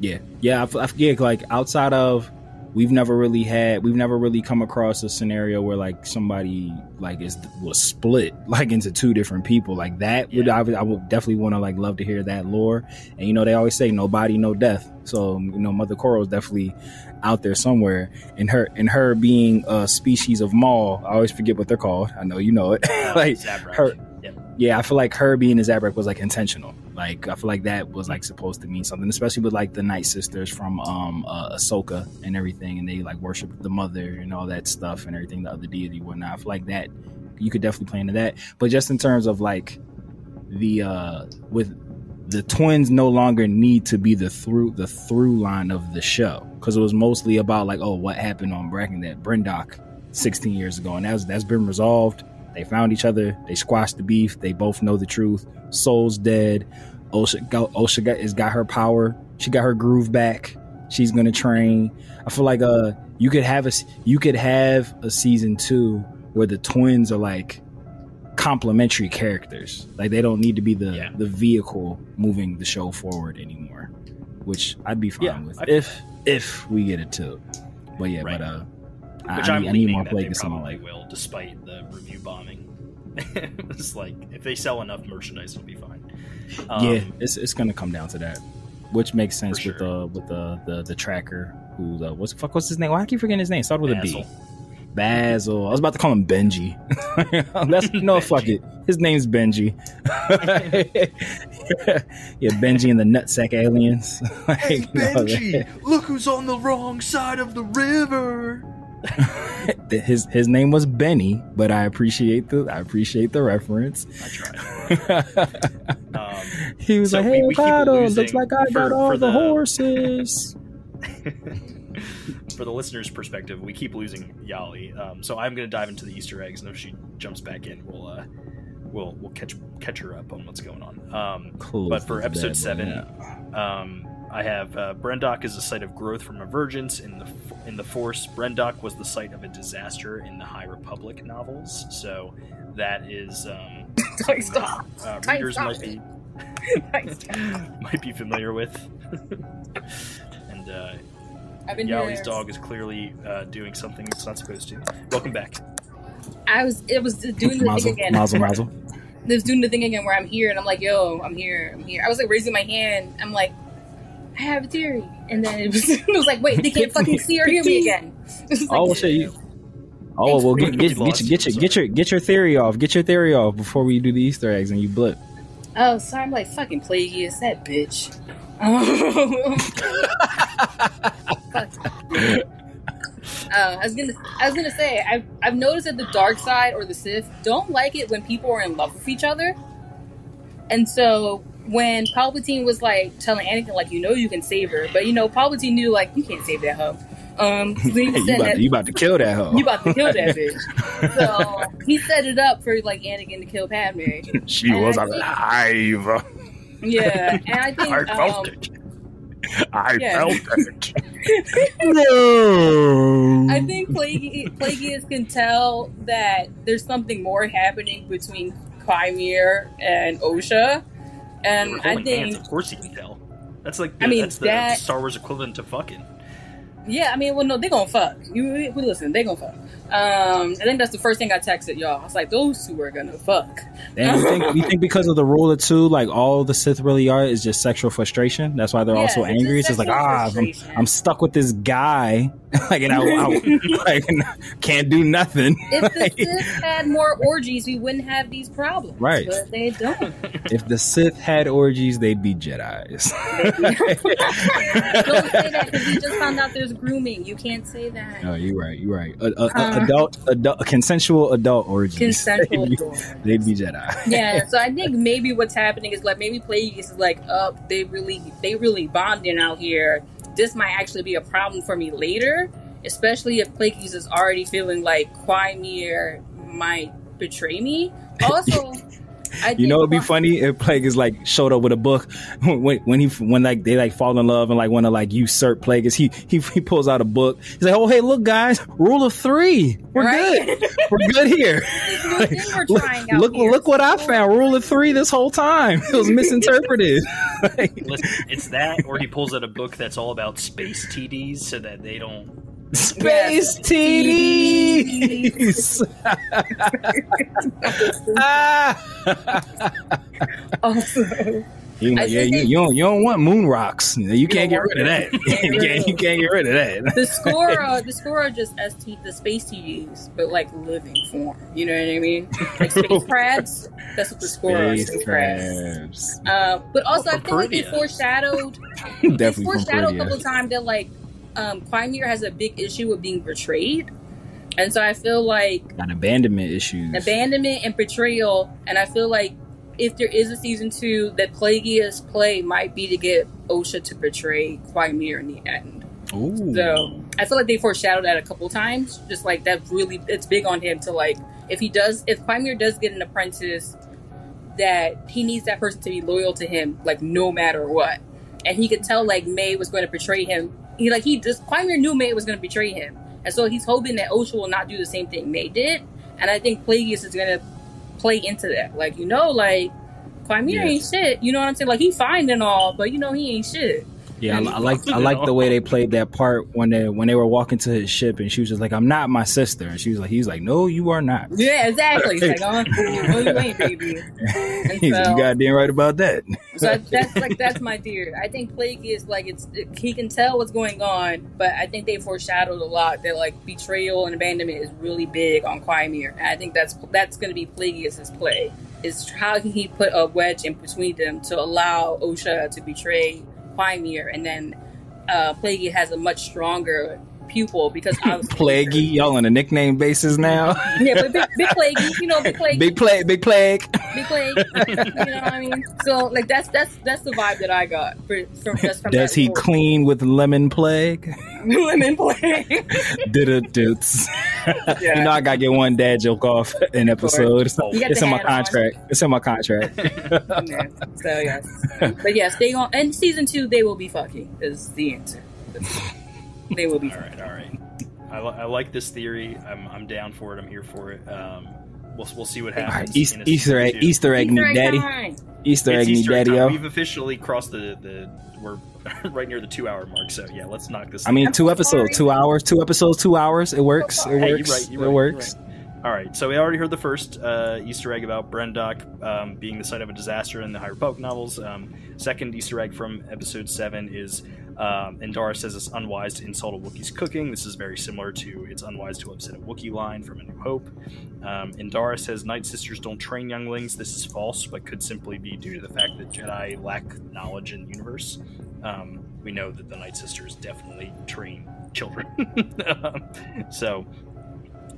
I forget, like outside of we've never really come across a scenario where like somebody like was split like into two different people like that. I would definitely want to like love to hear that lore. And they always say no body, no death. So Mother Koro is definitely out there somewhere. And her being a species of Maul, I always forget what they're called. I know you know it. Like Zabrak. her. Yeah, I feel like her being a Zabrak was like intentional. Like I feel like that was like supposed to mean something, especially with like the Night Sisters from Ahsoka and everything, and they like worship the mother and all that stuff and everything, the other deity and whatnot. I feel like that you could definitely play into that. But just in terms of like the with the twins no longer need to be the through line of the show, because it was mostly about like, oh, what happened on Brendok 16 years ago, and that's been resolved. They found each other. They squashed the beef. They both know the truth. Soul's dead. Osha has got her power. She got her groove back. She's gonna train. I feel like you could have a season 2 where the twins are like complementary characters. Like they don't need to be the vehicle moving the show forward anymore, which I'd be fine with if we get it too. But yeah, right. I need more play because someone like will, despite the review bombing. It's like if they sell enough merchandise, it'll be fine. It's gonna come down to that, which makes sense sure. with the tracker. Who's what's his name? Why I keep forgetting his name? Started with Basil. a B. Basil. I was about to call him Benji. Fuck it. His name's Benji. Yeah, Benji and the Nutsack aliens. Hey, Benji! Look who's on the wrong side of the river. His name was Benny, but I appreciate the reference. I tried. He was like, "Hey, Okada, looks like I got all the horses." For the listener's perspective, we keep losing Yali, so I'm going to dive into the Easter eggs, and if she jumps back in, we'll catch her up on what's going on. Cool. But for episode 7, I have Brendok is a site of growth from emergence in the Force. Brendok was the site of a disaster in the High Republic novels, so that is readers might be familiar with. And Yali's dog is clearly doing something it's not supposed to. Welcome back. It was doing the thing again. Mazel. It was doing the thing again where I'm here, and I'm like, yo, I'm here. I was like raising my hand. I'm like, I have a theory. And then it was like, wait, they can't fucking see or hear me again. Like, shit. Oh, well, get your theory off. Get your theory off before we do the Easter eggs and you blip. Oh, sorry, I'm like fucking Plagueis, that bitch. I was gonna say I've noticed that the dark side or the Sith don't like it when people are in love with each other, and so when Palpatine was like telling Anakin like, you can save her, but Palpatine knew like you can't save that hoe. You about to kill that hoe. You about to kill that bitch. So he set it up for like Anakin to kill Padme. She was alive. Yeah, and I think I felt it. I felt it. No. I think Plagueis can tell that there's something more happening between Quamir and Osha, and I think hands. Of course he can tell. That's like that's the Star Wars equivalent to fucking. Yeah, I mean, well, no, they gonna fuck. Listen, they gonna fuck. I think that's the first thing I texted y'all. I was like, those two are gonna fuck. And you think because of the ruler too, like all the Sith really are is just sexual frustration. That's why they're all so angry. It's just like, I'm stuck with this guy, like, and I can't do nothing. If the Sith had more orgies, we wouldn't have these problems. Right? But they don't. If the Sith had orgies, they'd be Jedis. Don't say that because we just found out there's grooming. You can't say that. No, you're right. Adult, consensual adult orgies. Consensual adult. They'd be Jedi. Yeah, so I think maybe what's happening is like maybe Plagueis is like, they really bonding out here. This might actually be a problem for me later, especially if Plagueis is already feeling like Quimir might betray me. Also, you know, it'd be funny if Plagueis like showed up with a book when they like fall in love and like want to like usurp Plagueis. He pulls out a book. He's like, oh hey, look guys, rule of 3. We're good. We're good here. Look what I found. Rule of 3 this whole time. It was misinterpreted. Listen, it's that, or he pulls out a book that's all about space TDs so that they don't. Space TDs. Also, you don't want moon rocks. You can't get rid of that. You can't get rid of that. The score are just the space TDs, but like living form. You know what I mean? Like space crabs. That's what the score are. Space crabs. But also, I feel like they foreshadowed. Definitely foreshadowed a couple of times that like Quimir has a big issue with being betrayed. And so I feel like got abandonment issues. Abandonment and betrayal. And I feel like if there is a season 2, that Plagueis' play might be to get Osha to betray Quimir in the end. Ooh. So I feel like they foreshadowed that a couple times. Just like that really, it's big on him to like, if Quimir does get an apprentice, that he needs that person to be loyal to him, like no matter what. And he could tell like May was going to betray him. Quimir knew May was going to betray him. And so he's hoping that Osha will not do the same thing May did. And I think Plagueis is going to play into that. Like, you know, like, Quimir ain't shit. You know what I'm saying? Like, he's fine and all, but, you know, he ain't shit. Yeah, I like the way they played that part when they were walking to his ship and she was just like, I'm not my sister. And he's like, no, you are not. Yeah, exactly. He's like, oh, no, you ain't, baby. He's like, you goddamn right about that. So that's my theory. I think Plagueis, like, he can tell what's going on, but I think they foreshadowed a lot that, like, betrayal and abandonment is really big on Quimir. And I think that's going to be Plagueis' play, is how can he put a wedge in between them to allow Osha to betray Quimir, and then Plagueis has a much stronger pupil because Plaguey, y'all on a nickname basis now. Yeah, but big Plaguey, you know, big Plague, big Plague. You know what I mean? So like that's the vibe that I got from Does he clean with lemon plague? Lemon plague. Did it dudes? You know I gotta get one dad joke off an episode. It's in my contract. It's in my contract. So yes, but yes, they on and season 2 they will be fucking is the answer. They will be all right. I like this theory. I'm down for it. I'm here for it. We'll see what happens. Right, Easter egg, daddy. Time. Easter egg, daddy. We've officially crossed we're right near the 2-hour mark. So yeah, let's knock this. I mean, 2 episodes, 2 hours. 2 episodes, 2 hours. It works. It works. You're right. It works. All right, so we already heard the first Easter egg about Brendok being the site of a disaster in the High Republic novels. Second Easter egg from episode 7 is Indara says it's unwise to insult a Wookiee's cooking. This is very similar to it's unwise to upset a Wookiee line from A New Hope. Indara says Night Sisters don't train younglings. This is false, but could simply be due to the fact that Jedi lack knowledge in the universe. We know that the Night Sisters definitely train children.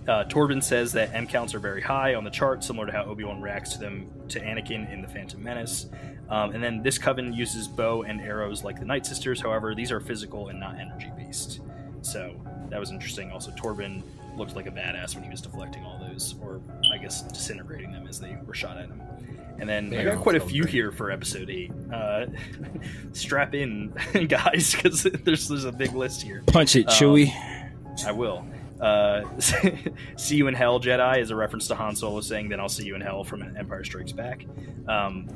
Torben says that M counts are very high on the chart, similar to how Obi-Wan reacts to Anakin in The Phantom Menace. And then this coven uses bow and arrows like the Night Sisters. However, these are physical and not energy-based. So that was interesting. Also, Torben looked like a badass when he was deflecting all those, or I guess disintegrating them as they were shot at him. And then I got quite a few here for episode 8. Strap in, guys, because there's a big list here. Punch it, Chewie. I will. See you in hell, Jedi is a reference to Han Solo saying then I'll see you in hell from Empire Strikes Back.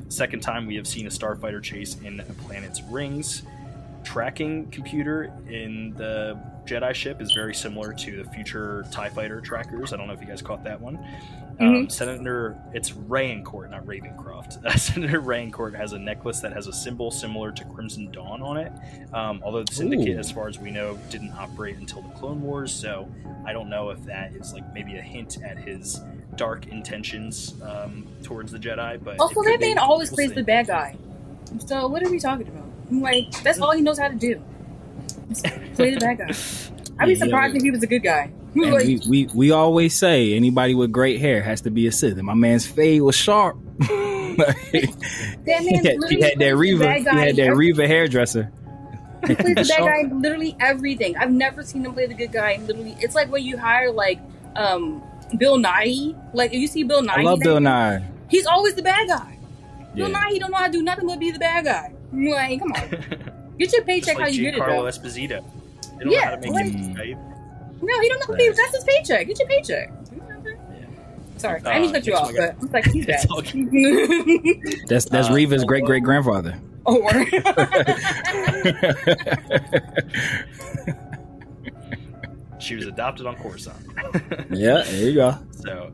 Second time we have seen a starfighter chase in a planet's rings. Tracking computer in the Jedi ship is very similar to the future TIE fighter trackers. I don't know if you guys caught that one. Senator, it's Rayancourt, not Ravencroft. Senator Rayancourt has a necklace that has a symbol similar to Crimson Dawn on it. Although the Syndicate, as far as we know, didn't operate until the Clone Wars, so I don't know if that is like maybe a hint at his dark intentions towards the Jedi. But also, that man always plays the bad guy. So what are we talking about? Like, that's all he knows how to do. Play the bad guy. I'd be surprised if he was a good guy. And we always say anybody with great hair has to be a Sith. And my man's fade was sharp. He had that Reva hairdresser. He plays the bad guy in literally everything. I've never seen him play the good guy in literally. It's like when you hire like Bill Nighy. Like if you see Bill Nighy, I love Bill Nighy. He's always the bad guy. Yeah. Bill Nighy don't know how to do nothing but be the bad guy. Like, come on, get your paycheck how you get it. Carlo Esposito. They don't know how to make it right. No, he don't know how to be. That's his paycheck. Get your paycheck. Sorry, I didn't cut you off, but it's like he's bad. That's Reva's great grandfather. Oh, word. She was adopted on Coruscant. Yeah, there you go. So,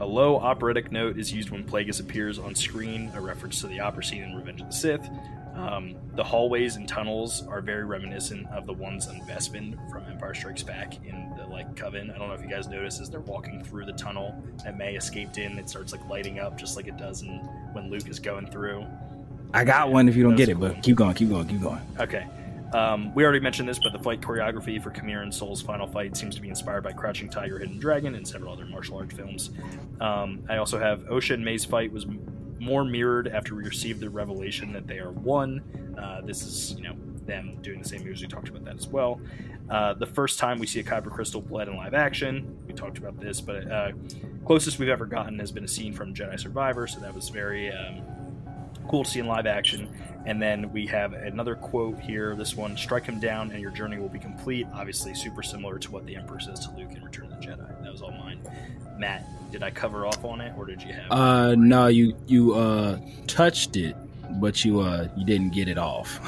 a low operatic note is used when Plagueis appears on screen, a reference to the opera scene in Revenge of the Sith. The hallways and tunnels are very reminiscent of the ones on Bespin from Empire Strikes Back in the Coven. I don't know if you guys notice as they're walking through the tunnel that May escaped in, it starts lighting up just like it does when Luke is going through. I got one if you don't get it, but keep going. Okay. We already mentioned this, but the fight choreography for Khmer and Soul's final fight seems to be inspired by Crouching Tiger, Hidden Dragon, and several other martial arts films. I also have Osha and May's fight was more mirrored after we received the revelation that they are one. This is, them doing the same moves. We talked about that as well. The first time we see a Kyber Crystal bled in live action, we talked about this, but closest we've ever gotten has been a scene from Jedi Survivor, so that was very cool to see in live action. And then we have another quote here, this one, "Strike him down and your journey will be complete." Obviously super similar to what the Emperor says to Luke in Return of the Jedi. That was all mine. Matt, did I cover off on it, or did you have no, you touched it, but you didn't get it off.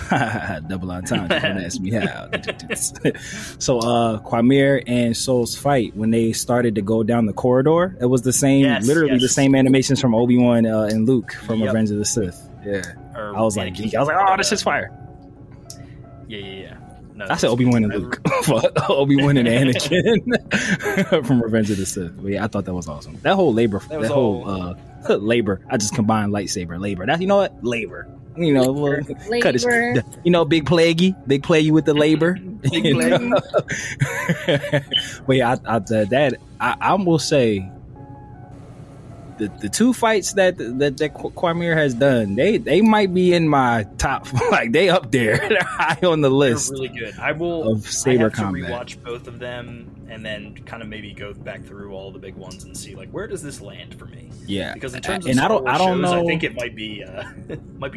Double entendre. Don't ask me how. So Quamir and Soul's fight, when they started to go down the corridor, it was the same, the same animations from Obi-Wan and Luke from Revenge of the Sith. Yeah, I was like, oh, this is fire. Yeah. No, I said Obi-Wan and Luke. Obi-Wan and Anakin from Revenge of the Sith. But yeah, I thought that was awesome. That whole labor. Labor. I just combined lightsaber, labor. That, you know what? Labor. Cut his, big plaguey with the labor. But yeah, I will say the two fights that Quamir has done, they might be in my top. They up there, they're high on the list. They're really good. I have saber to rewatch both of them and then kind of maybe go back through all the big ones and see where does this land for me? Yeah, because in terms of Star Wars shows, I think it might be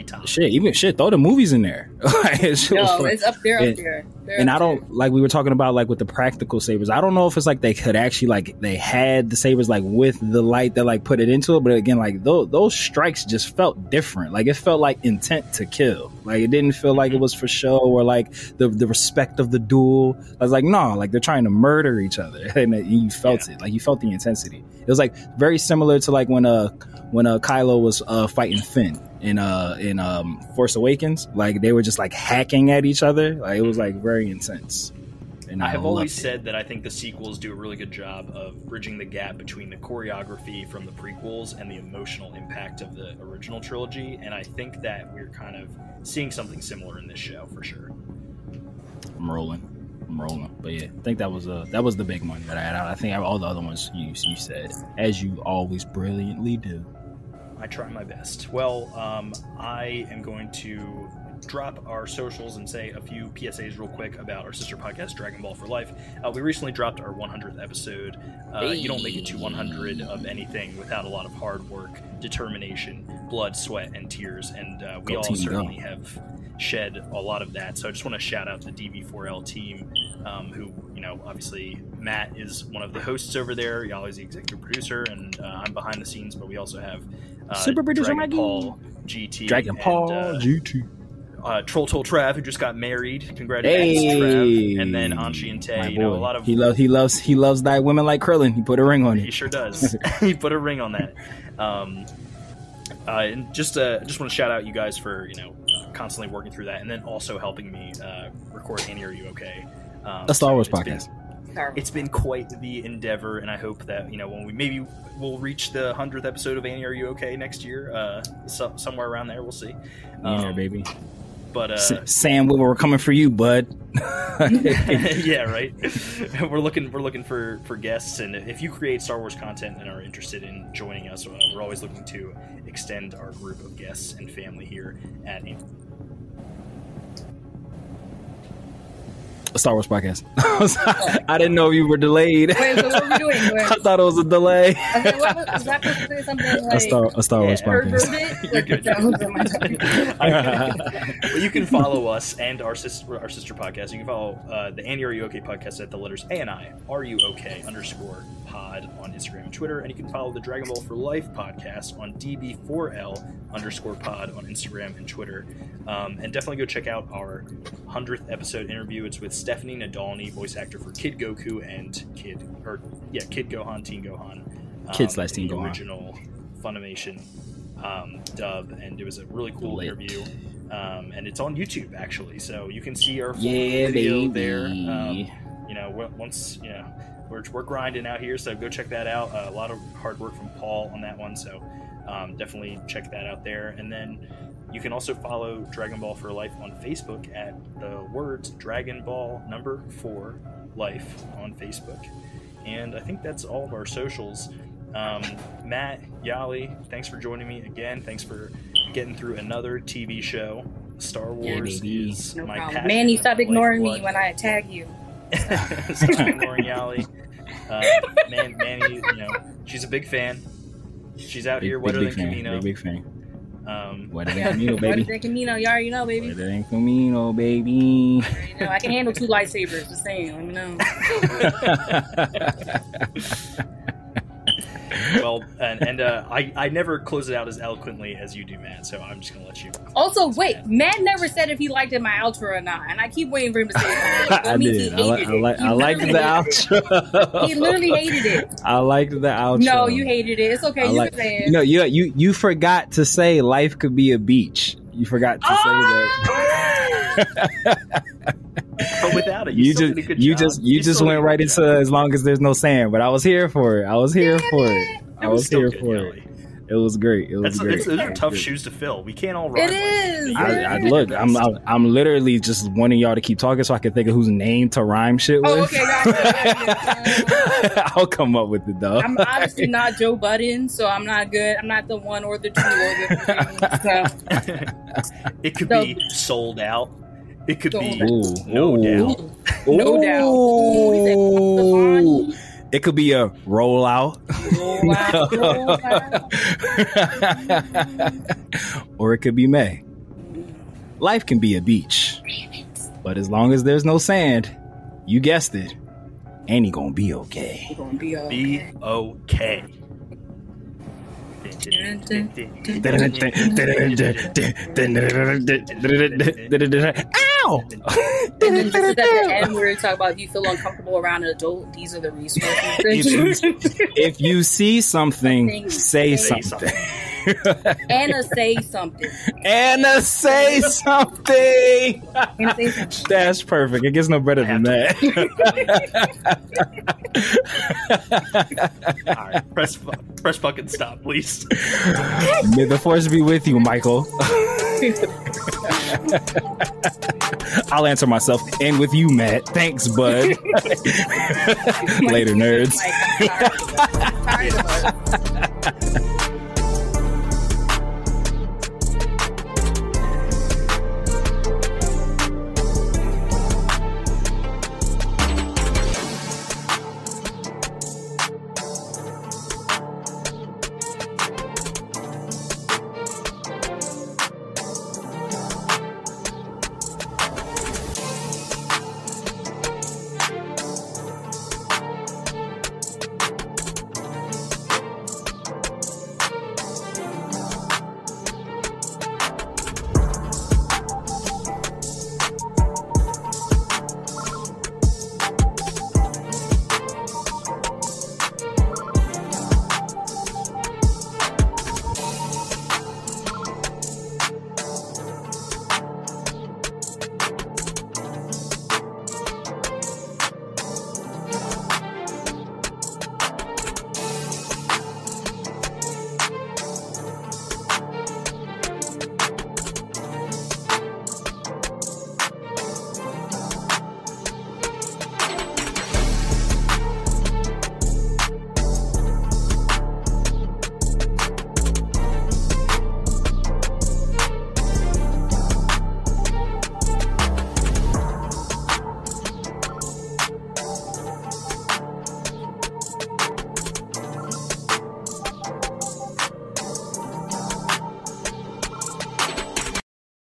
top. Throw the movies in there. It's up there. And I don't, we were talking about with the practical sabers. I don't know if it's they could actually they had the sabers with the light that put it into it, but again those strikes just felt different. It felt like intent to kill. It didn't feel like it was for show or the respect of the duel. I was no, they're trying to murder each other, and you felt it. You felt the intensity. It was very similar to when Kylo was fighting Finn in Force Awakens. They were just hacking at each other. It was very intense. And I have always said that I think the sequels do a really good job of bridging the gap between the choreography from the prequels and the emotional impact of the original trilogy, and I think that we're kind of seeing something similar in this show for sure. I'm rolling. But yeah, I think that was the big one that I had out. I think all the other ones you said, as you always brilliantly do. I try my best. Well, I am going to drop our socials and say a few PSAs real quick about our sister podcast, Dragon Ball for Life. We recently dropped our 100th episode. You don't make it to 100 of anything without a lot of hard work, determination, blood, sweat, and tears, and we all certainly have shed a lot of that. So I just want to shout out the DV4L team, who, obviously Matt is one of the hosts over there. Y'all is the executive producer, and I'm behind the scenes, but we also have super producer Dragon Paul GT. GT. Troll Trav, who just got married. Congratulations, Trav. And then Anshi and Tay. A lot of he loves that women like Krillin. He put a ring on it. He sure does. He put a ring on that. And just want to shout out you guys for constantly working through that, and then also helping me record Annie, Are You Okay? A Star Wars podcast. It's been quite the endeavor, and I hope that when we'll reach the 100th episode of Annie, Are You Okay? next year, somewhere around there. We'll see. Yeah, baby. But Sam, we're coming for you, bud. Yeah, right. We're looking for guests, and if you create Star Wars content and are interested in joining us, we're always looking to extend our group of guests and family here at Star Wars podcast. I didn't know you were delayed. Wait, so what are we doing? I thought it was a delay. Okay, what was that supposed to say? Something like a Star Wars podcast. You're good. Well, you can follow us and our sister podcast. You can follow the Annie Are You OK podcast at the letters ANI Are You OK _pod on Instagram and Twitter, and you can follow the Dragon Ball for Life podcast on DB4L_pod on Instagram and Twitter. And definitely go check out our 100th episode interview. It's with Stephanie Nadolny, voice actor for Kid Goku and Kid Gohan, Teen Gohan. Kid/Teen the Gohan. Original Funimation dub, and it was a really cool interview. And it's on YouTube actually, so you can see our full video there. Once we're grinding out here, so go check that out. A lot of hard work from Paul on that one, so definitely check that out there. And then you can also follow Dragon Ball for Life on Facebook at the words Dragon Ball 4 Life on Facebook. And I think that's all of our socials. Matt, Yali, thanks for joining me again. Thanks for getting through another TV show. Star Wars is no my problem. passion. Manny, stop ignoring lifeblood. me when I attack you. Stop ignoring Yali. Manny, she's a big fan. She's out here wetter than Camino. Big fan. Wetter than Camino, baby. Wetter than Camino, you already know, baby. Wetter than Camino, baby. I can handle 2 lightsabers. Just saying, let me know. Well, and I never close it out as eloquently as you do, Matt. So I'm just gonna let you. Also, wait, Matt never said if he liked it my outro or not, and I keep waiting for him to say it. I did. I liked the outro. He literally hated it. I liked the outro. No, you hated it. It's okay. You can say it. You forgot to say life could be a beach. You forgot to say that. But without it, you just went right into as long as there's no sand. But I was here for it. I was here for it. It was great. Those are tough shoes to fill. We can't all ride. It is. Look, I'm literally just wanting y'all to keep talking so I can think of whose name to rhyme shit with. Oh, okay, gotcha. I'll come up with it though. I'm obviously not Joe Budden, so I'm not good. I'm not the 1 or the 2 or the 3. So. It could be sold out. It could be no doubt. No doubt. Ooh. It could be a rollout. Or it could be May. Life can be a beach. But as long as there's no sand, you guessed it, Annie gonna be okay. Be okay. Ow! And then just at the end where we talk about if you feel uncomfortable around an adult, these are the resources. If you see something, say something. Anna, say something. Anna, say something. That's perfect. It gets no better than that. All right, press fucking stop, please. May the force be with you, Michael. I'll answer myself, and with you, Matt. Thanks, bud. Later, nerds. Sorry.